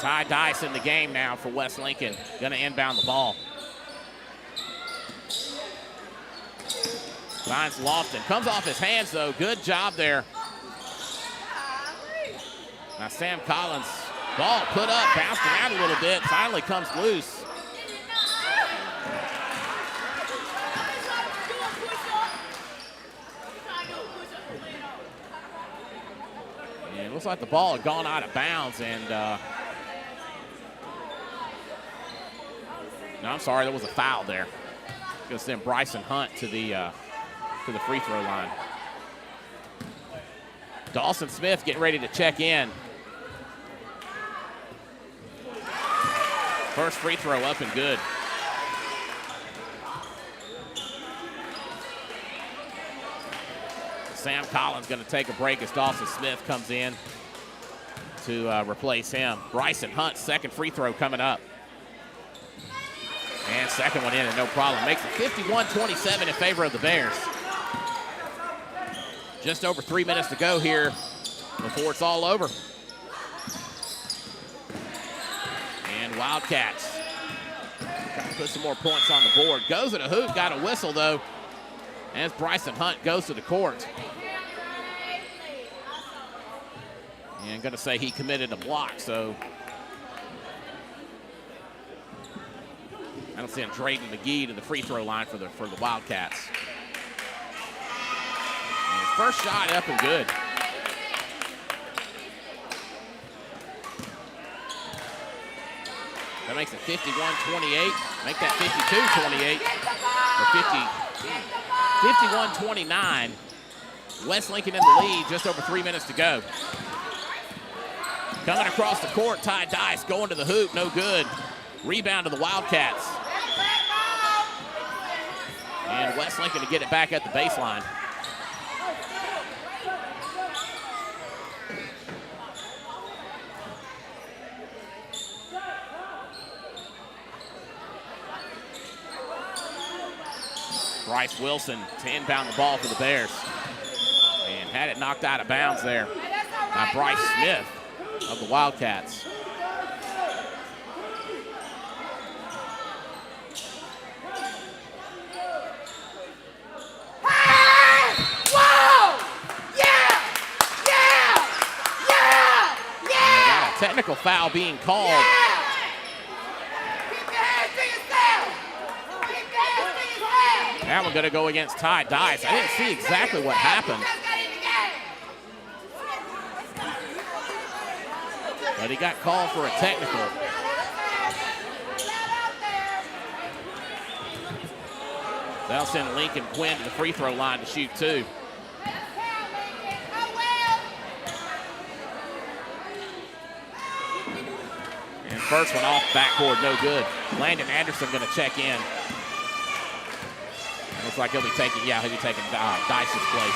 Ty Dice in the game now for West Lincoln. Going to inbound the ball. Finds Lofton. Comes off his hands, though. Good job there. Now Sam Collins, ball put up, bounced around a little bit, finally comes loose. And it looks like the ball had gone out of bounds, and no, I'm sorry, there was a foul there. Going to send Bryson Hunt to the free throw line. Dawson Smith getting ready to check in. First free throw up and good. Sam Collins going to take a break as Dawson Smith comes in to replace him. Bryson Hunt, second free throw coming up. And second one in and no problem. Makes it 51-27 in favor of the Bears. Just over 3 minutes to go here before it's all over. And Wildcats trying to put some more points on the board. Goes at a hoop, got a whistle though, as Bryson Hunt goes to the court. And going to say he committed a block, so I don't see him Drayden McGee to the free throw line for the Wildcats. And his first shot up and good. That makes it 51-28. Make that 52-28. Or 51-29. West Lincoln in the lead, just over 3 minutes to go. Coming across the court, Ty Dice going to the hoop, no good. Rebound to the Wildcats. And West Lincoln to get it back at the baseline. Bryce Wilson to inbound the ball for the Bears. And had it knocked out of bounds there by Bryce Smith of the Wildcats. Whoa! Yeah! technical foul being called. Keep your hands to yourself. Keep your hands to yourself. That one going to go against Ty Dice. I didn't see exactly what happened, but he got called for a technical. They'll send Lincoln Quinn to the free throw line to shoot two. And first one off backboard, no good. Landon Anderson going to check in. Looks like he'll be taking Dice's place.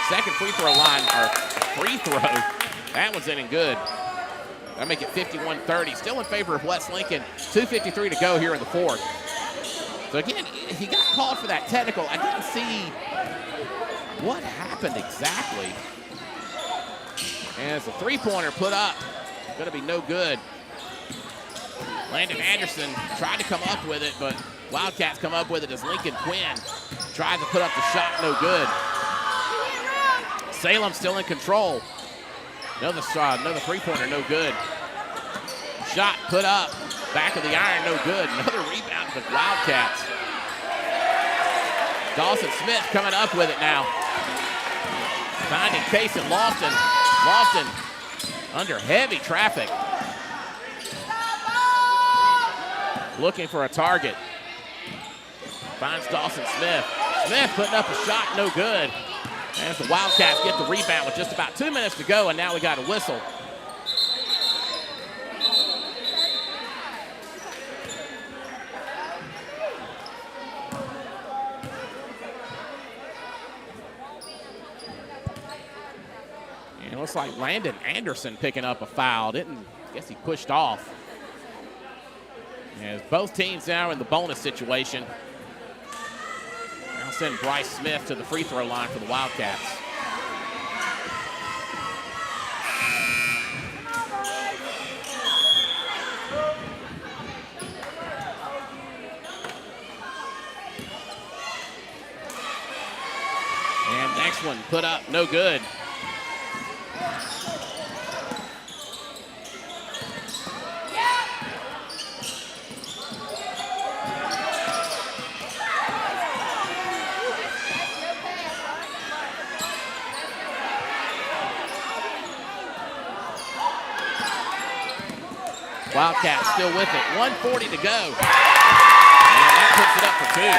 Second free throw line, or free throw. That one's in and good. That'll make it 51-30. Still in favor of West Lincoln. 2:53 to go here in the fourth. So again, he got called for that technical. I didn't see what happened exactly. And as a three-pointer put up, going to be no good. Landon Anderson tried to come up with it, but Wildcats come up with it as Lincoln Quinn tried to put up the shot, no good. Salem still in control. Another three-pointer, no good. Shot put up, back of the iron, no good. Another rebound for the Wildcats. Dawson Smith coming up with it now. Finding Case and Lofton. Lofton under heavy traffic. Looking for a target. Finds Dawson Smith. Smith putting up a shot, no good. As the Wildcats get the rebound with just about 2 minutes to go, and now we got a whistle. And it looks like Landon Anderson picking up a foul. Guess he pushed off. As both teams now in the bonus situation. I'll send Bryce Smith to the free throw line for the Wildcats. And next one put up, no good. Wildcats still with it. 1:40 to go. And that puts it up for two.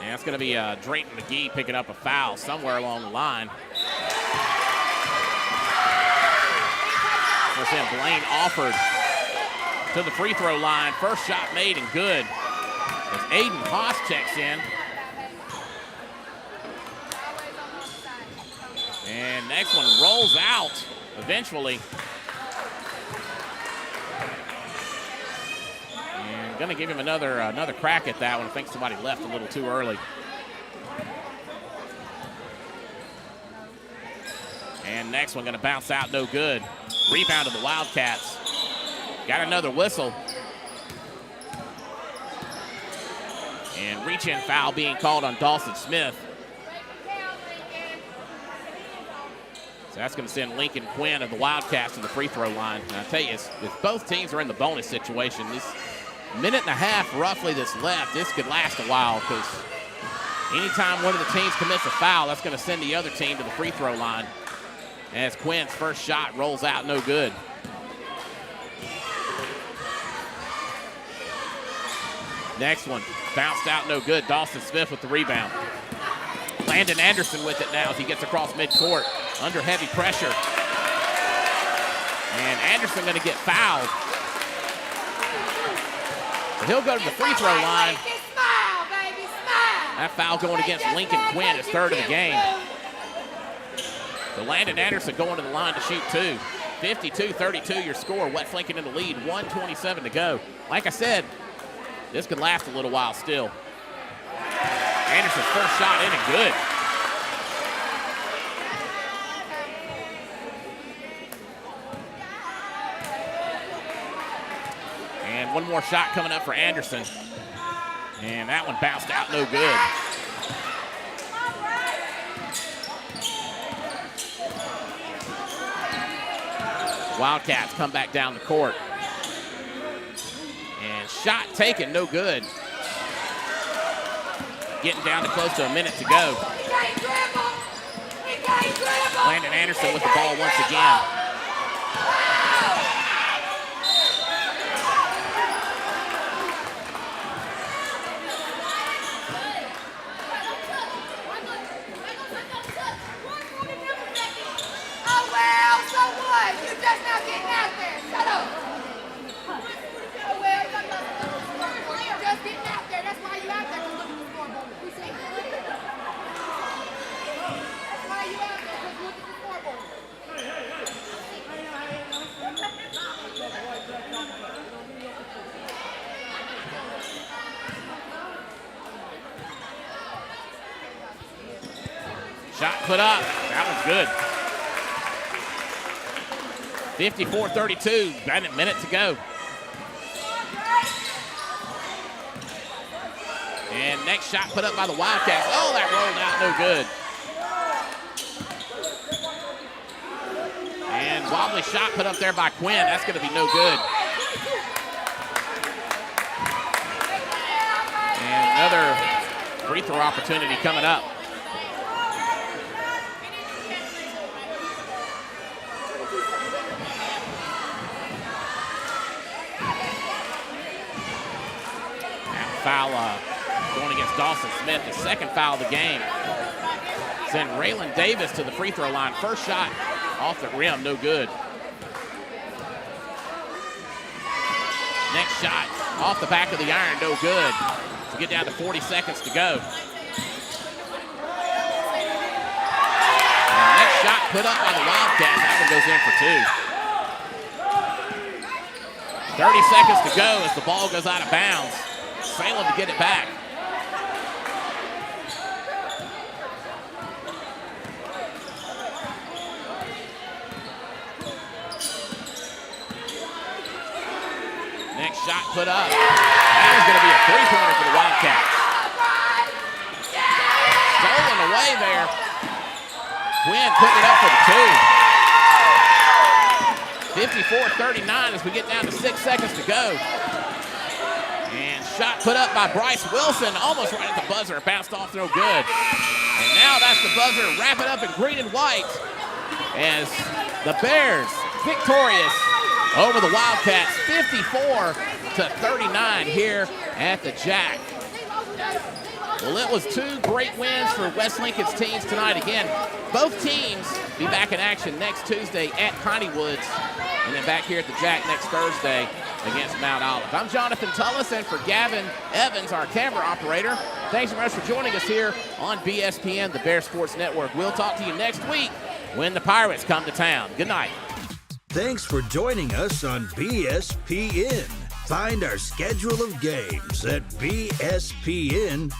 Yeah, it's going to be Drayton McGee picking up a foul somewhere along the line. We'll send Blaine Alford to the free throw line. First shot made and good. As Aiden Haas checks in. And next one rolls out eventually. And going to give him another crack at that one. I think somebody left a little too early. And next one going to bounce out, no good. Rebound to the Wildcats. Got another whistle. And reach-in foul being called on Dawson Smith. So that's going to send Lincoln Quinn of the Wildcats to the free throw line. And I tell you, if both teams are in the bonus situation, this minute and a half roughly that's left, this could last a while, because anytime one of the teams commits a foul, that's going to send the other team to the free throw line. As Quinn's first shot rolls out, no good. Next one, bounced out, no good. Dawson Smith with the rebound. Landon Anderson with it now as he gets across midcourt under heavy pressure. And Anderson going to get fouled. So he'll go to the free throw line. That foul going against Lincoln Quinn, his third of the game. So Landon Anderson going to the line to shoot two. 52-32 your score. West Lincoln in the lead, 1:27 to go. Like I said, this could last a little while still. Anderson's first shot in and good. And one more shot coming up for Anderson. And that one bounced out, no good. Wildcats come back down the court. And shot taken, no good. Getting down to close to a minute to go. Landon Anderson with the ball once again. Oh, well, so what? You're just now getting out there. Shut up. Oh, well, you're just getting out there. That's why you out there to look at the scoreboard. We see. That's why you out there to look at the scoreboard. Shot put up. That was good. 54-32. About a minute to go. And next shot put up by the Wildcats. Oh, that rolled out no good. And wobbly shot put up there by Quinn. That's going to be no good. And another free throw opportunity coming up. Foul going against Dawson Smith, the second foul of the game. Send Raylan Davis to the free throw line. First shot off the rim, no good. Next shot off the back of the iron, no good. To get down to 40 seconds to go. And next shot put up by the Wildcats. That one goes in for 2. 30 seconds to go as the ball goes out of bounds. Salem to get it back. Next shot put up. That is going to be a three-pointer for the Wildcats. Stolen away there. Quinn putting it up for the 2. 54-39 as we get down to 6 seconds to go. And shot put up by Bryce Wilson, almost right at the buzzer. It bounced off, no good. And now that's the buzzer. Wrap it up in green and white as the Bears victorious over the Wildcats, 54-39 here at the Jack. Well, it was 2 great wins for West Lincoln's teams tonight. Again, both teams be back in action next Tuesday at Piney Woods, and then back here at the Jack next Thursday against Mount Olive. I'm Jonathan Tullis, and for Gavin Evans, our camera operator, thanks so much for joining us here on BSPN, the Bear Sports Network. We'll talk to you next week when the Pirates come to town. Good night. Thanks for joining us on BSPN. Find our schedule of games at bspn.live.